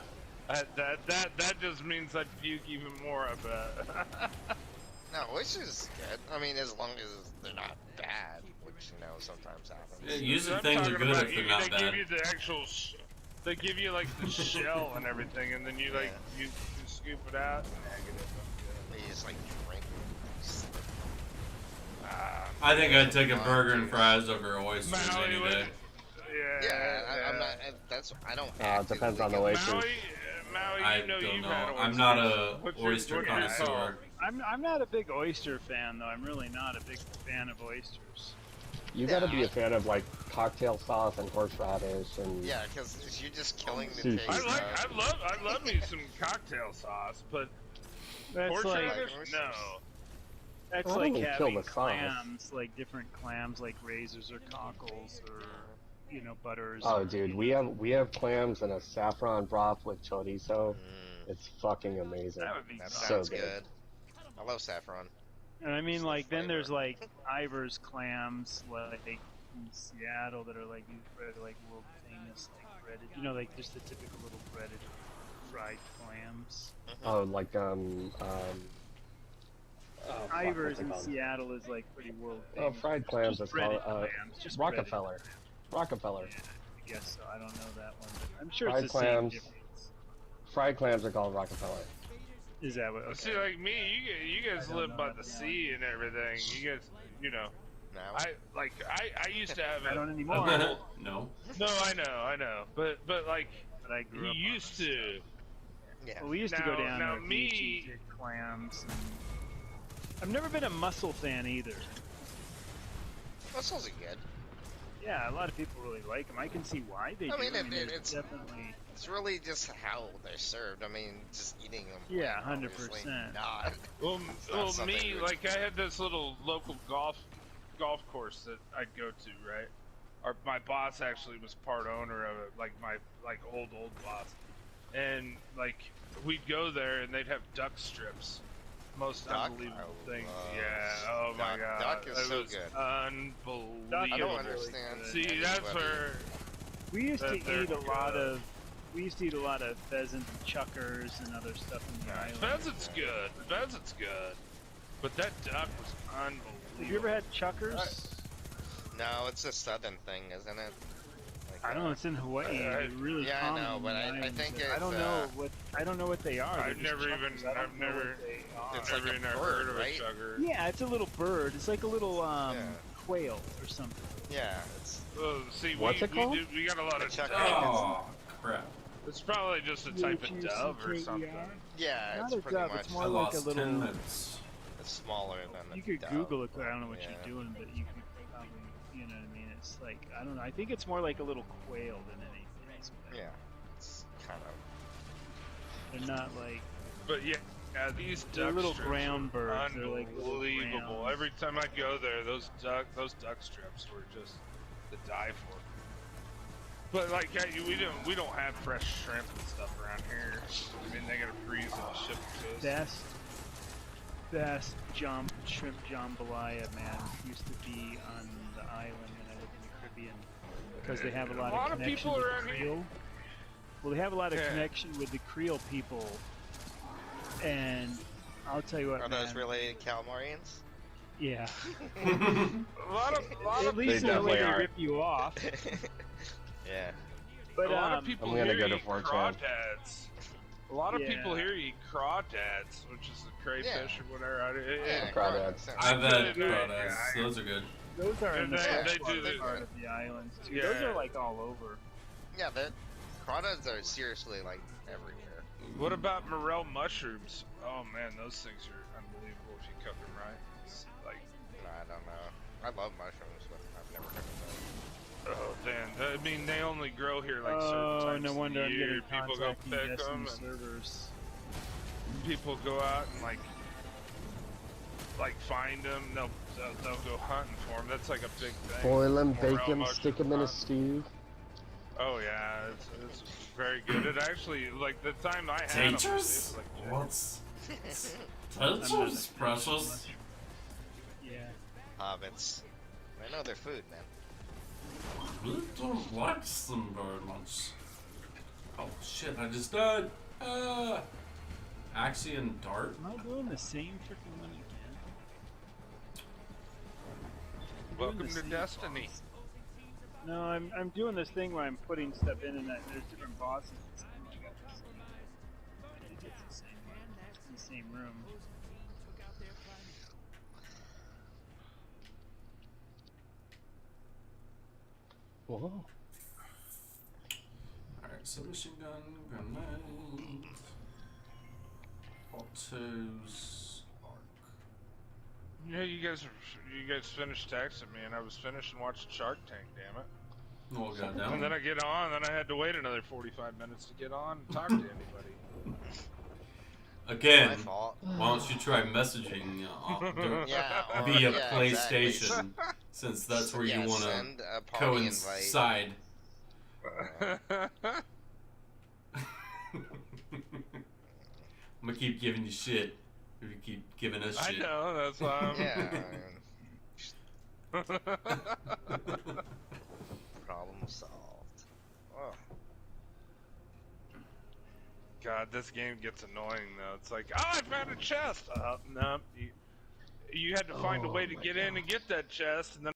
F: That just means I'd puke even more, I bet.
C: No, oysters is good. I mean, as long as they're not bad, which, you know, sometimes happens.
A: Yeah, usually
F: I'm
A: things are
F: talking
A: good
F: about
A: if they're not
F: they
A: bad.
F: give you the actual, they give you like the shell and everything, and then you like you scoop it out.
C: They just like drink.
A: I think I'd take a burger and fries over oysters
F: Maui
A: any
F: would-
A: day.
C: I'm not. That's. I don't.
G: It depends on the
C: way.
G: oysters.
F: Maui,
A: I
F: you know
A: don't
F: you've
A: know.
F: had
A: I'm not
F: oysters.
A: a
F: What's your-
A: oyster
F: what do you
A: connoisseur.
F: call?
D: I'm not a big oyster fan though. I'm really not a big fan of oysters.
G: You gotta be a fan of like cocktail sauce and horseradish and
C: Yeah, because you're just killing the
G: Sushi.
C: taste.
F: I love me some cocktail sauce, but
D: That's like
F: horseradish, no.
D: that's
G: I
D: like
G: wouldn't kill
D: having
G: the sauce.
D: clams, like different clams, like razors or cockles or butters.
G: Oh,
D: or,
G: dude, we have clams and a saffron broth with chorizo. It's fucking amazing.
D: That would be
C: That
G: so
C: sounds
G: good.
C: good. I love saffron.
D: And I mean,
C: Just the
D: like then there's
C: flavor.
D: like Ivor's clams, like in Seattle, that are like like world famous, like breaded. You know, like just the typical little breaded fried clams.
G: Oh, like oh, fuck,
D: Ivor's
G: what's it
D: in
G: called?
D: Seattle is like pretty world
G: Oh,
D: famous.
G: fried clams.
D: Just
G: It's called
D: breaded clams, just breaded
G: Rockefeller. Rockefeller.
D: Yeah, I guess so. I don't know that one, but I'm sure
G: Fried
D: it's the
G: clams.
D: same difference.
G: Fried clams are called Rockefeller.
D: Is that what? Okay.
F: See, like me, you guys
D: I don't
F: live
D: know
F: by
D: that
F: the
D: one.
F: sea and everything. You guys,
C: Now.
F: I used to have
D: I
F: a
D: don't anymore.
A: No.
F: No, I know, but like
D: But I grew
F: you
D: up on
F: used
D: the sea.
F: to.
C: Yeah.
D: Well, we used to go down
F: now
D: to the beach
F: me-
D: and get clams. And... I've never been a mussel fan either.
C: Mussels are good.
D: Yeah, a lot of people really like them. I can see why they
C: I
D: do.
C: mean,
D: it's
C: it's-
D: definitely.
C: It's really just how they're served. I mean, just eating them.
D: Yeah,
C: plain, obviously
D: 100%.
C: Not.
F: Well,
C: not something
F: me,
C: you
F: like I had this little local golf course that I'd go to, right? Or my boss actually was part owner of it, like my old boss, and like we'd go there and they'd have duck strips. Most
C: Duck?
F: unbelievable
C: I
F: thing.
C: love
F: Yeah. Oh my
C: duck.
F: god.
C: Duck is
F: it
C: so
F: was
C: good.
F: Unbelievable.
D: Duck
C: I don't
D: really
C: understand.
D: good.
F: See, that's
C: anybody-
F: where.
D: We used to
F: That they're
D: eat a lot
F: good.
D: of. We used to eat a lot of pheasant and chuckers and other stuff in the island.
F: Pheasant's good. Pheasant's good. But that duck was unbelievable.
D: Have you ever had chuckers?
C: No, it's a southern thing, isn't it? Like,
D: I don't know. It's in Hawaii. They're really
C: yeah, I
D: common
C: know,
D: in
C: but
D: the
C: I
D: islands.
C: think
D: I don't
C: it's,
D: know what. I don't know what they are.
F: I've
D: They're just
F: never even-
D: chuckers. I don't
F: I've
D: know
F: never-
D: what they are.
C: It's like a
F: Never
C: bird,
F: heard of a
C: right?
F: chugger.
D: Yeah, it's a little bird. It's like a little
C: Yeah.
D: quail or something.
C: Yeah, it's
F: Oh, see,
G: What's it called?
F: we got a lot of
C: Chuck-
A: Oh, crap.
F: It's probably just a type of dove or something.
C: yeah,
D: Not
C: it's
D: a
C: pretty
D: dove,
C: much
D: it's
A: I
D: more like a
A: lost
D: little.
A: 10 minutes.
C: it's smaller than
D: You
C: a
D: could
C: dove,
D: Google it, but I don't know what
C: yeah.
D: you're doing. But you could probably, you know what I mean? It's like I don't know. I think it's more like a little quail than anything else.
C: Yeah, it's kind of.
D: They're not like
F: But yeah, these
D: they're
F: duck
D: little
F: strips
D: ground
F: are
D: birds. They're like little
F: unbelievable.
D: ground.
F: Every time I go there, those duck strips were just to die for. But like, we don't have fresh shrimp and stuff around here. I mean, they gotta freeze and ship it to us.
D: Best shrimp jambalaya, man, used to be on the island when I lived in the Caribbean because they have a lot, of connection
F: people
D: with
F: around
D: the
F: here-
D: Creole. Well, they have a lot of
F: Yeah.
D: connection with the Creole people, and I'll tell you what,
C: Are
D: man.
C: those really Calamarians?
D: Yeah.
F: A lot
D: At
F: of
D: least in the way
G: definitely
D: they
G: are.
D: rip you off.
C: Yeah.
D: But
F: a lot of people
G: I'm gonna
F: here
G: go to
F: eat
G: 4chan.
F: crawdads. A lot of people
D: Yeah.
F: here eat crawdads, which is the crayfish or whatever.
C: Yeah,
G: Crawdads.
C: sounds
A: I've
C: good.
A: had
F: Yeah,
A: crawdads.
F: yeah.
A: Those are good.
D: those are in the
F: They-
D: fresh
F: they do the-
D: part of the islands too.
F: Yeah.
D: Those are like all over.
C: Yeah, the crawdads are seriously like everywhere.
F: What about morel mushrooms? Oh man, those things are unbelievable if you cook them right. It's like,
C: I don't know. I love mushrooms, but I've never heard of
F: oh damn. I mean, they only grow here like certain
D: Oh,
F: times
D: no
F: of
D: wonder
F: the
D: I'm
F: year.
D: getting
F: People go
D: contacting
F: pick
D: Destiny
F: them, and
D: servers.
F: people go out and like find them. They'll go hunting for them. That's like a big thing.
G: boil 'em,
F: Morel
G: bake 'em,
F: mushroom
G: stick 'em in a
F: hunt.
G: stew.
F: Oh yeah, it's very good. It actually, like the time I had them, it
A: Teachers?
F: tasted like chicken.
A: What's
D: I'm not
A: teachers,
D: a-
A: precious?
D: Yeah.
C: hobbits. I know their food, man.
A: We don't like them very much. Oh shit! I just died. Axion Dart.
D: Am I doing the same freaking one again? I'm doing
F: Welcome
D: the
F: to
D: same
F: Destiny.
D: boss. No, I'm doing this thing where I'm putting stuff in and there's different bosses. This time I got the same. I think it's the same one. It's in the same room.
G: Whoa.
A: Alright, submachine gun, grenade. Autos, arc.
F: Yeah, you guys finished texting me, and I was finishing watching Shark Tank. Damn it!
A: Oh,
F: And then
A: goddamn.
F: I get on, then I had to wait another 45 minutes to get on and talk to anybody.
A: Again,
C: My fault.
A: why don't you try messaging
C: Yeah, or,
A: via
C: yeah,
A: PlayStation,
C: exactly.
A: since that's where
C: Yeah,
A: you want
C: send
A: to
C: a party invite.
A: coincide. I'm gonna keep giving you shit if you keep giving us
F: I
A: shit.
F: know, that's why I'm...
C: Yeah. Problem solved. Oh.
F: God, this game gets annoying though. It's like, oh, I found a chest. No, you had to find a way to get in and get that chest, and then.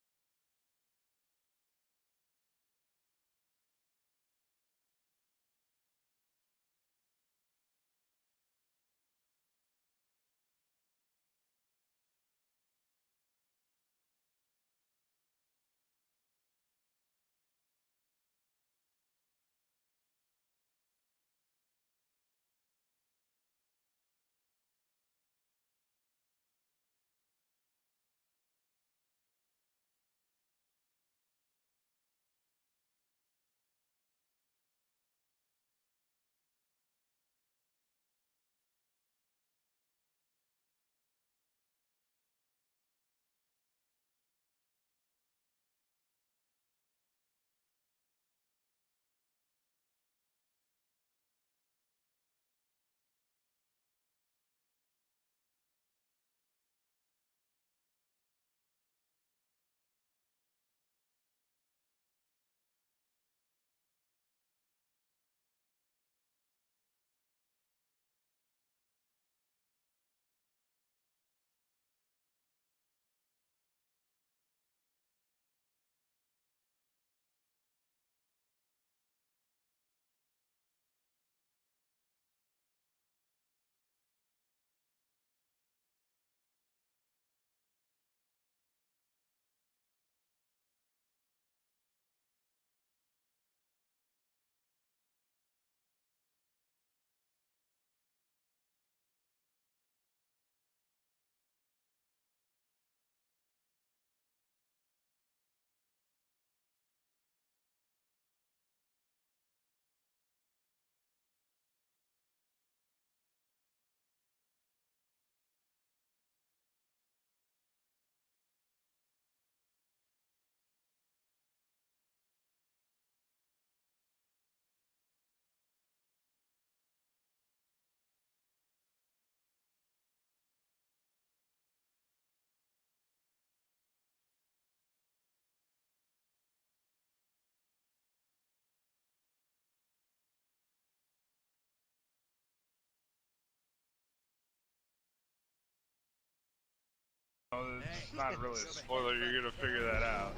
F: It's not really a spoiler, you're gonna figure that out.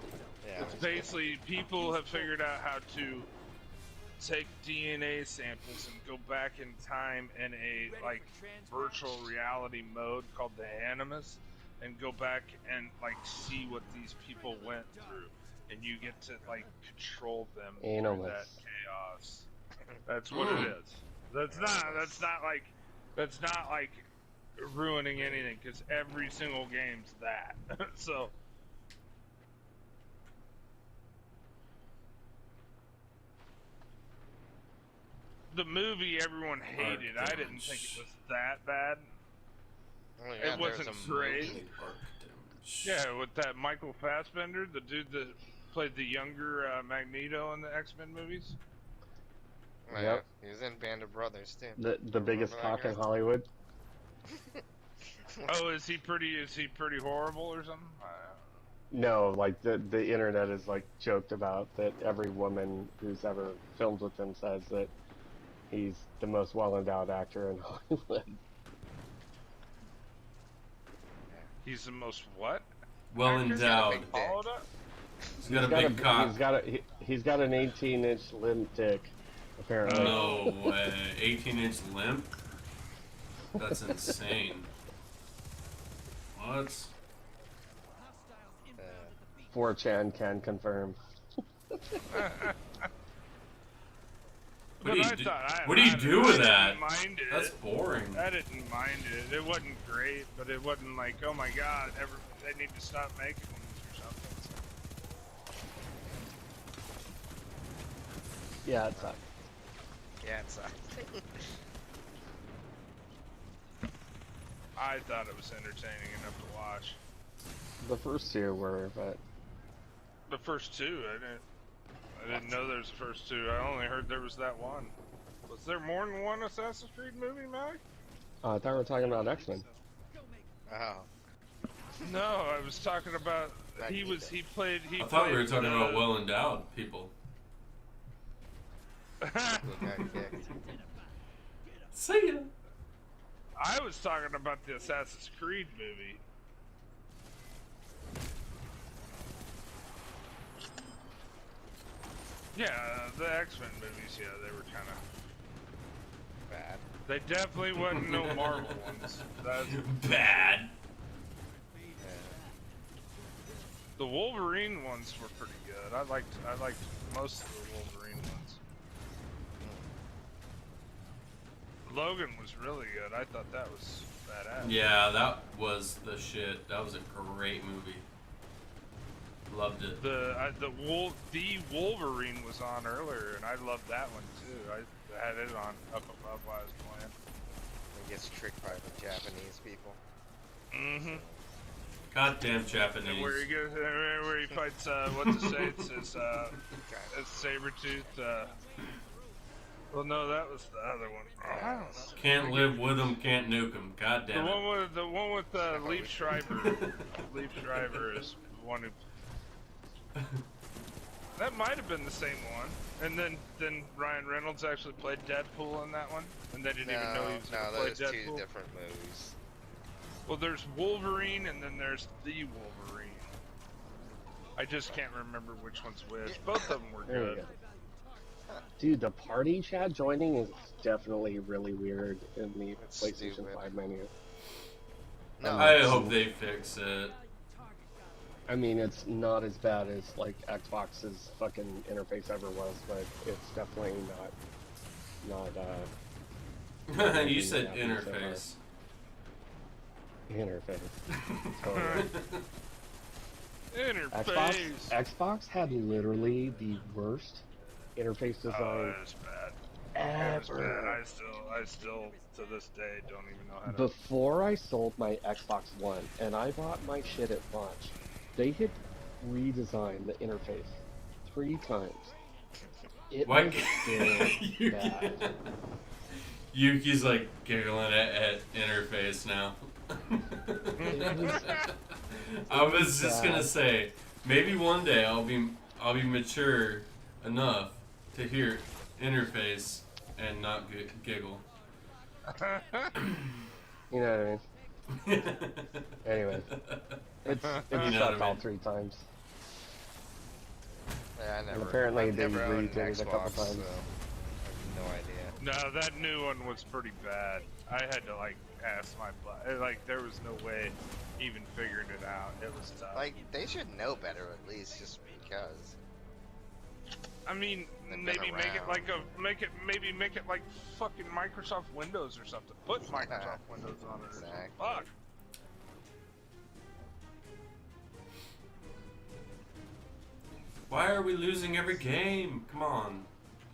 C: Yeah.
F: It's basically, people have figured out how to take DNA samples and go back in time in a, like, virtual reality mode called the Animus, and go back and, like, see what these people went through. And you get to, like, control them through
G: Animus.
F: that chaos. That's what it is. That's not like ruining anything, because every single game's that. So the movie everyone hated. I didn't think it was that bad.
C: Oh, yeah,
F: It wasn't
C: there's a
F: great.
C: movie.
A: Arc damage.
F: Yeah, with that Michael Fassbender, the dude that played the younger Magneto in the X-Men movies.
C: Yeah,
G: Yep.
C: he was in Band of Brothers too.
G: The biggest
C: Remember that
G: cock in
C: guy?
G: Hollywood.
F: Oh, is he pretty horrible or something?
G: No, like the internet is like joked about that every woman who's ever filmed with him says that he's the most well-endowed actor in Hollywood.
F: He's the most what?
A: Well
C: Actor's got a
A: endowed.
C: big dick.
F: Followed up?
A: He's got a big cock.
G: He's got an 18-inch limp dick, apparently.
A: No way. 18-inch limp? That's insane. What?
G: 4chan can confirm.
A: What do you
F: I
A: do-
F: thought
A: what do you do with that?
F: Didn't mind it.
A: That's boring.
F: I didn't mind it. It wasn't great, but it wasn't like, oh my god, they need to stop making these or something.
G: Yeah, it sucked.
C: Yeah, it's
F: I thought it was entertaining enough to watch.
G: The first two were, but
F: The first two, I didn't know there was the first two. I only heard there was that one. Was there more than one Assassin's Creed movie, Mike?
G: I thought we were talking about X-Men.
C: Oh.
F: No, I was talking about he played.
A: I thought we were talking about well endowed people.
C: Who got kicked.
A: See ya.
F: I was talking about the Assassin's Creed movie. Yeah, the X-Men movies, yeah, they were kind of
C: Bad.
F: They definitely wasn't no Marvel ones. That's,
A: Bad.
F: the Wolverine ones were pretty good. I liked most of the Wolverine ones. Logan was really good. I thought that was badass.
A: Yeah, that was the shit. That was a great movie. Loved it.
F: The Wolverine was on earlier, and I loved that one too. I had it on up above while I was playing.
C: He gets tricked by the Japanese people.
F: Mm-hmm.
A: Goddamn Japanese.
F: And where he goes, where he fights, what's the say? It's Sabretooth. Well, no, that was the other one. Oh, I don't know.
A: Can't live with them, can't nuke them. God damn it.
F: The one with Leif Schreiber. Leif Schreiber is the one who. That might have been the same one. And then Ryan Reynolds actually played Deadpool in that one, and they didn't even know he was going to play
C: those
F: Deadpool.
C: two different movies.
F: Well, there's Wolverine, and then there's the Wolverine. I just can't remember which one's which. Both of them were
G: There we
F: good.
G: go. Dude, the party chat joining is definitely really weird in the
C: It's
G: PlayStation
C: stupid.
G: 5 menu.
C: No,
A: I hope they fix it.
G: I mean, it's not as bad as like Xbox's fucking interface ever was, but it's definitely not.
A: You said
G: Yeah,
A: interface.
G: Interface. Totally.
F: Interface.
G: Xbox had literally the worst interface
F: Oh,
G: design
F: it was bad. It was bad.
G: ever.
F: I still to this day don't even know how to.
G: Before I sold my Xbox One and I bought my shit at launch, they had redesigned the interface 3 times. It
A: Why
G: was still bad.
A: Yuki's like giggling at interface now. I was just gonna say, maybe one day I'll be mature enough to hear interface and not giggle.
G: You know what I mean? Anyway, it
A: You know
G: sucked
A: what I
G: all
A: mean.
G: 3 times.
C: Yeah, I never.
G: apparently
C: I've
G: they
C: never owned an
G: redid it a couple
C: Xbox,
G: times.
C: so I have no idea.
F: No, that new one was pretty bad. I had to like ask my like there was no way even figuring it out. It was tough.
C: Like they should know better at least, just because.
F: I mean,
C: They've been
F: maybe make it
C: around.
F: like make it like fucking Microsoft Windows or something. Put Microsoft Windows on it or something.
C: Exactly.
F: Fuck.
A: Why are we losing every game? Come on.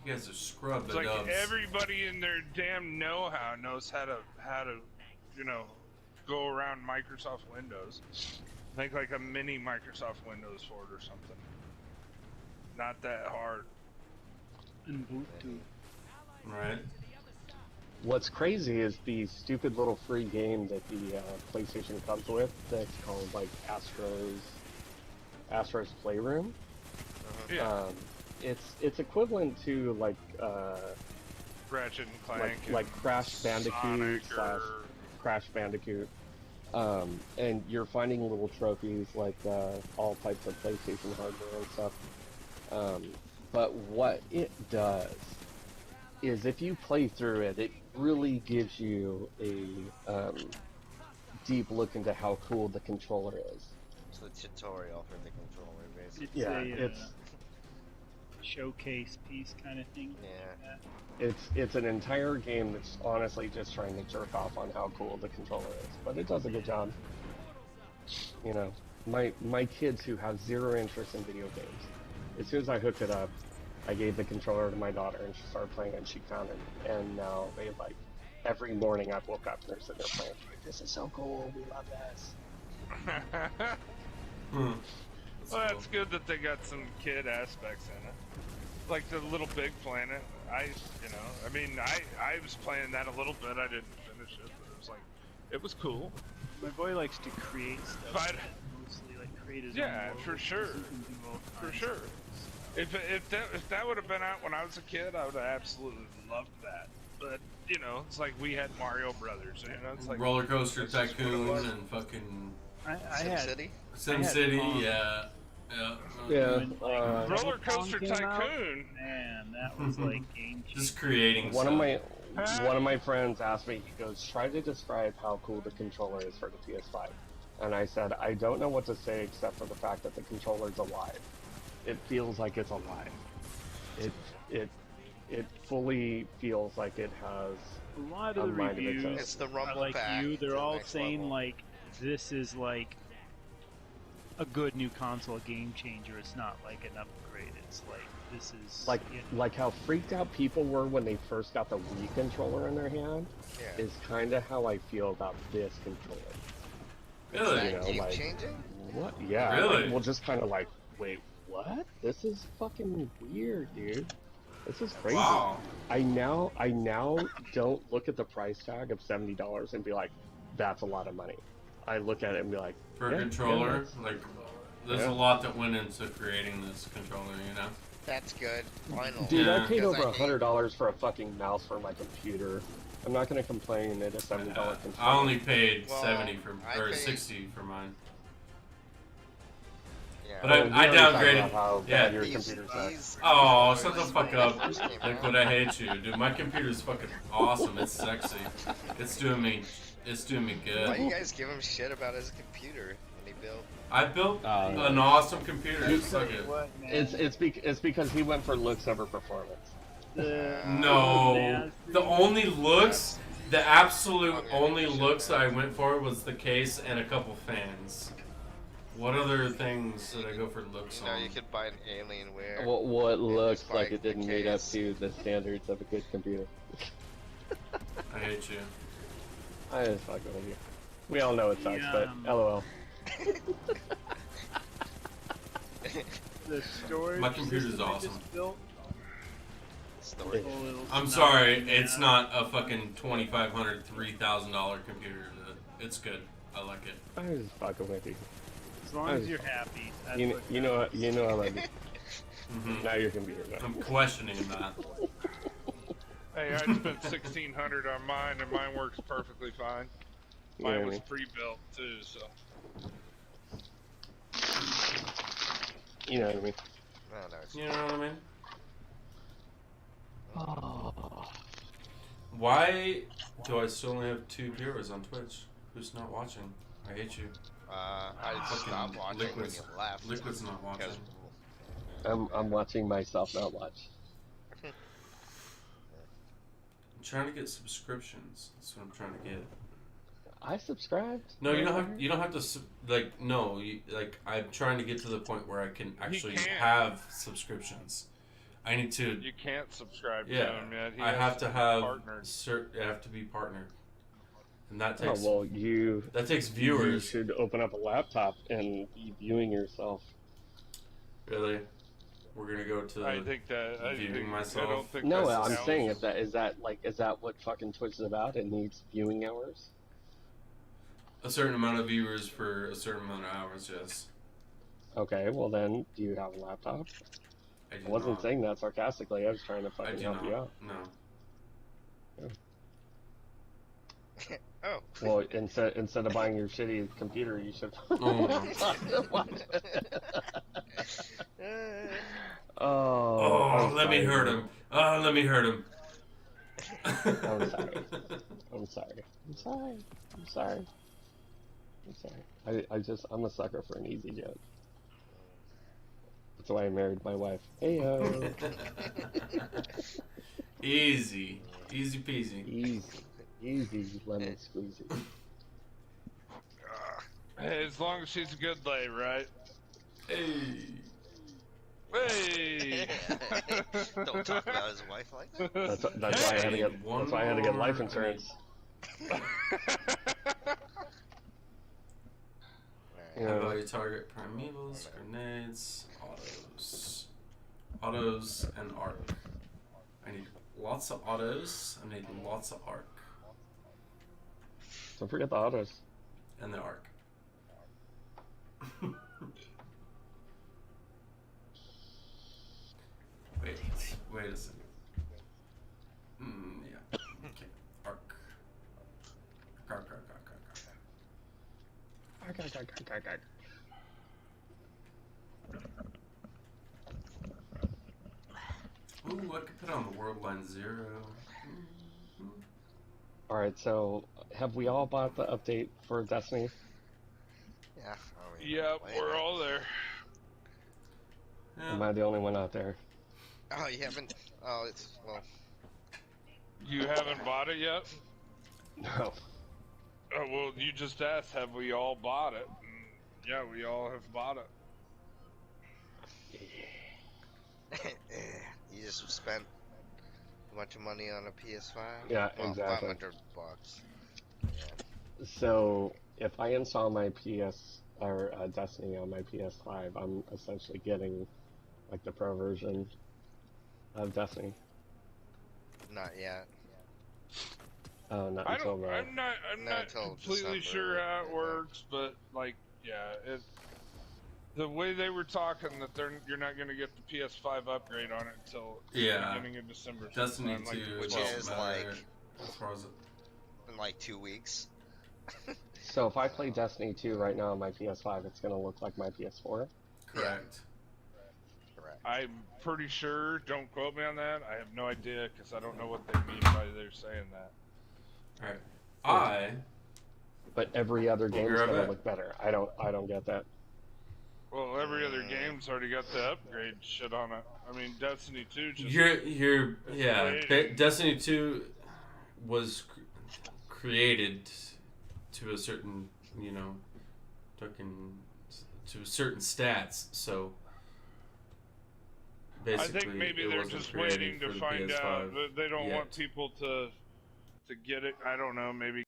A: You guys are scrubbed
F: It's
A: the
F: like
A: dubs.
F: everybody in their damn know-how knows how to you know go around Microsoft Windows. Make like a mini Microsoft Windows for it or something. Not that hard.
D: And Bluetooth.
A: Right?
G: What's crazy is the stupid little free game that the PlayStation comes with that's called like Astro's Playroom.
F: Yeah.
G: It's equivalent to like
F: Ratchet and Clank.
G: like Crash Bandicoot
F: Sonic or...
G: Crash Bandicoot. And you're finding little trophies like all types of PlayStation hardware and stuff. But what it does is if you play through it, it really gives you a deep look into how cool the controller is.
C: It's the tutorial for the controller, basically.
G: Yeah,
D: a,
G: it's
D: showcase piece kind of thing.
C: Yeah.
G: It's an entire game that's honestly just trying to jerk off on how cool the controller is, but it does a good job. You know, my kids who have zero interest in video games, as soon as I hooked it up, I gave the controller to my daughter and she started playing it and she found it, and now they like every morning I woke up and they're sitting there playing. This is so cool. We love this.
A: Hmm.
F: Well, that's good that they got some kid aspects in it. Like the Little Big Planet. I was playing that a little bit. I didn't finish it, but it was like, it was cool.
D: My boy likes to create stuff.
F: But
D: Mostly like create his
F: yeah,
D: own world.
F: for sure,
D: He can do all
F: for
D: kinds
F: sure.
D: of things.
F: If that would have been out when I was a kid, I would have absolutely loved that. But you know, it's like we had Mario Brothers. You know, it's like
A: Roller Coaster
F: that's just what it
A: Tycoon
F: was.
A: and fucking
D: I had
C: SimCity?
A: SimCity,
D: Pong.
A: yeah.
G: Yeah.
D: when, like,
F: Roller
D: Pong
F: Coaster
D: came out,
F: Tycoon.
D: Man, that was like game changer.
A: Just creating
G: One
A: stuff.
G: of my friends asked me, he goes, try to describe how cool the controller is for the PS5. And I said, I don't know what to say except for the fact that the controller's alive. It feels like it's alive. It fully feels like it has
D: A lot of the
G: a mind of its own.
D: reviews
C: It's the
D: are
C: rumble
D: like
C: pack
D: you,
C: to
D: they're
C: the
D: all
C: next
D: saying
C: level.
D: like this is like a good new console, a game changer. It's not like an upgrade. It's like this is
G: like how freaked out people were when they first got the Wii controller in their hand
C: Yeah.
G: is kind of how I feel about this controller.
A: Really?
C: Is
G: You know,
C: that game
G: like-
C: changing?
G: What? Yeah.
A: Really?
G: Well, just kind of like, wait, what? This is fucking weird, dude. This is crazy.
A: Wow.
G: I now don't look at the price tag of $70 and be like, that's a lot of money. I look at it and be like,
A: For a
G: yeah,
A: controller,
G: that's-
A: like, there's
G: Yeah.
A: a lot that went into creating this controller, you know?
C: That's good. Finally.
G: Dude,
A: Yeah.
G: I paid
C: Because
G: over
C: I hate-
G: $100 for a fucking mouse for my computer. I'm not gonna complain at a $70 controller.
A: I only paid
C: Well,
A: 70 for,
C: I
A: or
C: paid-
A: 60 for mine.
C: Yeah.
A: But
G: Oh,
A: I
G: we already talked
A: downgraded-
G: about how
A: yeah.
G: bad your
C: These-
G: computer sucks.
C: these
A: Oh, shut the
C: controllers,
A: fuck
C: when
A: up.
C: they first came
A: Like
C: out-
A: what I hate you, dude. My computer's fucking awesome. It's sexy. It's doing me
C: Why
A: good.
C: you guys give him shit about his computer when he built?
A: I built
G: Oh,
A: an awesome computer.
D: I'll
A: Just
D: tell
A: like
D: you
A: it.
D: what, man,
G: It's because he went for looks over performance.
D: the
A: No, the only looks, the absolute
C: Okay,
A: only
C: shit,
A: looks that
C: man.
A: I went for was the case and a couple fans. What other things did I go for looks
C: You know,
A: on?
C: you could buy an Alienware.
G: What looks
C: just
G: like
C: like
G: it didn't
C: the
G: meet up
C: case.
G: to the standards of a good computer.
A: I hate you.
G: I just fucking with you. We all know it sucks,
D: Yeah,
G: but LOL.
D: the storage.
A: My computer's
D: system I
A: awesome.
D: just built,
C: Storage.
D: whole little
A: I'm
D: snot
A: sorry,
D: thing,
A: it's
D: yeah.
A: not a fucking $2,500, $3,000 computer. It's good. I like it.
G: I was just fucking with you.
D: As long as you're happy. That's
G: You,
D: what
G: you know
D: counts.
G: I love you.
A: hmm
G: Now your computer. No.
A: I'm questioning that.
F: Hey, I spent $1,600 on mine, and mine works perfectly fine. Mine
G: Yeah,
F: was
G: man.
F: pre-built too, so.
G: You know what I mean?
C: No, no, it's
A: You know what I mean?
G: Oh.
A: Why do I still only have 2 viewers on Twitch? Who's not watching? I hate you.
C: I just
A: Fucking
C: stopped watching
A: Liquid's-
C: when you left.
A: Liquid's not watching.
C: Because
G: I'm watching myself not watch.
A: I'm trying to get subscriptions. That's what I'm trying to get.
G: I subscribed.
A: No, you don't have. You don't have to. Like, no. I'm trying to get to the point where I can actually
F: can't.
A: have subscriptions. I need to.
F: you can't subscribe to
A: Yeah,
F: him yet. He
A: I
F: has
A: have to have.
F: partnered.
A: I have to be partnered, and that
G: Oh
A: takes.
G: well, you
A: Viewers.
G: should open up a laptop and be viewing yourself.
A: Really, we're gonna go to.
F: I think that. I
A: viewing
F: think,
A: myself.
F: I don't think
G: No,
F: that's
G: I'm
F: how-
G: saying is that what fucking Twitch is about? It needs viewing hours.
A: a certain amount of viewers for a certain amount of hours. Yes.
G: Okay, well then, do you have a laptop?
A: I do
G: I wasn't
A: not.
G: saying that sarcastically. I was trying to
A: I
G: fucking
A: do
G: help you
A: not.
G: out.
A: No.
C: Oh.
G: Well, instead of buying your shitty computer, you should.
A: Oh.
G: Oh,
A: Oh,
G: I'm
A: let me
G: sorry,
A: hurt
G: dude.
A: him. Oh, let me hurt him.
G: I'm sorry. I'm sorry. I'm sorry. I'm sorry. I'm sorry. I'm a sucker for an easy joke. That's why I married my wife. Heyo.
A: Easy. Easy peasy.
G: Easy lemon squeezy.
F: Hey, as long as she's a good lay, right?
A: Hey.
F: Hey!
C: Don't talk about his wife like that.
G: That's why I had to get. That's why I had to get life insurance.
A: High value target, primevals, grenades, autos. Autos and arc. I need lots of autos. I need lots of arc.
G: Don't forget the autos.
A: And the arc. Wait a second. Yeah. Okay. Arc. Arc. Ooh, I could put on the World Line 0.
G: Alright, so have we all bought the update for Destiny?
C: Yeah.
F: Yep, we're all there.
G: Am I the only one out there?
C: Oh, you haven't? Oh, it's, well.
F: You haven't bought it yet?
G: No.
F: Oh, well, you just asked, have we all bought it? And yeah, we all have bought it.
C: You just spent a bunch of money on a PS5?
G: Yeah,
C: well,
G: exactly.
C: $500. Yeah.
G: So if I install my Destiny on my PS5, I'm essentially getting like the pro version of Destiny.
C: Not yet.
G: Oh, not until
F: I'm not completely
C: December,
F: sure how it works, but like, yeah, the way they were talking that you're not going to get the PS5 upgrade on it until the beginning of December.
A: Destiny 2,
C: which is like
A: as far as
C: in like 2 weeks.
G: So if I play Destiny 2 right now on my PS5, it's going to look like my PS4?
A: Correct.
F: I'm pretty sure, don't quote me on that, I have no idea because I don't know what they mean by they're saying that.
A: Alright.
G: But every other game is going
A: right
G: to look better. I don't get that.
F: Well, every other game's already got the upgrade shit on it. I mean, Destiny 2 just...
A: Destiny 2 was created to a certain, to certain stats, so basically
F: I think maybe they're just waiting to find out that they don't want people to get it. I don't know, maybe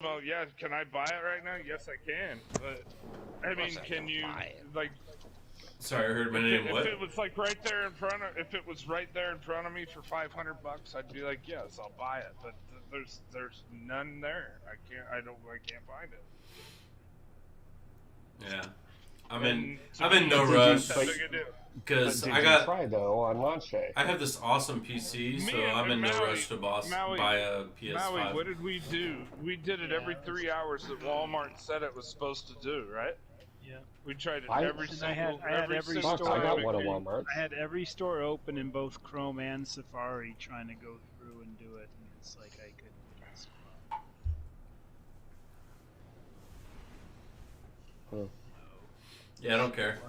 F: Well, yeah, can I buy it right now? Yes, I can. But I mean, can you like?
A: Sorry, I heard my name.
F: If
A: What?
F: it was like right there in front of, if it was right there in front of me for $500, I'd be like, yes, I'll buy it. But there's none there. I can't find it.
A: Yeah. I'm
F: And
A: in no
F: it's
A: rush
F: that big a deal.
A: because
G: Did
A: I
G: you
A: got
G: try though on launch day?
A: I have this awesome PC, so
F: Me and-
A: I'm in
F: and
A: no
F: Maui-
A: rush to
F: Maui-
A: buy a PS5.
F: Maui, what did we do? We did it every 3 hours that Walmart said it was supposed to do, right?
D: Yeah.
F: We tried it
G: I-
F: every
D: And
F: single.
D: I had every
F: single
G: Fuck,
D: store
G: I got
F: time.
G: one of
D: open.
G: Walmart's.
D: I had every store open in both Chrome and Safari trying to go through and do it, and it's like I couldn't.
A: Yeah, I don't care.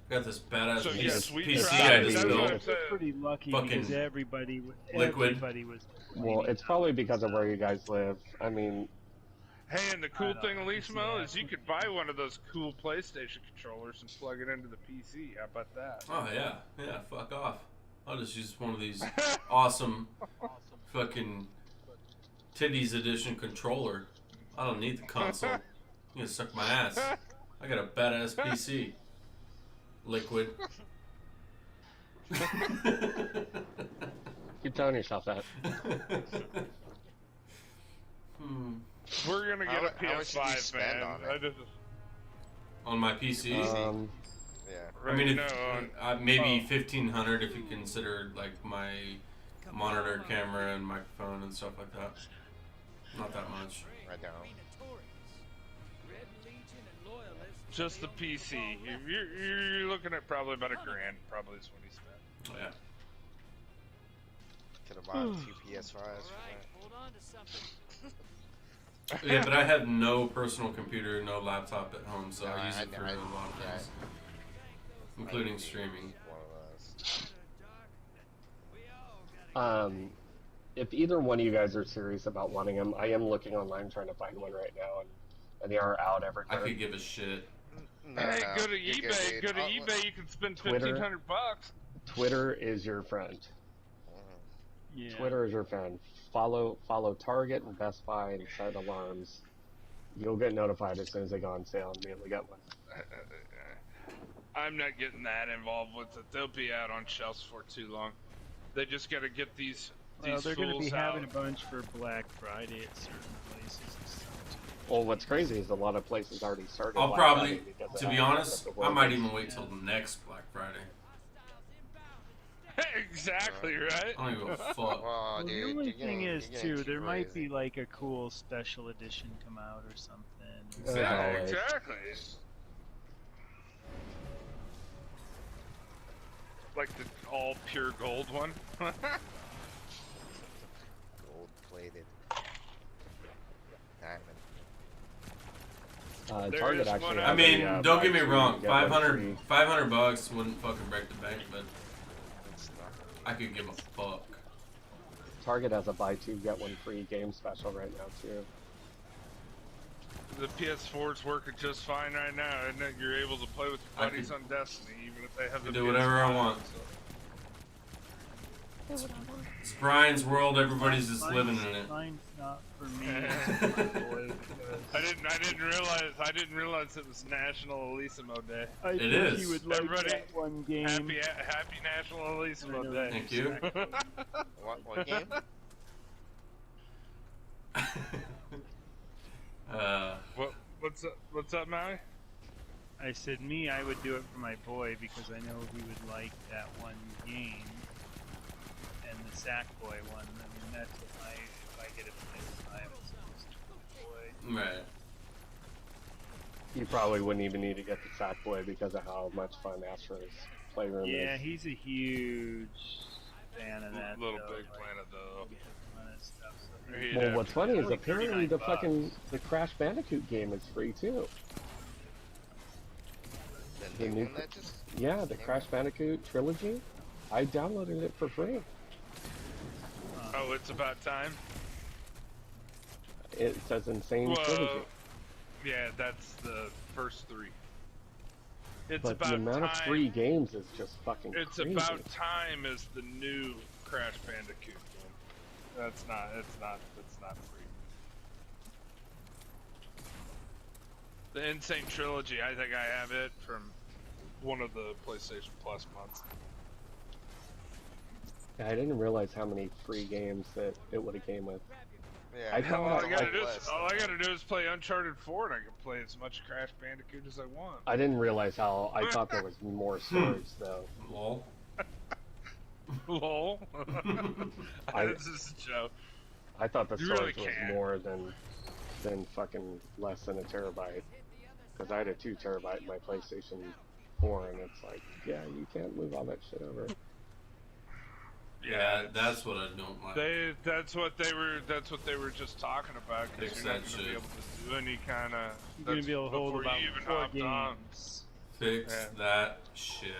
A: Got this badass
F: So,
A: PC,
F: yes, we
A: PC
F: tried.
A: I just
F: That's what
A: built.
F: I'm saying.
D: Pretty lucky
A: Fucking
D: because everybody
A: Liquid.
D: was.
G: Well, it's probably because of where you guys live. I mean,
F: Hey, and the cool
D: I don't
F: thing,
D: know.
F: Elismo, is you could buy one of those cool PlayStation controllers and plug it into the PC. How about that?
A: Oh yeah, fuck off. I'll just use one of these awesome fucking titties edition controller. I don't need the console. You can suck my ass. I got a badass PC. Liquid.
G: keep telling yourself that.
F: We're gonna get a
C: How much did you
F: PS5,
C: spend
F: man.
C: on it?
F: I just,
A: On my PC?
C: Yeah.
A: I mean,
F: no,
A: maybe 1,500 if you consider like my monitor, camera, and microphone and stuff like that. Not that much.
C: I don't.
F: just the PC. You're looking at probably about $1,000. Probably is what he spent.
A: Oh, yeah.
C: Could have bought 2 PS5s for that.
A: Yeah, but I have no personal computer, no laptop at home, so I use it for a lot of
C: yeah.
A: things, including streaming.
C: One of those.
G: If either one of you guys are serious about wanting them, I am looking online trying to find one right now, and they are out
A: I
G: everywhere.
A: could give a shit.
C: No,
F: Hey,
C: no,
F: go to
C: you're good,
F: eBay.
C: dude.
F: Go to
C: Oh,
F: eBay. You can spend
G: Twitter.
F: $1,500.
G: Twitter is your friend.
D: Yeah.
G: Twitter is your friend. Follow Target and Best Buy and set alarms. You'll get notified as soon as they go on sale and immediately get one.
F: I'm not getting that involved with it. They'll be out on shelves for too long. They just got to get these
D: Well, they're going to be
F: fools out.
D: having a bunch for Black Friday at certain places and stuff too.
G: Well, what's crazy is a lot of places already started.
A: I'll
G: Black
A: probably,
G: Friday because
A: to
G: of
A: be
G: how
A: honest,
G: the
A: I
G: world
A: might
G: is.
A: even wait till next Black Friday.
F: Exactly right.
A: I don't give a fuck.
C: Well,
D: Well,
C: dude,
D: the only
C: you're
D: thing
C: getting-
D: is
C: you're getting
D: too,
C: too
D: there might be
C: crazy.
D: like a cool special edition come out or something.
A: Exactly.
G: always.
F: Exactly. Like the all pure gold one.
C: Gold-plated diamond.
F: There
G: Target
F: is
G: actually.
F: one
G: has
A: I mean,
G: a,
A: don't get me
G: buy two,
A: wrong.
G: get one
A: 500
G: free.
A: $500 wouldn't fucking break the bank, but
C: It's not.
A: I could give a fuck.
G: Target has a buy two get one free game special right now too.
F: The PS4's working just fine right now, isn't it? You're able to play with your
A: I
F: buddies on Destiny, even if they have the
A: do whatever I
F: PS5,
A: want.
F: so-
A: It's Brian's world. Everybody's just
D: Mine's-
A: living in it.
D: Mine's not for me. It's for my boy because
F: I didn't realize it was National Elisimo Day.
D: I
A: It
D: think
A: is.
D: he would like
F: Everybody,
D: that one game.
F: Happy National
D: I
F: Elisimo
D: know.
F: Day.
A: Thank you.
C: What game?
F: What's up, Maui?
D: I said me, I would do it for my boy because I know he would like that one game and the Sackboy one. I mean, that's what if I get a PS5, it's supposed to for my boy.
A: Right.
G: You probably wouldn't even need to get the Sackboy because of how much fun Astro's playroom
D: Yeah,
G: is.
D: he's a huge fan of that.
F: Little
D: though,
F: Big
D: like,
F: Planet though.
D: fun and stuff, so
F: He'd
G: Well,
F: have
G: what's
F: to-
G: funny is
D: only
G: apparently the
D: $39.
G: the Crash Bandicoot game is free too.
C: The
G: The
C: new
G: new
C: one that just
G: Yeah, the Crash Bandicoot trilogy. I downloaded it for free.
F: Oh, it's about time.
G: It says Insane
F: Whoa.
G: Trilogy.
F: Yeah, that's the first 3. It's
G: But
F: about
G: the amount
F: time.
G: of free games is just fucking
F: It's
G: crazy.
F: about time is the new Crash Bandicoot game. It's not free. The Insane Trilogy, I think I have it from one of the PlayStation Plus months.
G: Yeah, I didn't realize how many free games that it would have came with.
C: Yeah.
G: I
F: Hell,
G: thought
F: all I gotta do is play Uncharted 4 and I can play as much Crash Bandicoot as I want.
G: I didn't realize how. I thought there was more storage though.
A: Lol.
F: Lol. This is a joke.
G: I thought the
F: You really
G: storage was
F: can't.
G: more than fucking less than a terabyte. Because I had a 2 terabyte in my PlayStation 4, and it's like, yeah, you can't move all that shit over.
A: Yeah, that's what I don't like.
F: That's what they were just talking about, because
A: Fix
F: you're not
A: that
F: gonna be
A: shit.
F: able to do any kind of.
D: You're gonna be able to hold about
F: you even
D: 4
F: hopped on.
D: games.
A: Fix
F: Yeah.
A: that shit.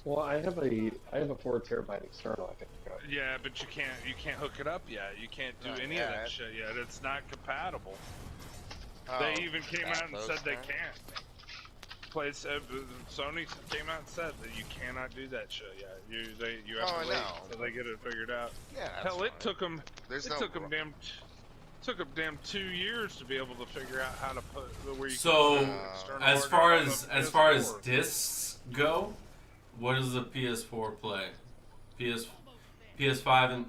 G: Well, I have a 4 terabyte external. I think.
F: Yeah, but you can't hook it up yet. You can't do
C: Not
F: any of
C: yet.
F: that shit yet. It's not compatible.
C: Oh,
F: They even came
C: not
F: out and
C: those
F: said they
C: kind?
F: can't. Sony came out and said that you cannot do that shit yet. You have
C: Oh,
F: to wait
C: no.
F: until they get it figured out.
C: Yeah. That's
F: Hell, it
C: fine.
F: took them.
C: There's
F: It
C: no.
F: took them damn 2 years to be able to figure out how to put where you
A: So,
F: can put external
A: as
F: hard
A: far
F: drive
A: as
F: on the
A: as far as
F: PS4.
A: discs go, what does the PS4 play? PS5 and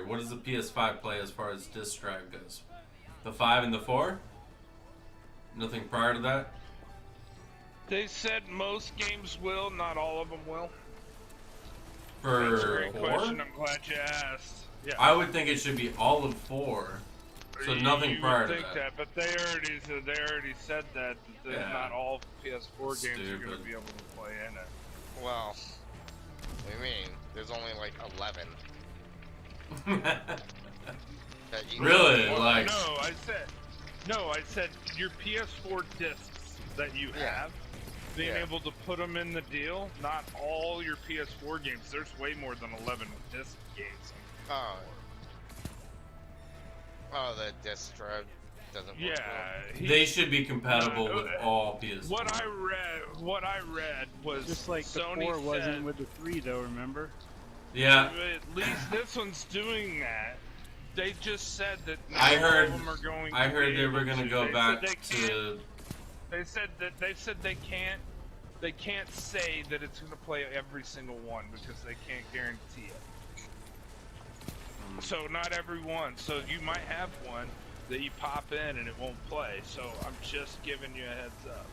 A: what does the PS5 play as far as disc drive goes? The 5 and the 4? Nothing prior to that?
F: They said most games will, not all of them will. That's a
A: For
F: great
A: 4?
F: question. I'm glad you asked. Yeah.
A: I would think it should be all of 4. So nothing
F: you
A: prior
F: would
A: to
F: think
A: that.
F: but they already said that
A: Yeah.
F: not all PS4 games are going
A: Stupid.
F: to be able to play in it.
C: Well, what do you mean? There's only like 11. That you
A: Really?
C: Well,
A: Like-
F: No, I said your PS4 discs that you
C: Yeah.
F: have, being
C: Yeah.
F: able to put them in the deal. Not all your PS4 games. There's way more than 11 disc games.
C: Oh, the disc drive doesn't work.
F: Yeah,
A: They should be compatible
F: No,
A: with all PS4.
F: What I read was
D: Just like the
F: Sony
D: 4 wasn't
F: said,
D: with the 3, though. Remember?
A: Yeah,
F: at least this one's doing that. They just said that not
A: I
F: all
A: heard.
F: of them are going.
A: I
F: to
A: heard
F: be
A: they were
F: able
A: gonna
F: to.
A: go
F: They
A: back
F: said they can't.
A: to.
F: They said they can't. They can't say that it's going to play every single one because they can't guarantee it. So not every one. So you might have one that you pop in and it won't play. So I'm just giving you a heads up.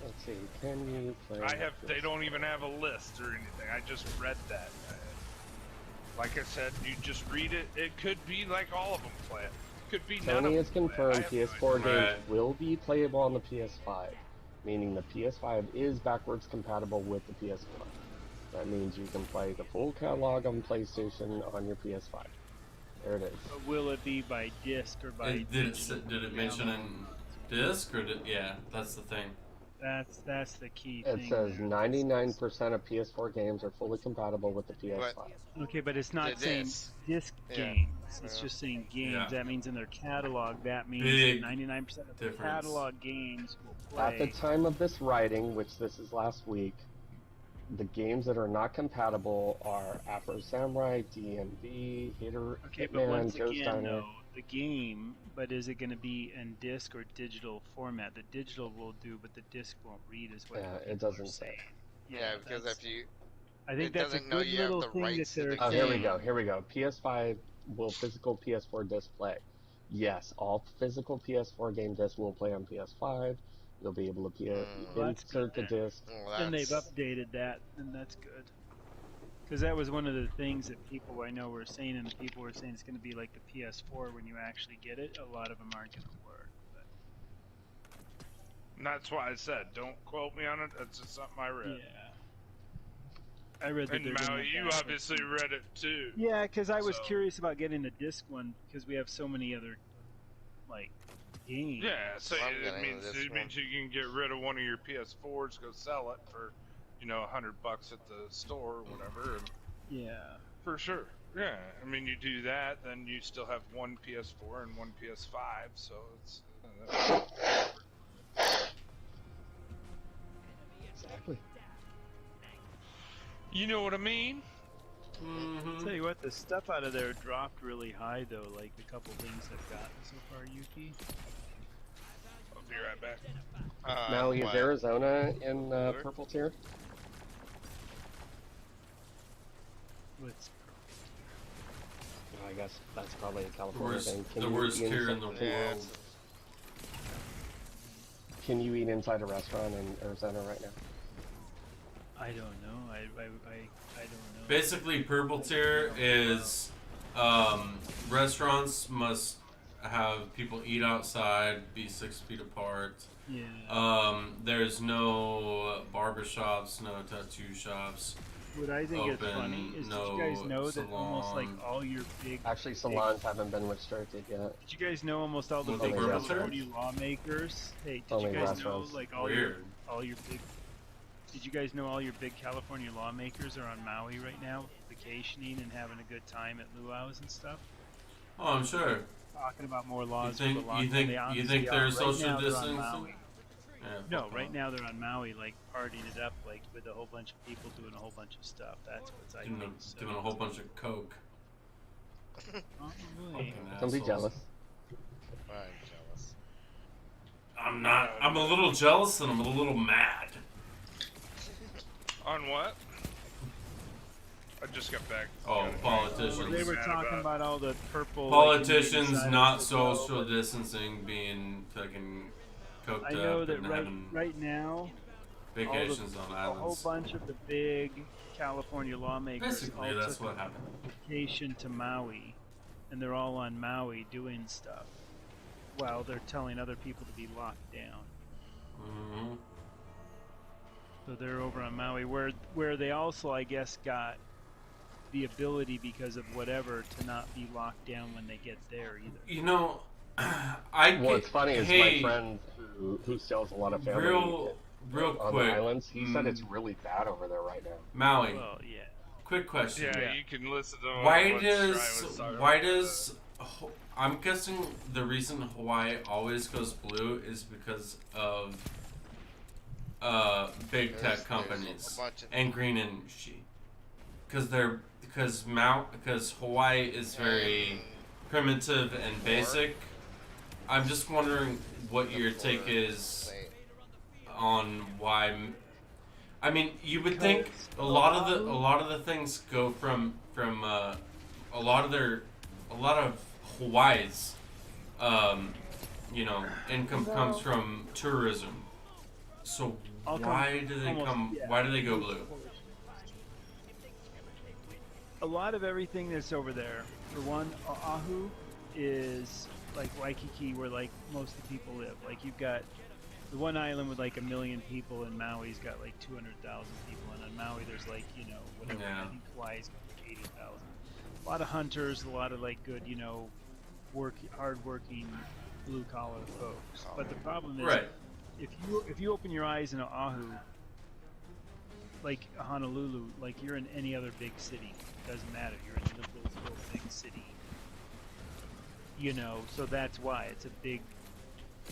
G: Let's see. Can you play?
F: They don't even have a list or anything. I just read that. Like I said, you just read it. It could be like all of them play it. Could be none of
G: Sony
F: them
G: has
F: play it.
G: confirmed
F: I have no
G: PS4
F: idea.
G: games
A: Right.
G: will be playable on the PS5, meaning the PS5 is backwards compatible with the PS4. That means you can play the full catalog on PlayStation on your PS5. There it is.
D: But will it be by disc or by?
A: Did it mention in disc or yeah? That's the thing.
D: That's the key
G: It
D: thing.
G: says
D: there.
G: 99% of PS4 games are fully compatible with the PS5.
D: Okay, but it's not
C: The
D: saying
C: disc.
D: disc
C: Yeah.
D: games. It's
C: Yeah.
D: just saying games.
A: Yeah.
D: That means in their catalog, that means
A: Big
D: 99% of the
A: difference.
D: catalog games will
G: At the
D: play.
G: time of this writing, which this is last week, the games that are not compatible are Afro Samurai, DMV,
D: Okay, but
G: Hitman,
D: once
G: Ghost
D: again,
G: Diner.
D: though, the game, but is it going to be in disc or digital format? The digital will do, but the disc won't read, is what
G: Yeah,
D: people
G: it doesn't
D: are
G: say.
D: saying.
C: Yeah, because
D: that's-
C: if you.
D: I think
C: it
D: that's a
C: doesn't know
D: good
C: you have
D: little
C: the
D: thing that
C: rights to
D: they're
C: the
G: Oh, here we
D: saying.
G: go. Here we go. PS5 will physical PS4 disc play. Yes, all physical PS4 game discs will play on PS5. You'll be able to
D: Well, that's
G: insert the
D: good then.
G: disc.
C: Well,
D: And they've
C: that's-
D: updated that, and that's good. Because that was one of the things that people I know were saying, and the people were saying it's going to be like the PS4 when you actually get it. A lot of them aren't going to work. But
F: And that's why I said, don't quote me on it. That's just something I read.
D: yeah, I read that.
F: And
D: they're gonna
F: Maui, you
D: backwards
F: obviously
D: compatible.
F: read it too.
D: Yeah, because I was
F: So-
D: curious about getting the disc one because we have so many other like games.
F: Yeah, so
C: I'm
F: it
C: getting
F: means
C: this
F: it means you can get rid of one of your PS4s, go sell it for, $100 at the store or whatever. And
D: Yeah.
F: for sure. Yeah, I mean, you do that, then you still have one PS4 and one PS5, so it's.
G: Exactly.
F: You know what I mean?
A: Mm-hmm.
D: Tell you what, the stuff out of there dropped really high though. Like the couple things I've gotten so far, Yuki.
F: I'll be right back.
G: Maui, is
C: what?
G: Arizona in purple tier?
D: What's
G: I guess that's probably a
A: The
G: California
A: worst,
G: thing.
A: the worst tier in the
C: Yeah,
A: world.
G: Can you eat inside a restaurant in Arizona right now?
D: I don't know. I don't know.
A: Basically, purple tier is restaurants must have people eat outside, be 6 feet apart.
D: Yeah.
A: There's no barber shops, no tattoo shops.
D: What I think is
A: open,
D: funny is
A: no
D: did you guys know that almost like
A: salon.
D: all your big
G: Actually, salons haven't been restricted yet.
D: did you guys know almost all the
A: With
D: big
G: the purple
D: California lawmakers? Hey, did
G: Only
D: you guys
G: restaurants.
D: know like all
A: Weird.
D: your big did you guys know all your big California lawmakers are on Maui right now, vacationing and having a good time at luau's and stuff?
A: Oh, I'm sure.
D: Talking about more laws.
A: You
D: for the
A: think
D: lockdown. They obviously
A: they're
D: are. Right
A: social
D: now, they're on
A: distancing?
D: Maui.
A: Yeah,
D: No,
A: fuck
D: right
A: off.
D: now they're on Maui, like partying it up, like with a whole bunch of people doing a whole bunch of stuff. That's what's I
A: Doing
D: think.
A: doing a whole bunch of coke.
D: Probably.
A: Fucking
G: Don't be
A: assholes.
G: jealous.
C: I'm jealous.
A: I'm not. I'm a little jealous and I'm a little mad.
F: On what? I just got back.
A: Oh,
F: Got it.
A: politicians.
D: They were
F: Mad
D: talking
F: about-
D: about all the purple.
A: Politicians
D: like,
A: not
D: inside of the
A: social
D: world.
A: distancing, being fucking coked
D: I know
A: up
D: that
A: and
D: right
A: having
D: now,
A: vacations on
D: a whole
A: islands.
D: bunch of the big California lawmakers
A: Basically,
D: all
A: that's
D: took
A: what
D: a
A: happened.
D: vacation to Maui, and they're all on Maui doing stuff, while they're telling other people to be locked down.
A: Hmm.
D: So they're over on Maui, where they also, I guess, got the ability because of whatever to not be locked down when they get there either.
A: You know, I
G: What's funny is
A: hey,
G: my friend who sells a lot of family
A: real
G: on
A: quick.
G: the islands, he said it's really bad over there right now.
A: Maui.
D: Well, yeah.
A: Quick question.
F: Yeah,
D: Yeah.
F: you can listen to
A: Why
F: what
A: does
F: Stry was talking
A: why
F: about,
A: does I'm guessing the reason Hawaii always goes blue is because of big
C: There's-
A: tech
C: there's
A: companies
C: a bunch of-
A: and green energy. Because Hawaii is very primitive and basic. I'm just wondering what your take is
C: Say-
A: on why. I mean, you would think a lot of the things go from a lot of Hawaii's income comes from tourism. So why do they Why do they go blue?
D: A lot of everything that's over there, for one, Oahu is like Waikiki, where like most of the people live. Like you've got the one island with like 1 million people, and Maui's got like 200,000 people, and on Maui there's like whatever.
A: Yeah.
D: I think Hawaii's got like 80,000. A lot of hunters, a lot of like good hard-working blue collar folks. But the problem is,
A: Right.
D: if you open your eyes in Oahu, like Honolulu, like you're in any other big city. It doesn't matter. You're in Liverpool, big city. So that's why it's a big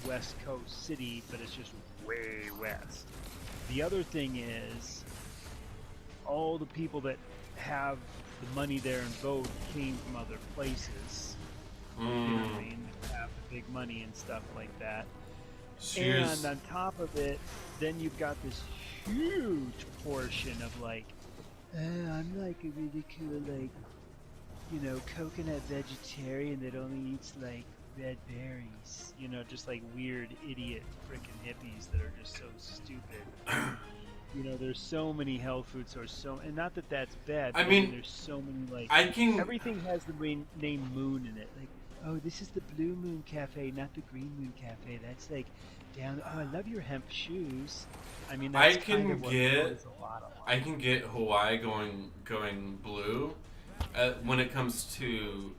D: West Coast city, but it's just way west. The other thing is, all the people that have the money there and vote came from other places. You know what I mean? That have the big money and stuff like that.
A: Cheers.
D: And on top of it, then you've got this huge portion of like, I'm like a really cool, like, coconut vegetarian that only eats like red berries. Just like weird idiot freaking hippies that are just so stupid. There's so many health food stores, and not that that's bad.
A: I
D: but
A: mean,
D: there's so many everything has the name Moon in it. Like, oh, this is the Blue Moon Cafe, not the Green Moon Cafe. That's like down. Oh, I love your hemp shoes. I mean, that's kind of what it is a lot of.
A: I can get Hawaii going blue when it comes to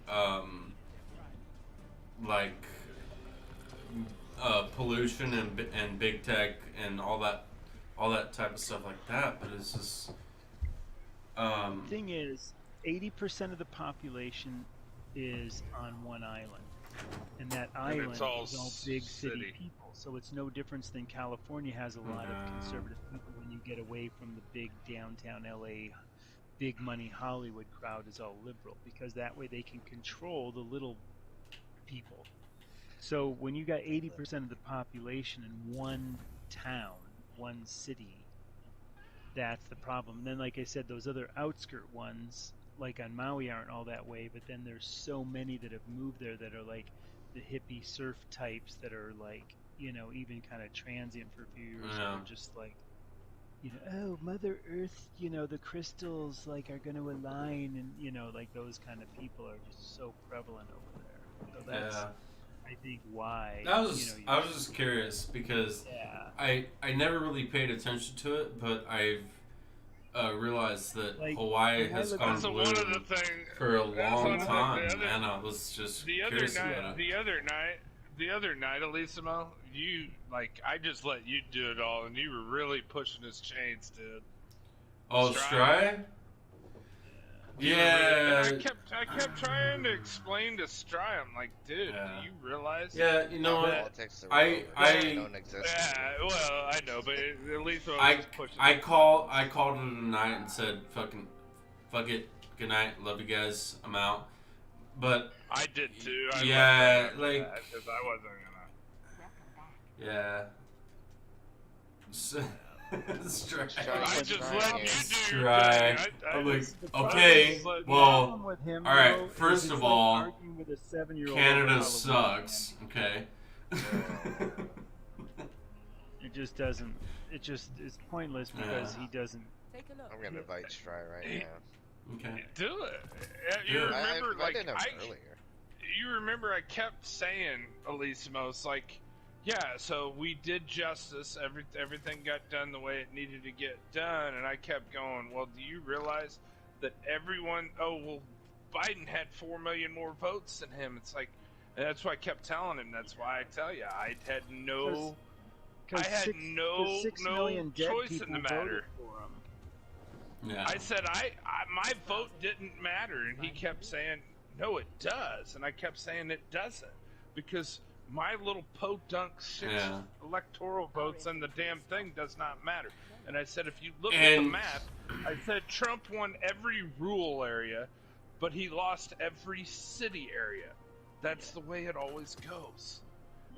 A: pollution and big tech and all that type of stuff like that. But it's just
D: Thing is, 80% of the population is on one island, and that island
F: it's all
D: is all big city
F: city.
D: people. So it's no difference than California has a lot of conservative people when you get away from the big downtown LA big money Hollywood crowd is all liberal, because that way they can control the little people. So when you got 80% of the population in one town, one city, that's the problem. And then, like I said, those other outskirt ones, like on Maui, aren't all that way. But then there's so many that have moved there that are like the hippie surf types that are like, you know, even kind of transient for a few years.
A: Yeah.
D: And just like, you know, oh, Mother Earth, you know, the crystals like are going to align, and you know, like those kind of people are just so prevalent over there. So that's,
A: Yeah.
D: I think, why.
A: I was
D: you know,
A: I was just curious because
D: yeah.
A: I never really paid attention to it, but I've realized that
D: Like,
A: Hawaii
D: when I
A: has
D: look
A: gone
D: at-
F: So
A: blue
F: one of the things
A: for a
F: that's one
A: long
F: of the-
A: time,
F: the other-
A: and I was just
F: the other
A: curious
F: night,
A: about it.
F: the other night, Elisimo, you like I just let you do it all, and you were really pushing his chains, dude.
A: Oh, Stry? Yeah.
F: And I kept trying to explain to Stry. I'm like, dude,
A: Yeah.
F: do you realize?
A: Yeah, you know what?
C: Politics are
A: I-
C: over. Don't exist.
F: Yeah, well, I know, but at least
A: I
F: was pushing.
A: I called it tonight and said fuck it, good night, love you guys, I'm out. But
F: I did too. I
A: yeah, like
F: because I wasn't gonna.
A: yeah. Stry.
F: I just let you do your
A: Stry.
F: thing.
A: I'm like,
F: just-
A: okay,
F: just let-
A: well,
D: problem with him,
A: all right.
D: though, is
A: First
D: he's
A: of
D: like
A: all,
D: arguing with a 7-year-old
A: Canada
D: about
A: sucks. Okay.
D: It just doesn't. It just is pointless because
A: Yeah.
D: he doesn't.
C: I'm gonna invite Stry right now.
A: Okay.
F: Do it. You
A: Do it.
F: remember,
C: I
F: like
C: did him earlier.
F: you remember, I kept saying, Elismos, like, yeah. So we did justice. Everything got done the way it needed to get done, and I kept going. Well, do you realize that everyone? Oh, well, Biden had 4 million more votes than him. It's like, and that's why I kept telling him. That's why I tell you, I had no. I had no
D: 6 million dead
F: choice
D: people
F: in the matter.
D: voted for him.
A: Yeah.
F: I said my vote didn't matter, and he kept saying, "No, it does," and I kept saying it doesn't because my little podunk 6
A: Yeah.
F: electoral votes and the damn thing does not matter. And I said, if you look at the
A: And-
F: map, I said Trump won every rural area, but he lost every city area. That's the way it always goes.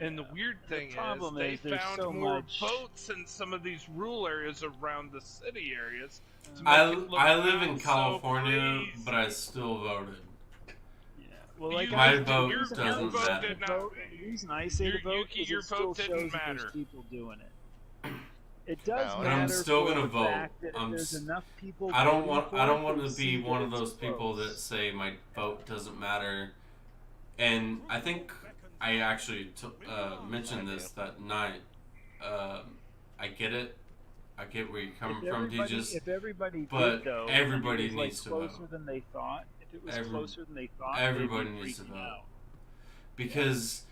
F: And the weird thing
D: problem
F: they
D: is there's
F: found
D: so
F: more
D: much-
F: votes in some of these rural areas around the city areas. to
A: I
F: make it look
A: live in
F: not so
A: California,
F: crazy.
A: but I still voted.
D: Yeah. Well,
F: You-
D: like
A: My
D: I,
A: vote
D: the reason I
A: doesn't
D: say
A: matter.
D: to vote- The reason I say
F: Your-
D: to vote
F: Yuki,
D: is
F: your
D: it still
F: vote didn't
D: shows that
F: matter.
D: there's people doing it. It does
C: No,
A: But
D: matter.
A: I'm still
D: for
A: gonna
D: the
A: vote.
D: fact that if
A: I'm
D: there's
A: s-
D: enough people.
A: I don't
D: voting
A: want.
D: for
A: I don't
D: it,
A: want
D: they
A: to
D: see
A: be
D: that
A: one of
D: it's
A: those people that
D: close.
A: say my vote doesn't matter. And I think I actually mentioned this that night. I get it. I get where you're coming from, DJ.
D: If everybody
A: but
D: did, though,
A: everybody
D: if it was,
A: needs to
D: like, closer
A: vote.
D: than they thought. If it was
A: Every-
D: closer than they thought,
A: everybody
D: they'd be
A: needs to
D: freaking
A: vote.
D: out.
A: Because,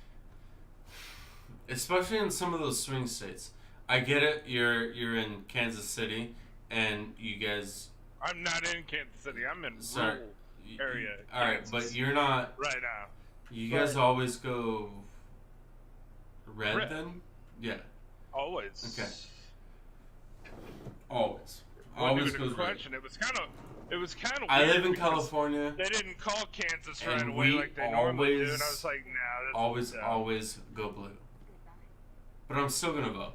A: especially in some of those swing states, I get it. You're in Kansas City, and you guys.
F: I'm not in Kansas City. I'm in
A: Sorry.
F: rural area.
A: All right,
F: Kansas,
A: but you're not.
F: right now.
A: You guys
D: But-
A: always go red,
F: Red.
A: then? Yeah,
F: Always.
A: Okay. always.
F: Wasn't
A: Always
F: even a
A: goes red.
F: question. It was kind of.
A: I
F: weird
A: live in
F: because
A: California.
F: They didn't call Kansas right
A: And
F: away
A: we
F: like they normally do, and I
A: always-
F: was like, nah. That's
A: Always,
F: dumb.
A: always go blue. But I'm still gonna vote.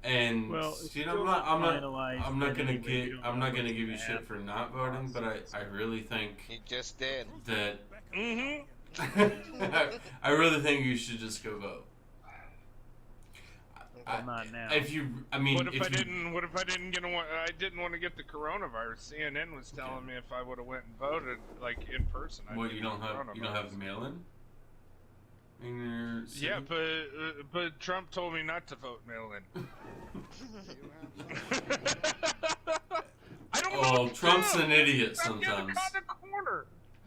A: And
D: Well, it's
A: you know,
D: still
A: I'm not
D: finalized
A: gonna
D: anyway. You
A: get.
D: don't
A: I'm
D: know
A: not gonna
D: what's
A: give you
D: gonna
A: shit for
D: happen.
A: not voting. But I really think
C: He just did.
A: that.
F: Mm-hmm.
A: I really think you should just go vote.
D: Well, not now.
A: If you, I mean,
F: What if I
A: you,
F: didn't? What if I didn't get? I didn't want to get the coronavirus. CNN was telling me if I would have went and voted, like in person. I'd
A: What
F: get
A: you
F: the
A: don't have
F: coronavirus.
A: mail-in? In your city?
F: Yeah, but Trump told me not to vote mail-in. I don't know.
A: Oh,
F: what to
A: Trump's
F: do.
A: an idiot
F: I'm getting
A: sometimes.
F: caught in a corner.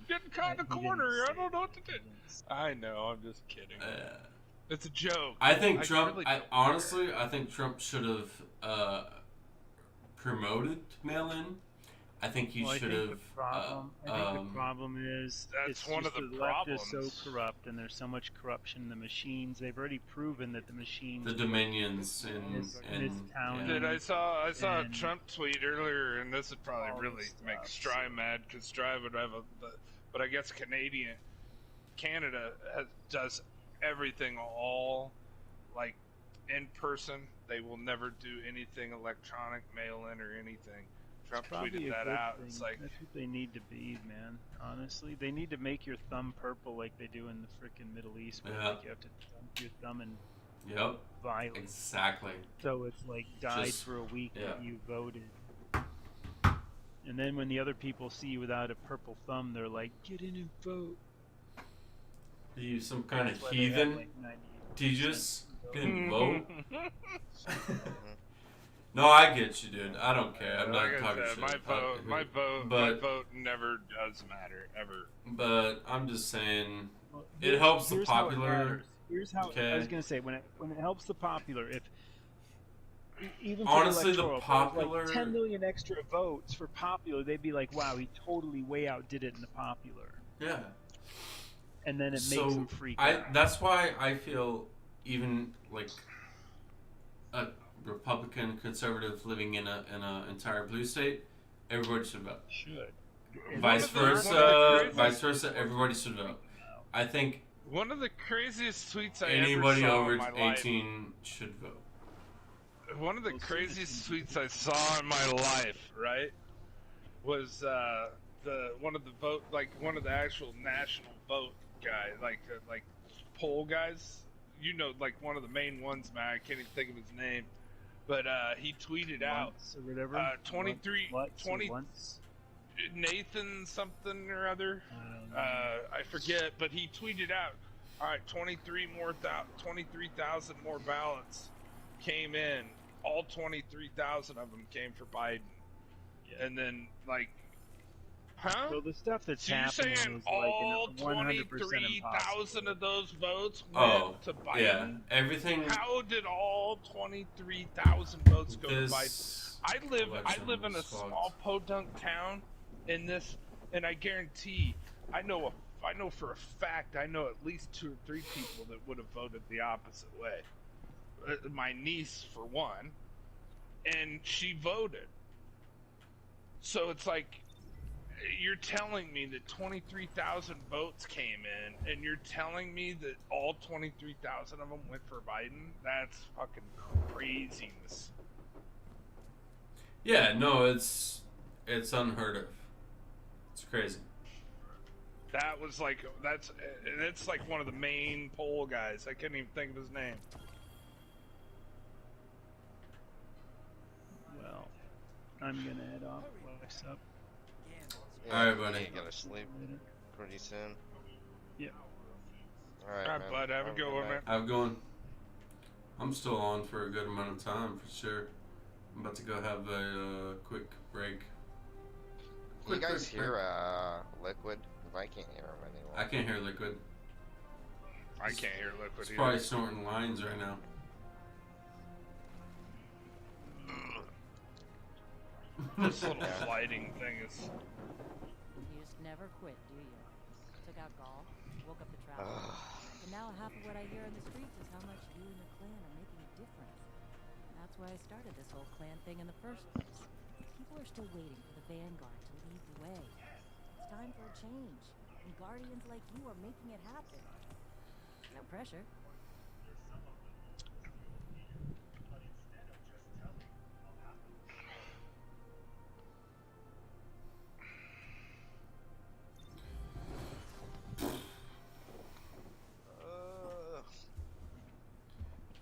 F: Getting caught in a
D: He didn't
F: corner.
D: say
F: I don't know what to do.
D: He didn't say
F: I know. I'm just kidding.
A: Uh,
F: It's a joke.
A: I think Trump.
F: really
A: I,
F: don't
A: honestly, I think Trump should have promoted mail-in. I think he
D: Well, I
A: should
D: think
A: have.
D: the problem is
F: That's
D: it's
F: one
D: just
F: of the
D: left is so
F: problems.
D: corrupt, and there's so much corruption in the machines. They've already proven that the machines.
A: the Dominions
D: in
A: and
D: this town.
A: yeah.
F: Dude, I saw a
D: And-
F: Trump tweet earlier, and this would probably
D: All
F: really
D: this
F: make
D: stuff,
F: Stry mad because Stry would have but I guess Canada does everything all like in person. They will never do anything electronic, mail in, or anything. Trump
D: Probably
F: tweeted
D: a
F: that
D: good
F: out.
D: thing.
F: It's like,
D: That's what they need to be, man. Honestly, they need to make your thumb purple like they do in the frickin' Middle East, where
A: Yeah.
D: like you have to dunk your thumb in
A: Yep.
D: violence.
A: Exactly.
D: So it's like died
A: Just-
D: for a week
A: yeah.
D: that you voted. And then when the other people see you without a purple thumb, they're like, "Get in and vote."
A: Are you some kind
D: That's
A: of
D: why they have,
A: heathen?
D: like, 98%
A: Tejas
D: vote.
A: didn't vote. No, I get you, dude. I don't care. I'm not
F: like I
A: talking
F: said,
A: shit.
F: my vote
A: But-
F: never does matter ever.
A: But I'm just saying,
D: Well,
A: it helps the
D: here's how it
A: popular.
D: matters. Here's how I
A: Okay.
D: was gonna say when it helps the popular. If even for
A: Honestly, the
D: electoral, if
A: popular-
D: like 10 million extra votes for popular, they'd be like, "Wow, he totally way outdid it in the popular,"
A: Yeah.
D: and then it makes
A: So
D: them freak out.
A: that's why I feel even like a Republican conservative living in a entire blue state, everybody should vote.
D: Should.
A: Vice
F: one of the
A: versa,
F: craziest-
A: everybody should vote. I think
F: One of the craziest tweets I
A: anybody
F: ever saw
A: over
F: in my life.
A: 18 should vote.
F: One of the craziest tweets I saw in my life, right, was one of the actual national vote guy, like poll guys. You know, like one of the main ones, man. I can't even think of his name, but he tweeted out
D: Once or whatever.
F: 23,
D: Once or
F: 20
D: once.
F: Nathan something or other.
D: I don't know.
F: I forget, but he tweeted out, all right, 23,000 more ballots came in. All 23,000 of them came for Biden.
D: Yeah.
F: And then, like, huh?
D: So the stuff that's
F: So you're
D: happening
F: saying
D: is
F: all
D: like 100%
F: 23,000 of those votes
A: Oh,
F: went to Biden?
A: yeah. Everything.
F: How did all 23,000 votes go to Biden?
A: This
F: I live in a
A: election was
F: small
A: fucked.
F: podunk town in this, and I guarantee I know for a fact I know at least 2 or 3 people that would have voted the opposite way. My niece for one, and she voted. So it's like you're telling me that 23,000 votes came in, and you're telling me that all 23,000 of them went for Biden? That's fucking craziness.
A: Yeah, no, it's unheard of. It's crazy.
F: That was like and it's like one of the main poll guys. I couldn't even think of his name.
D: Well, I'm gonna head off. What's up?
A: Alright, buddy.
C: You gotta sleep
D: Later.
C: pretty soon.
D: Yeah.
C: Alright,
F: Alright,
C: man.
F: bud, have a good one, man.
A: I'm going. I'm still on for a good amount of time for sure. I'm about to go have a quick break.
C: You guys
A: quick
C: hear
A: break.
C: Liquid? 'Cause I can't hear him anymore.
A: I can't hear Liquid.
F: I can't hear Liquid
A: He's
F: either.
A: probably snorting lines right now.
F: This little flighting thing is.
J: You just never quit, do you? Took out golf, woke up the travel. And now half of what I hear in the streets is how much you and your clan are making a difference. That's why I started this whole clan thing in the first place. People are still waiting for the Vanguard to lead the way. It's time for a change. And Guardians like you are making it happen. No pressure.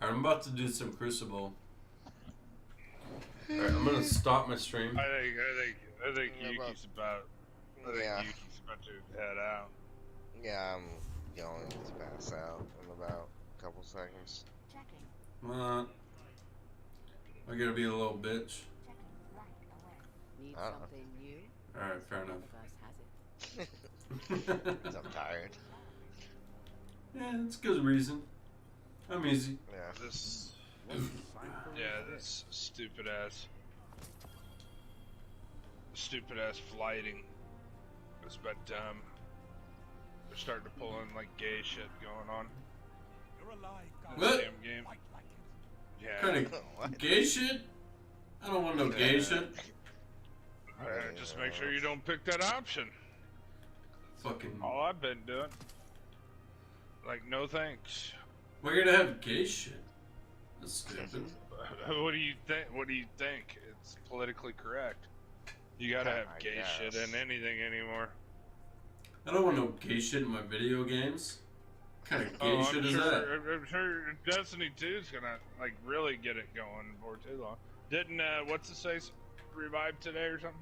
A: Alright, I'm about to do some Crucible. Alright, I'm gonna stop my stream.
F: I think
C: Yeah,
F: Yuki's about.
C: Yeah.
F: Yuki's about to head out.
C: Yeah, I'm going to pass out in about a couple seconds.
A: I gotta be a little bitch.
J: Need
C: Uh-uh.
J: something new?
A: Alright, fair
J: One
A: enough.
J: of us has it.
C: 'Cause I'm tired.
A: Yeah, it's good reason. I'm easy.
C: Yeah.
F: This. Yeah, this stupid ass flighting is about dumb. They're starting to pull in like gay shit going on.
E: You're alive, guys.
A: What?
F: Damn game.
E: Fight like it.
F: Yeah.
A: Kind of
C: What?
A: gay shit? I don't want no gay shit.
F: just make sure you don't pick that option.
A: Fucking.
F: All I've been doing. Like, no thanks.
A: We're gonna have gay shit. That's stupid.
F: What do you think? What do you think? It's politically correct. You gotta have
C: I
F: gay
C: guess.
F: shit in anything anymore.
A: I don't want no gay shit in my video games. What kind of gay
F: I'm
A: shit is
F: sure,
A: that?
F: I'm sure Destiny 2 is gonna like really get it going before too long. Didn't what's the say revive today or something?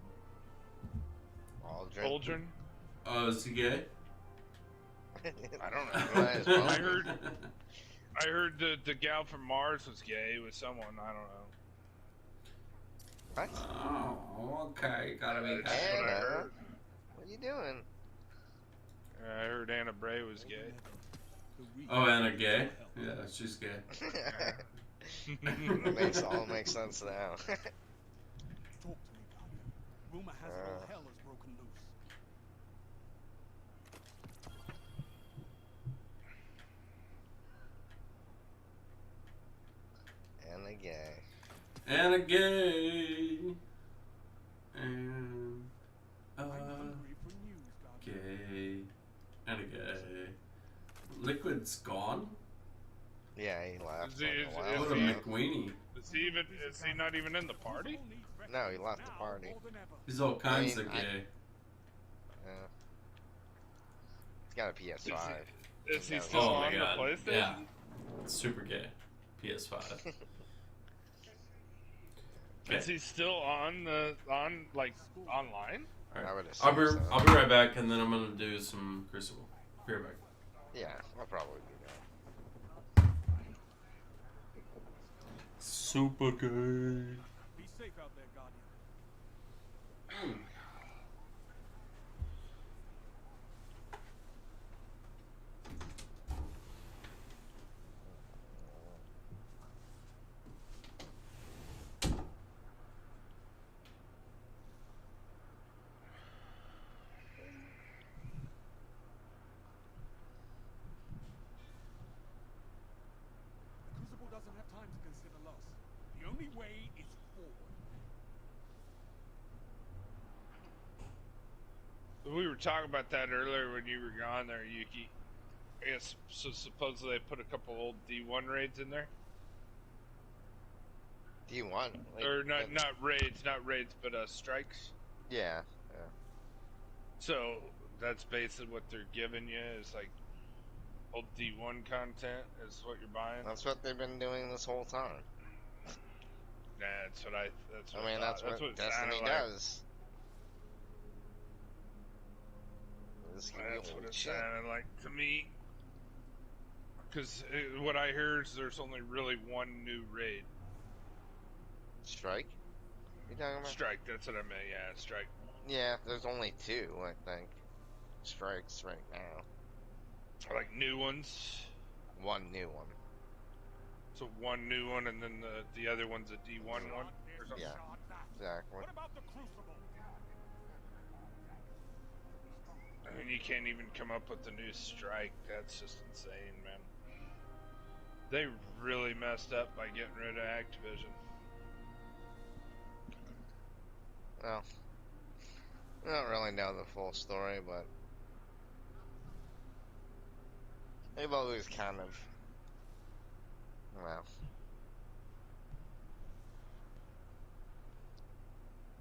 F: Aldrin?
A: Is he gay?
F: I don't know.
C: Might as well.
F: I heard the gal from Mars was gay with someone. I don't know.
C: What?
A: Oh, okay. Gotta be
F: That's
A: gay.
F: what I
C: Anna?
F: heard.
C: What are you doing?
F: I heard Anna Bray was gay.
A: Oh, Anna gay? Yeah, she's gay.
C: It all makes sense now.
E: Talk to me, Guardian. Rumor has it all hell has broken loose.
C: Anna gay.
A: Anna gay. And
E: I'm hungry for news, Guardian.
A: gay. Anna gay. Liquid's gone?
C: Yeah, he left.
F: Is he-
C: like a
F: is-
C: while
A: What a
C: ago.
A: McWeenie.
F: Is he not even in the party?
C: No, he left the party.
A: He's all kinds
C: mean,
A: of gay.
C: Yeah. He's got a PS5.
F: Is he
C: No,
F: still
A: Oh my
F: on
A: god.
F: the PlayStation?
A: Yeah. Super gay. PS5.
F: Is he still on online?
C: I would
A: I'll
C: assume
A: be,
C: so.
A: I'll be right back, and then I'm gonna do some Crucible. Be right back.
C: Yeah, I'll probably be there.
A: Super gay.
E: Be safe out there, Guardian. The Crucible doesn't have time to consider loss. The only way is forward.
F: We were talking about that earlier when you were gone there, Yuki. I guess so. Supposedly they put a couple old D1 raids in there,
C: D1. Like,
F: or not raids, but strikes.
C: Yeah.
F: So that's basically what they're giving you is like old D1 content is what you're buying.
C: That's what they've been doing this whole time.
F: That's what I. That's what
C: I mean, that's what
F: it
C: Destiny
F: sounded like.
C: does. This can be
F: That's what
C: old
F: it
C: shit.
F: sounded like to me. Because what I hear is there's only really one new raid.
C: Strike? You talking about?
F: Strike, that's what I meant. Yeah, strike.
C: Yeah, there's only two, I think. Strikes right now.
F: Like new ones.
C: One new one.
F: So one new one, and then the other one's a D1 one or something.
C: Yeah, exactly.
E: What about the Crucible?
F: I mean, you can't even come up with the new strike. That's just insane, man. They really messed up by getting rid of Activision.
C: Well, I don't really know the full story, but they've always kind of, well,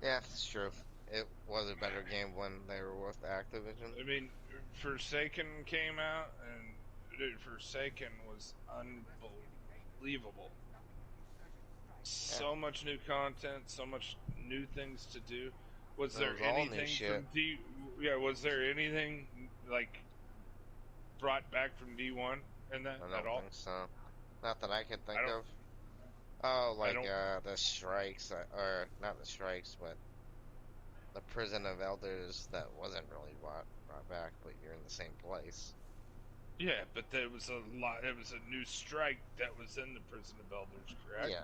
C: yeah, it's true. It was a better game when they were with Activision.
F: I mean, Forsaken came out, and dude, Forsaken was unbelievable. So much new content, so much new things to do. Was there
C: There was all new
F: anything
C: shit.
F: from D? Yeah, was there anything like brought back from D1 in that
C: I don't
F: at all?
C: think so. Not that I can think
F: I don't-
C: of. Oh, like
F: don't-
C: the strikes, or not the strikes, but the Prison of Elders that wasn't really brought back, but you're in the same place.
F: Yeah, but there was a lot. It was a new strike that was in the Prison of Elders, correct?
C: Yeah.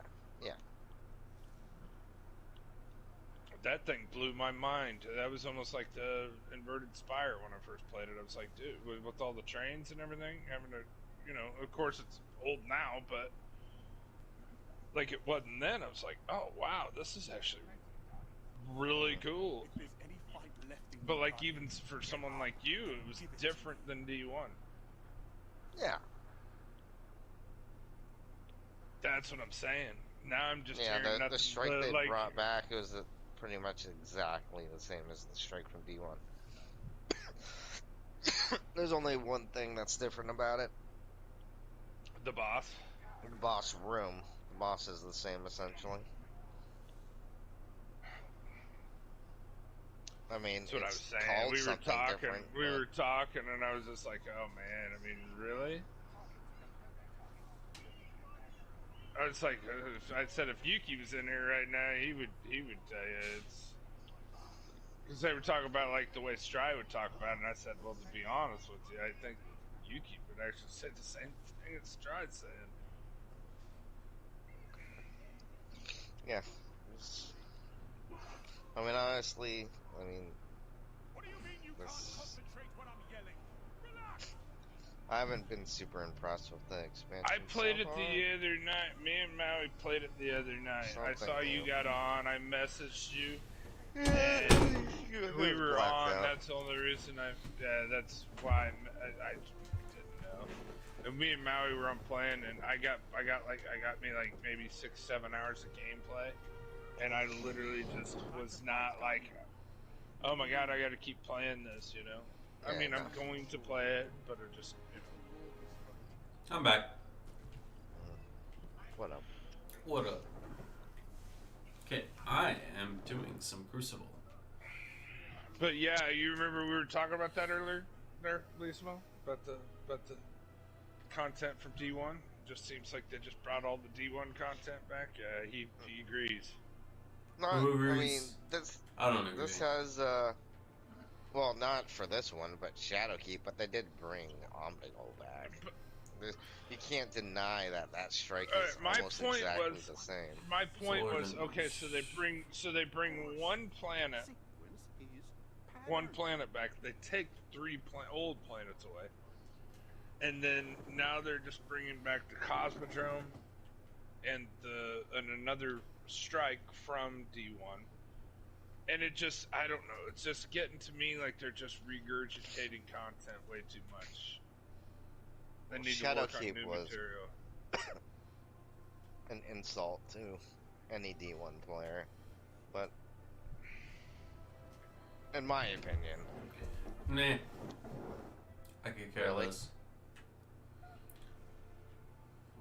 F: That thing blew my mind. That was almost like the Inverted Spire when I first played it. I was like, dude, with all the trains and everything, having to, of course it's old now, but like it wasn't then. I was like, oh wow, this is actually really cool.
E: If there's
F: But like even for someone like you, it was different than D1.
C: Yeah.
F: That's what I'm saying. Now I'm just
C: Yeah,
F: hearing
C: the
F: nothing
C: strike
F: but,
C: they
F: like,
C: brought back was pretty much exactly the same as the strike from D1. There's only one thing that's different about it.
F: the boss.
C: The boss room. The boss is the same, essentially. I mean,
F: That's what I was
C: it's
F: saying.
C: called
F: We were
C: something
F: talking.
C: different.
F: We
C: but-
F: were talking, and I was just like, "Oh man, I mean, really?" I was like, I said, if Yuki was in here right now, he would tell you it's because they were talking about like the way Stride would talk about it, and I said, well, to be honest with you, I think Yuki would actually say the same thing that Stride's saying.
C: Yeah. I mean, honestly,
E: What do you mean you can't
C: this.
E: concentrate when I'm yelling? Relax.
C: I haven't been super impressed with the expansion.
F: I played
C: so
F: it
C: far.
F: the other night. Me and Maui played it the other night. I
C: Something
F: saw you
C: new.
F: got on. I messaged you.
C: Yeah,
F: We were
C: blacked
F: on.
C: out.
F: That's the only reason that's why I didn't know. And me and Maui were on playing, and I got me like maybe 6-7 hours of gameplay, and I literally just was not like, oh my god, I got to keep playing this, you know. I
C: Yeah,
F: mean,
C: no.
F: I'm going to play it, but it just,
A: I'm back.
C: What up?
A: What up? Okay, I am doing some Crucible.
F: But yeah, you remember we were talking about that earlier, there, Lismo, about the content from D1. Just seems like they just brought all the D1 content back. Yeah, he agrees.
C: No,
A: Who
C: I mean,
A: agrees?
C: this
A: I don't agree.
C: this has well, not for this one, but Shadowkeep. But they did bring Omnigul back. You can't deny that strike is
F: my
C: almost
F: point
C: exactly
F: was-
C: the same.
F: My point
A: Sword
F: was
A: and-
F: okay. So they bring one planet back. They take 3 old planets away, and then now they're just bringing back the Cosmodrome and another strike from D1. And it just, I don't know. It's just getting to me like they're just regurgitating content way too much. They need to work on
C: Shadowkeep
F: new
C: was
F: material.
C: an insult to any D1 player, but in my opinion,
A: Nah. I could care
C: Really?
A: less.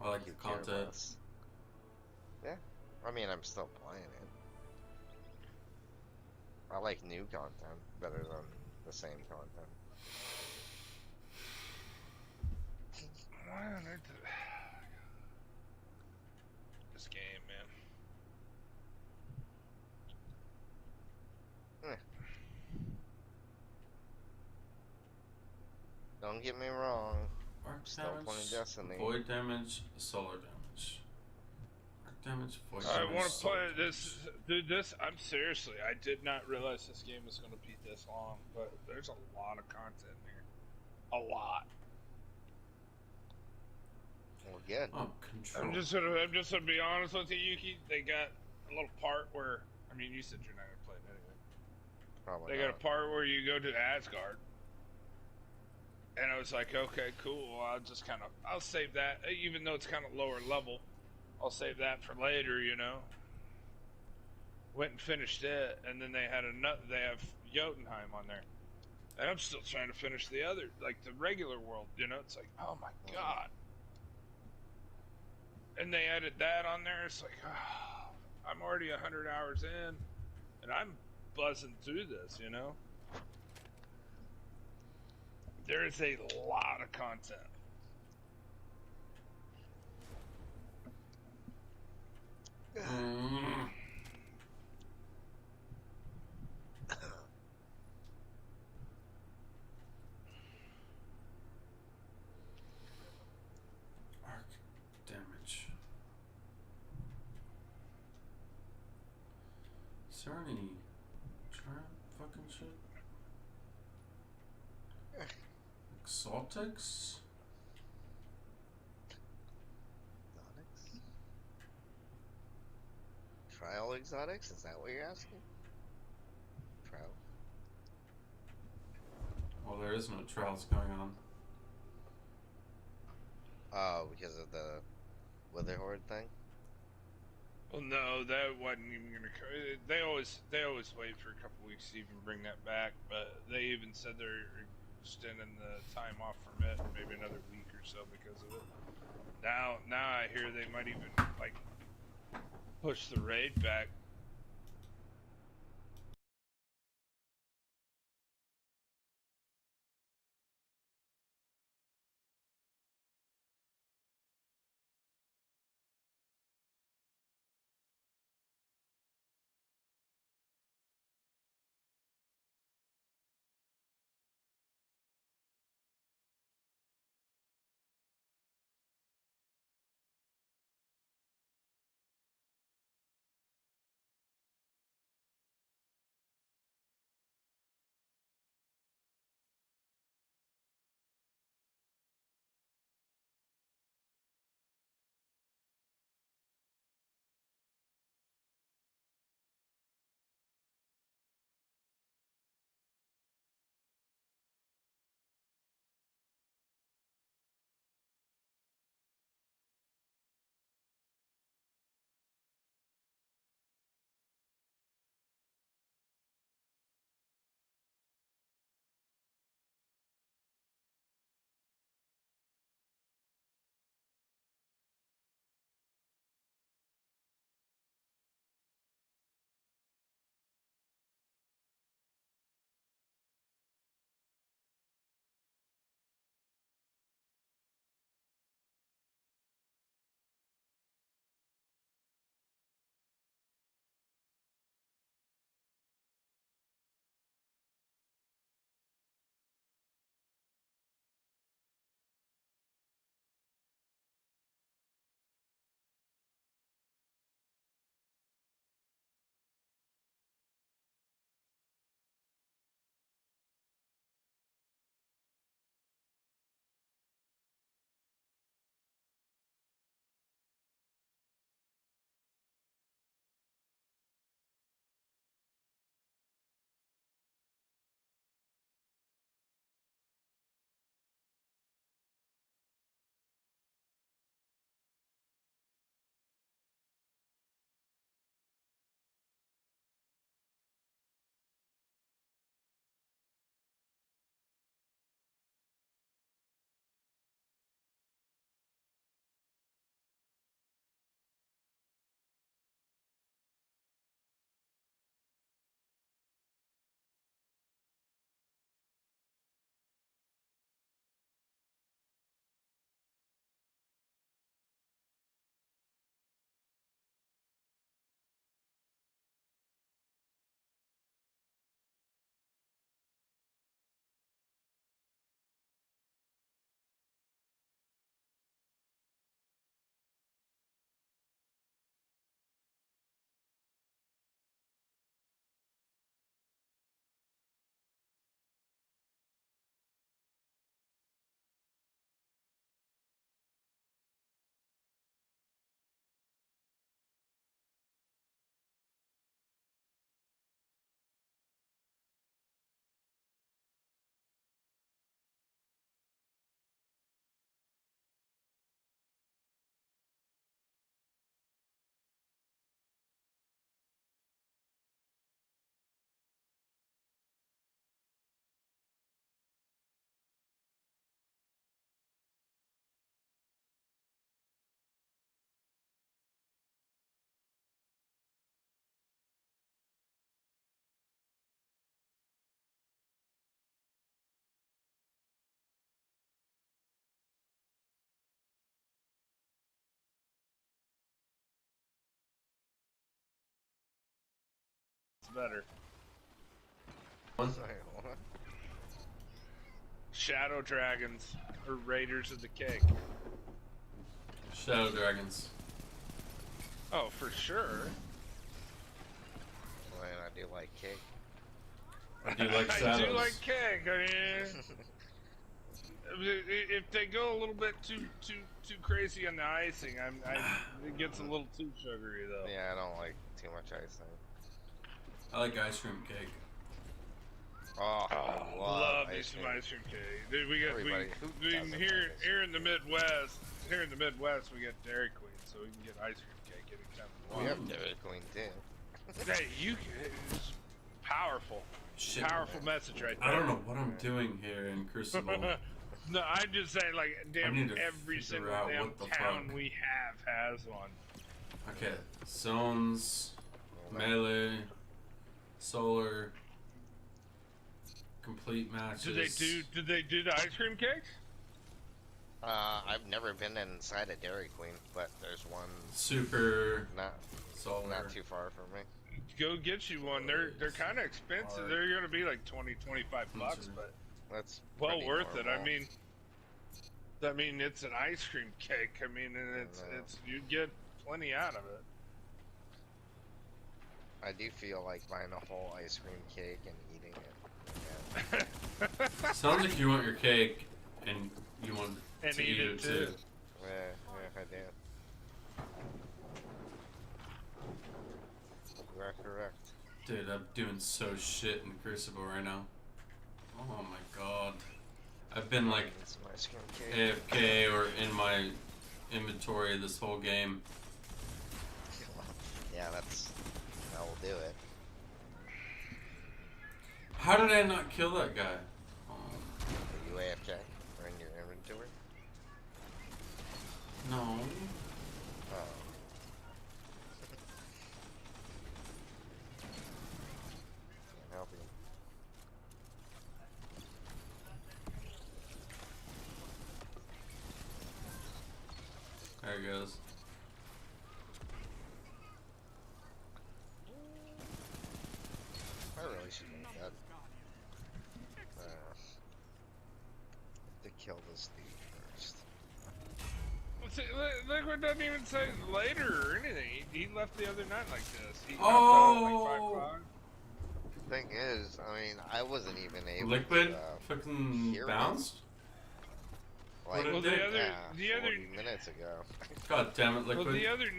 A: I like the
C: you care
A: content.
C: less. Yeah, I mean, I'm still playing it. I like new content better than the same content.
F: Man, this game, man.
C: Eh. Don't get me wrong.
A: Arc
C: Still playing
A: damage,
C: Destiny.
A: void damage, solar damage. Arc damage, void
F: I
A: damage.
F: want to
A: solar
F: play
A: damage.
F: this. Dude, I'm seriously. I did not realize this game was going to be this long, but there's a lot of content here. A lot.
C: Well, good.
A: Oh, control.
F: I'm just gonna be honest with you, Yuki. They got a little part where, I mean, you said you're not gonna play it anyway.
C: Probably
F: They got
C: not.
F: a part where you go to Asgard, and I was like, okay, cool. I'll save that, even though it's kind of lower level. I'll save that for later, you know. Went and finished it, and then they have Jotunheim on there, and I'm still trying to finish the other, like the regular world. You know, it's like, oh my god. And they added that on there. It's like, oh, I'm already 100 hours in, and I'm buzzing through this, you know? There is a lot of content.
A: Mm. Arc damage. Is there any giant fucking shit? Exotics?
C: Exotics? Trial exotics? Is that what you're asking? Trial?
A: is no trials going on.
C: Oh, because of the Wither Horde thing?
F: Well, no, that wasn't even gonna. They always wait for a couple weeks to even bring that back. But they even said they're extending the time off from it, maybe another week or so because of it. Now I hear they might even like push the raid back. It's better.
C: Sorry, what?
F: Shadow Dragons or Raiders of the Cake.
A: Shadow Dragons.
F: Oh, for sure.
C: Well, and I do like cake.
A: I do like
F: I
A: shadows.
F: do like cake. I mean, if they go a little bit too crazy on the icing, it gets a little too sugary though.
C: Yeah, I don't like too much icing.
A: I like ice cream cake.
C: Oh, I love ice
F: some ice cream cake. Dude, we got
C: Everybody who doesn't like
F: here
C: ice
F: here in the Midwest. Here in the Midwest, we get Dairy Queen, so we can get ice cream cake anytime we
C: We
F: want.
C: have Dairy Queen too.
F: Hey, you can. It's powerful.
A: Shit.
F: Powerful message right there.
A: I don't know what I'm doing here in Crucible.
F: No, I'm just saying, like, damn,
A: need to
F: every
A: figure
F: single
A: out
F: damn
A: what the
F: town
A: fuck.
F: we have has one.
A: Okay, zones, melee, solar, complete matches.
F: Did they do the ice cream cakes?
C: I've never been inside a Dairy Queen, but there's one
A: Super,
C: not
A: solar.
C: not too far from me.
F: Go get you one. They're kind of expensive.
A: Hard.
F: They're gonna be like 20, 25 bucks, but
C: That's
F: well
C: pretty
F: worth it.
C: normal.
F: I mean, it's an ice cream cake. I mean, and it's you get plenty out of it.
C: I do feel like buying a whole ice cream cake and eating it. Yeah.
A: Sounds like you want your cake and you want
F: And
A: to
F: eat
A: eat
F: it
A: it
F: too.
A: too.
C: Yeah, I do. You are correct.
A: Dude, I'm doing so shit in Crucible right now. Oh my god. I've been like
C: It's some ice cream cake.
A: AFK or in my inventory this whole game.
C: Yeah, that will do it.
A: How did I not kill that guy? Oh,
C: Are you AFK or in your inventory?
A: no.
C: Oh. Can't help you.
A: There he goes.
C: I really should have done. To kill this dude first.
F: See, Liquid doesn't even say later or anything. He left the other night like this. He
A: Oh!
F: like 5-5.
C: Thing is, I mean, I wasn't even able
A: Liquid
C: to.
A: fucking
C: hear
A: bounced?
C: Like,
A: What
F: Well,
A: did
F: the
A: it?
F: other,
C: yeah,
F: the
C: 40
F: other,
C: minutes ago.
A: God damn it,
F: well,
A: Liquid.
F: the other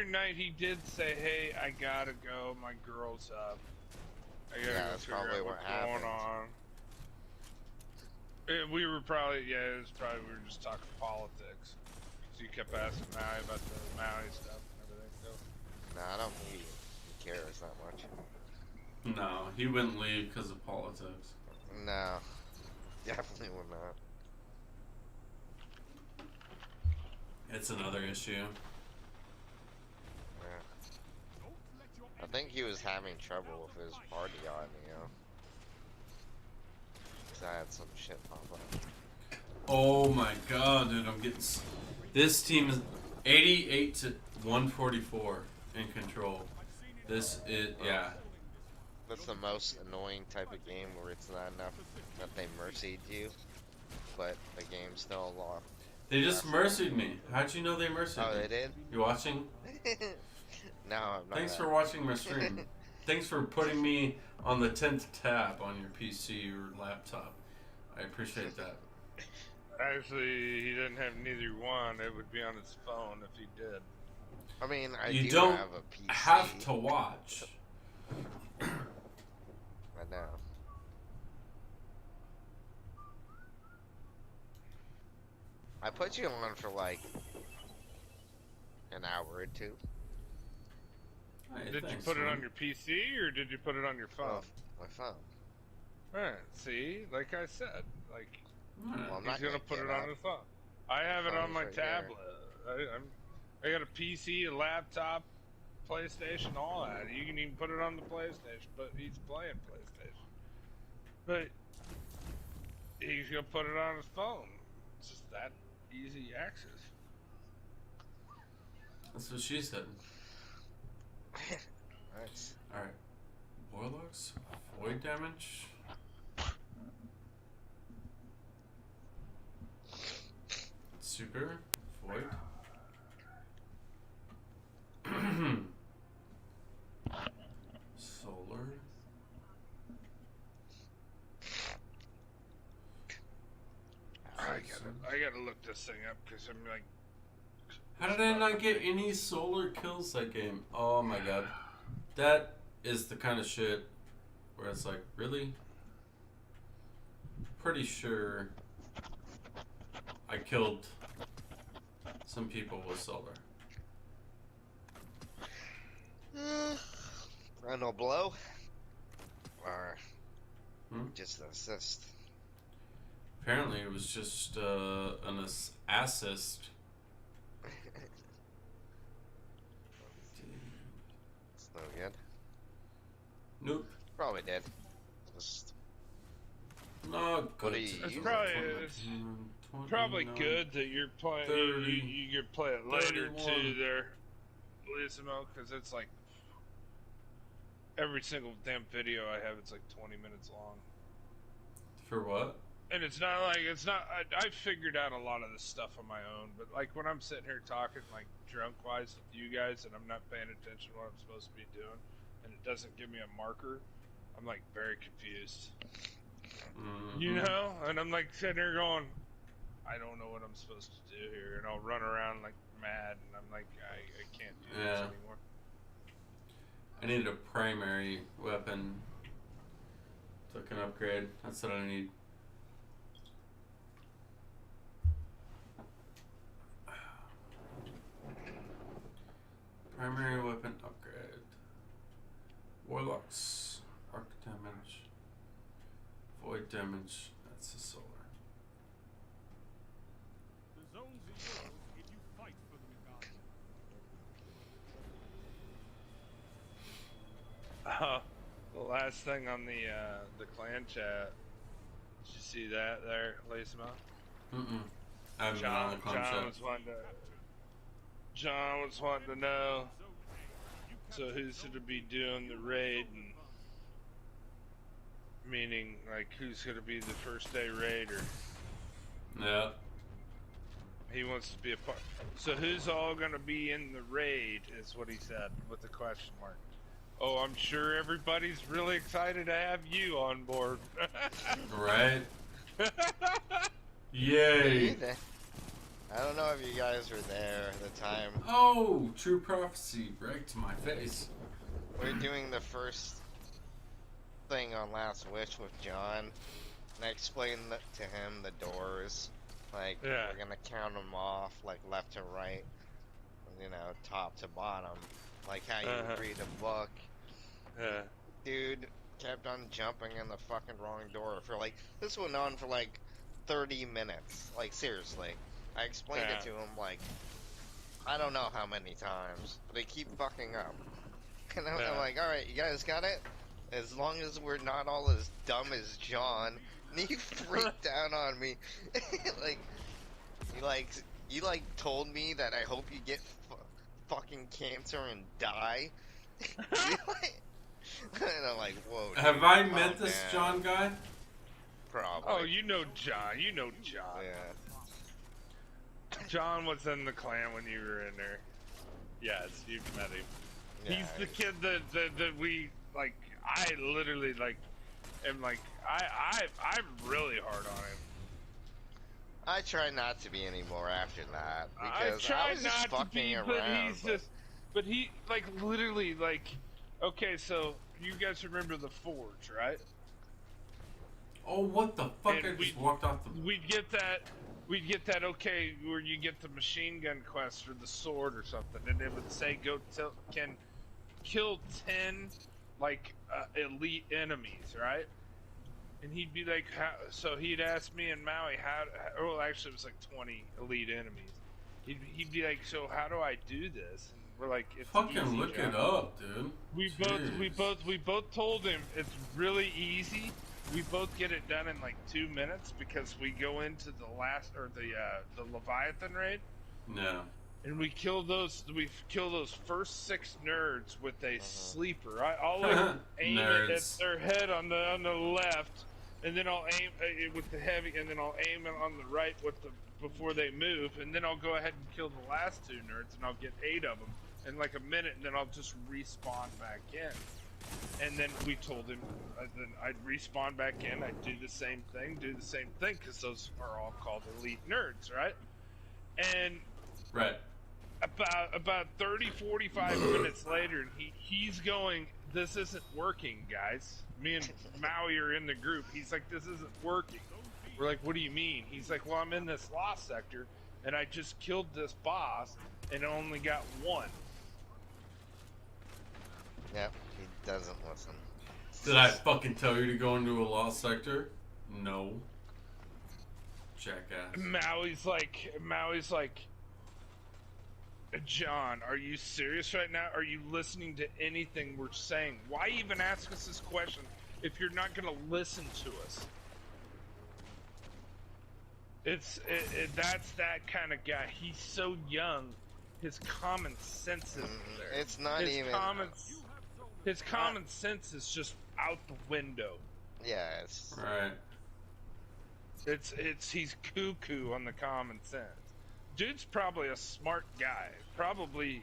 F: night he did say, "Hey, I gotta go. My girl's up. I gotta
C: Yeah,
F: go
C: that's
F: figure
C: probably
F: out
C: what
F: what's going
C: happened.
F: on." We were probably, yeah, it was probably we were just talking politics. So you kept asking Maui about the Maui stuff and everything. So.
C: No, I don't think he cares that much.
A: No, he wouldn't leave because of politics.
C: No, definitely would not.
A: It's another issue.
C: Yeah. I think he was having trouble with his party on, you know. 'Cause I had some shit pop up.
A: Oh my god, dude, I'm getting. This team is 88 to 144 in control. This is, yeah.
C: That's the most annoying type of game where it's not enough that they mercied you, but the game's still lost.
A: They just mercied me. How'd you know they mercied
C: Oh,
A: me?
C: they did?
A: You watching?
C: No, I'm not.
A: Thanks for watching my stream. Thanks for putting me on the 10th tab on your PC or laptop. I appreciate that.
F: Actually, he didn't have neither one. It would be on his phone if he did.
C: I mean, I
A: You
C: do
A: don't
C: have a PC.
A: have to watch.
C: I know. I put you on for like an hour or two.
A: Hey,
F: Did
A: thanks,
F: you put it
A: man.
F: on your PC or did you put it on your phone?
C: Off my phone.
F: Right. See, like I said, like
A: Alright.
C: Well, I'm
F: he's
C: not
F: gonna
C: gonna
F: put
C: get
F: it on
C: up.
F: his phone. I have it on
C: Phone's
F: my
C: right there.
F: tablet. I got a PC, a laptop, PlayStation, all that. You can even put it on the PlayStation, but he's playing PlayStation. But he's gonna put it on his phone. It's just that easy access.
A: That's what she said.
C: Nice.
A: Alright. Warlocks, void damage. Super, void. Solar.
F: I gotta look this thing up because I'm like,
A: How did I not get any solar kills that game? Oh my god. That is the kind of shit where it's like, really? pretty sure I killed some people with solar.
C: Randall blow? Or
A: Hmm?
C: just an assist?
A: Apparently, it was just an assist.
C: It's no good.
A: Nope.
C: Probably did. Just
A: Not
C: What
A: good.
C: do you
F: It's
C: use?
F: probably good that you're playing.
A: 30,
F: You play it later
A: 31.
F: too, there, Lizmo, because it's like every single damn video I have, it's like 20 minutes long.
A: For what?
F: And it's not like I figured out a lot of this stuff on my own, but like when I'm sitting here talking like drunk wise with you guys and I'm not paying attention to what I'm supposed to be doing, and it doesn't give me a marker, I'm like very confused. You know? And I'm like sitting here going, I don't know what I'm supposed to do here, and I'll run around like mad, and I'm like, I can't do this
A: Yeah.
F: anymore.
A: I need a primary weapon. So I can upgrade. That's what I need. Primary weapon upgrade. Warlocks. Arc damage. Void damage. That's the solar.
E: The zones are yours if you fight for them, Guardian.
F: The last thing on the clan chat, did you see that there, Lacema?
A: I haven't been on the clan chat.
F: John was wanting to know, so who's going to be doing the raid, and meaning, like, who's going to be the first day raider?
A: Yeah.
F: He wants to be a part. So who's all going to be in the raid, is what he said, with the question mark. Oh, I'm sure everybody's really excited to have you on board.
A: Right? Yay!
C: I don't know if you guys were there at the time.
A: Oh, true prophecy, right to my face.
C: We're doing the first thing on Last Wish with John, and I explained to him the doors. Like,
F: Yeah.
C: we're gonna count them off, like left to right, you know, top to bottom, like how you read a book.
F: Yeah.
C: Dude kept on jumping in the fucking wrong door for like, this went on for like 30 minutes. Like, seriously. I explained it to him like, I don't know how many times, but they keep fucking up. And I'm like, alright, you guys got it? As long as we're not all as dumb as John. And he freaked out on me. You told me that I hope you get fucking cancer and die. And I'm like, whoa. Dude,
A: Have I
C: calm
A: met this
C: down.
A: John guy?
C: Probably.
F: Oh, you know John. You know John.
C: Yeah.
F: John was in the clan when you were in there. Yes, you've met him.
C: Yeah,
F: He's the kid that we like. I literally like am like I'm really hard on him.
C: I try not to be anymore after that
F: I
C: because
F: try
C: was just
F: not to
C: fucking
F: be,
C: around.
F: but he's just. But he like literally like. Okay, so you guys remember the Forge, right?
A: Oh, what the fuck?
F: And
A: I just walked off the...
F: We'd get that, okay, where you get the machine gun quest or the sword or something, and it would say can kill 10, like, elite enemies, right? And he'd be like, so he'd ask me and Maui, well, actually it was like 20 elite enemies. He'd be like, so how do I do this? And we're like, it's
A: Fucking
F: easy,
A: look
F: John.
A: it up, dude.
F: We both told him it's really easy. We both get it done in like 2 minutes because we go into the the Leviathan raid.
A: No.
F: And we kill those first 6 nerds with a sleeper. I'll like aim it at their head on the left, and then I'll aim it with the heavy, and then I'll aim it on the right before they move, and then I'll go ahead and kill the last 2 nerds, and I'll get 8 of them in like a minute, and then I'll just respawn back in. And then we told him, then I'd respawn back in, I'd do the same thing, because those are all called elite nerds, right? And
A: right.
F: about 30, 45 minutes later, he's going this isn't working, guys. Me and Maui are in the group. He's like, this isn't working. We're like, what do you mean? He's like, well, I'm in this lost sector, and I just killed this boss, and only got one.
C: Yep, he doesn't listen.
A: Did I fucking tell you to go into a lost sector? No. Jackass.
F: Maui's like, John, are you serious right now? Are you listening to anything we're saying? Why even ask us this question if you're not gonna listen to us? That's that kind of guy. He's so young. His common sense is there.
C: It's not
F: his
C: even.
F: His common sense is just out the window.
C: Yeah, it's
A: Right.
F: He's cuckoo on the common sense. Dude's probably a smart guy. Probably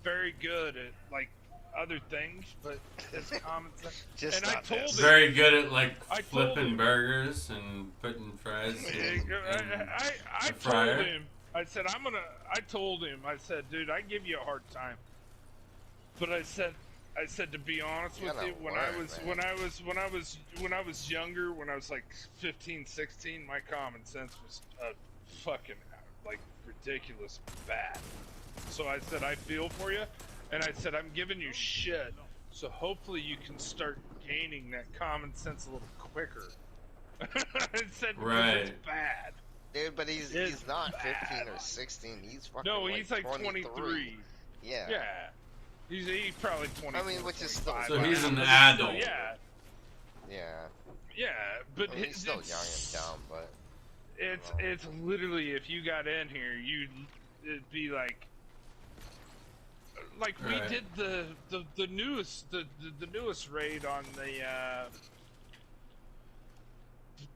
F: very good at like other things, but his common sense.
C: Just
F: and I
C: not
F: told him.
C: this.
A: Very good at like
F: I told
A: flipping
F: him.
A: burgers and putting fries in
F: I
A: the
F: told
A: fryer.
F: him. I said I told him. I said, dude, I give you a hard time. But I said to be honest with you, when I was younger, when I was like 15, 16, my common sense was fucking like ridiculous bad. So I said, I feel for you, and I said, I'm giving you shit, so hopefully you can start gaining that common sense a little quicker. I said,
A: Right.
F: it's bad.
C: Dude, but he's not 15 or 16. He's fucking
F: No, he's like 23.
C: Yeah.
F: Yeah. He's probably 20.
C: I mean, which is still.
A: So he's an
F: But
A: adult.
F: still, yeah.
C: Yeah.
F: Yeah, but
C: I mean, he's still young and dumb, but.
F: It's literally, if you got in here, it'd be like we
A: Right.
F: did the newest raid on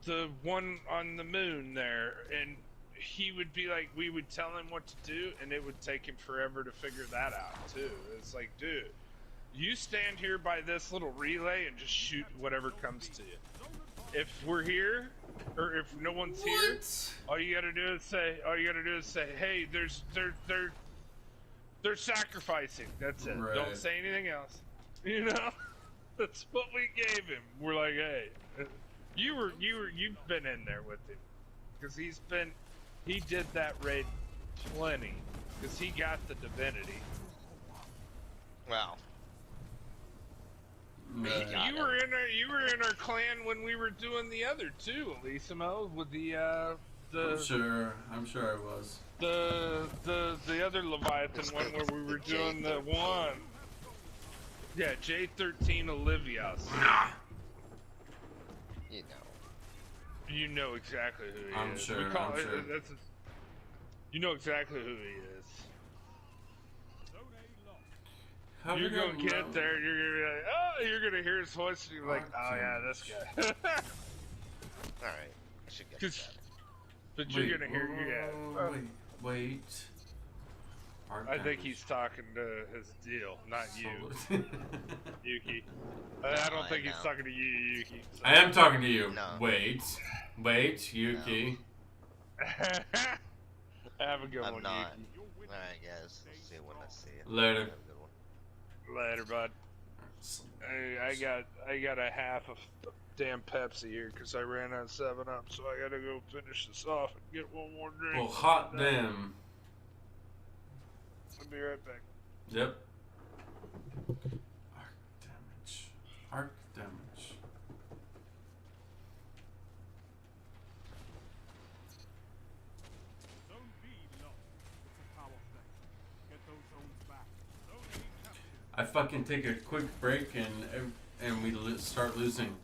F: the one on the moon there, and he would be like, we would tell him what to do, and it would take him forever to figure that out too. It's like, dude, you stand here by this little relay and just shoot whatever comes to you. If we're here, or if no one's here, all you gotta do is say, hey, they're sacrificing. That's it.
A: Right.
F: Don't say anything else. You know, that's what we gave him. We're like, hey, you've been in there with him, because he did that raid plenty, because he got the divinity.
C: Wow.
A: Yeah.
F: You were in our clan when we were doing the other two, Elisimo, with the
A: I'm sure I was.
F: the other Leviathan one where we were doing the one. Yeah, J13 Olivia.
C: You know.
F: You know exactly who he
A: I'm
F: is.
A: sure,
F: We call
A: I'm
F: it,
A: sure.
F: You know exactly who he is.
A: How
F: You're
A: we
F: gonna
A: know?
F: get there, you're gonna be like, oh, you're gonna hear his voice, and you're like, oh yeah, this guy.
C: Alright. I should get
F: 'Cause-
C: that.
F: But you're gonna hear, yeah.
A: Wait.
F: I think he's talking to his deal, not you, Yuki. I don't think he's talking to you, Yuki. So.
A: I am talking to you.
C: No.
A: Wait, Yuki.
F: Have a good
C: I'm
F: one,
C: not.
F: Yuki.
C: Alright, guys. See you when I see you.
A: Later.
C: Have a good one.
F: Later, bud. I got a half of damn Pepsi here because I ran out of 7-Up, so I gotta go finish this off and get one more drink.
A: Well, hot damn.
F: I'll be right back.
A: Yep. Arc damage. Arc damage.
E: Zone B lost. It's a power play. Get those zones back. Zone A captured.
A: I fucking take a quick break and we start losing.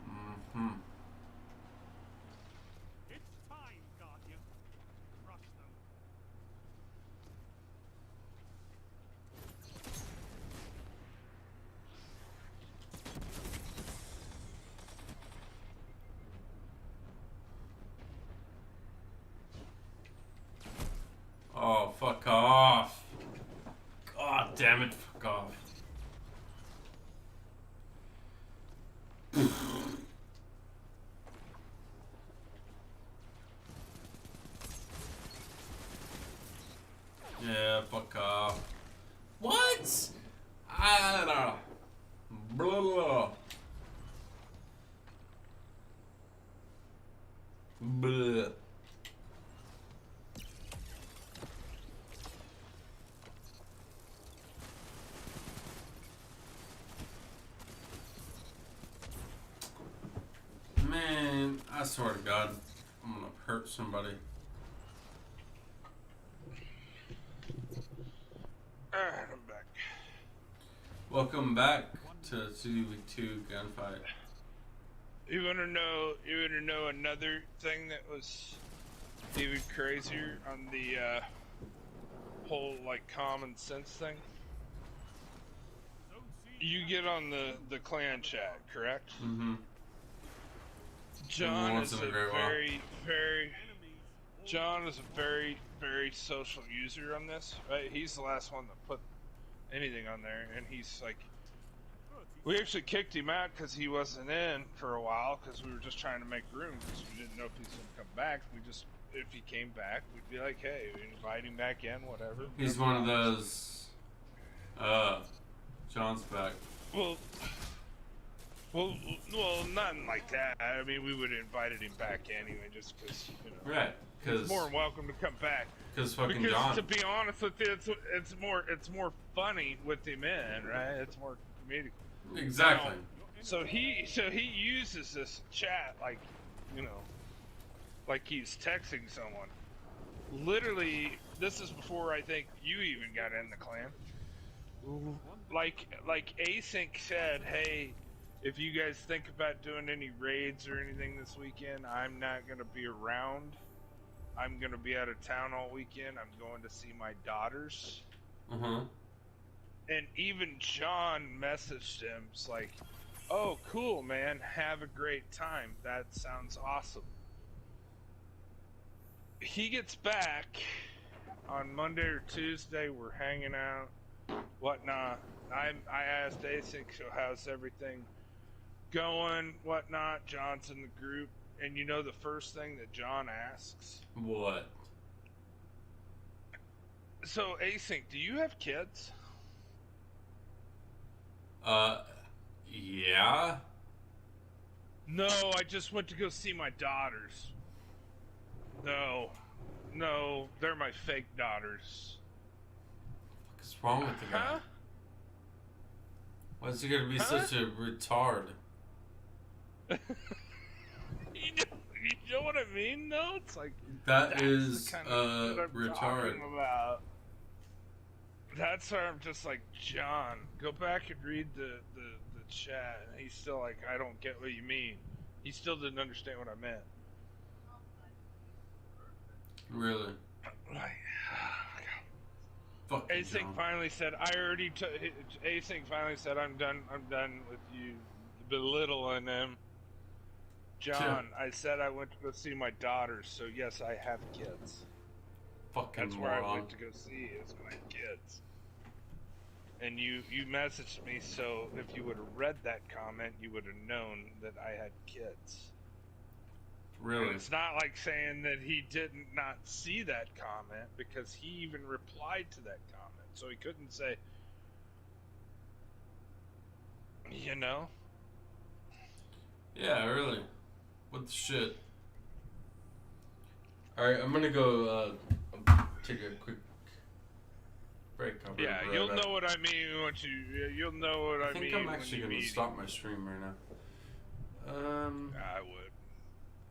A: Mm-hmm.
E: It's time, Guardian. Crush them.
A: Yeah, fuck off. What? I don't know. Blah, blah. Blah. Man, I swear to God, I'm gonna hurt somebody.
F: Alright, I'm back.
A: Welcome back to 2v2 gunfight.
F: You wanna know another thing that was even crazier on the whole like common sense thing? You get on the clan chat, correct?
A: Mm-hmm.
F: John
A: Once
F: is
A: in
F: a
A: a great
F: very, very social user on this, right? He's the last one that put anything on there, and he's like, we actually kicked him out because he wasn't in for a while because we were just trying to make room because we didn't know if he's gonna come back. If he came back, we'd be like, hey, invite him back in, whatever.
A: He's one of those. John's back.
F: Well, nothing like that. I mean, we would have invited him back anyway, just because, you know.
A: Right, because
F: he's more than welcome to come back.
A: Because fucking
F: because,
A: John.
F: to be honest with you, it's more funny with him in, right? It's more comedic.
A: Exactly.
F: So he uses this chat like, you know, like he's texting someone. Literally, this is before I think you even got in the clan. Like Async said, hey, if you guys think about doing any raids or anything this weekend, I'm not gonna be around. I'm gonna be out of town all weekend. I'm going to see my daughters. And even John messaged him. It's like, oh, cool, man. Have a great time. That sounds awesome. He gets back on Monday or Tuesday. We're hanging out, whatnot. I asked Async, so how's everything going, whatnot. John's in the group. And you know the first thing that John asks?
A: What?
F: So, Async, do you have kids?
A: Yeah.
F: No, I just went to go see my daughters. No, they're my fake daughters.
A: What's wrong with the guy?
F: Huh?
A: Why is he gonna be such a retard?
F: You know what I mean, though? It's like
A: That is
F: the kind of shit I'm
A: retard.
F: talking about. That's where I'm just like, John, go back and read the chat. And he's still like, I don't get what you mean. He still didn't understand what I meant.
A: Really?
F: Like,
A: Fucking
F: Async
A: John.
F: finally said, Async finally said, I'm done with you belittling them. John, I said I went to go see my daughters, so yes, I have kids.
A: Fucking
F: That's where I
A: moron.
F: went to go see is my kids. And you messaged me, so if you would have read that comment, you would have known that I had kids.
A: Really?
F: And it's not like saying that he didn't not see that comment, because he even replied to that comment. So he couldn't say, you know?
A: Yeah, really. What the shit? Alright, I'm gonna go take a quick break. I'll be
F: Yeah,
A: right
F: you'll
A: back.
F: know what I mean once you'll know what I mean.
A: I think I'm actually
F: when you
A: gonna
F: meet
A: stop my stream right now.
F: I would.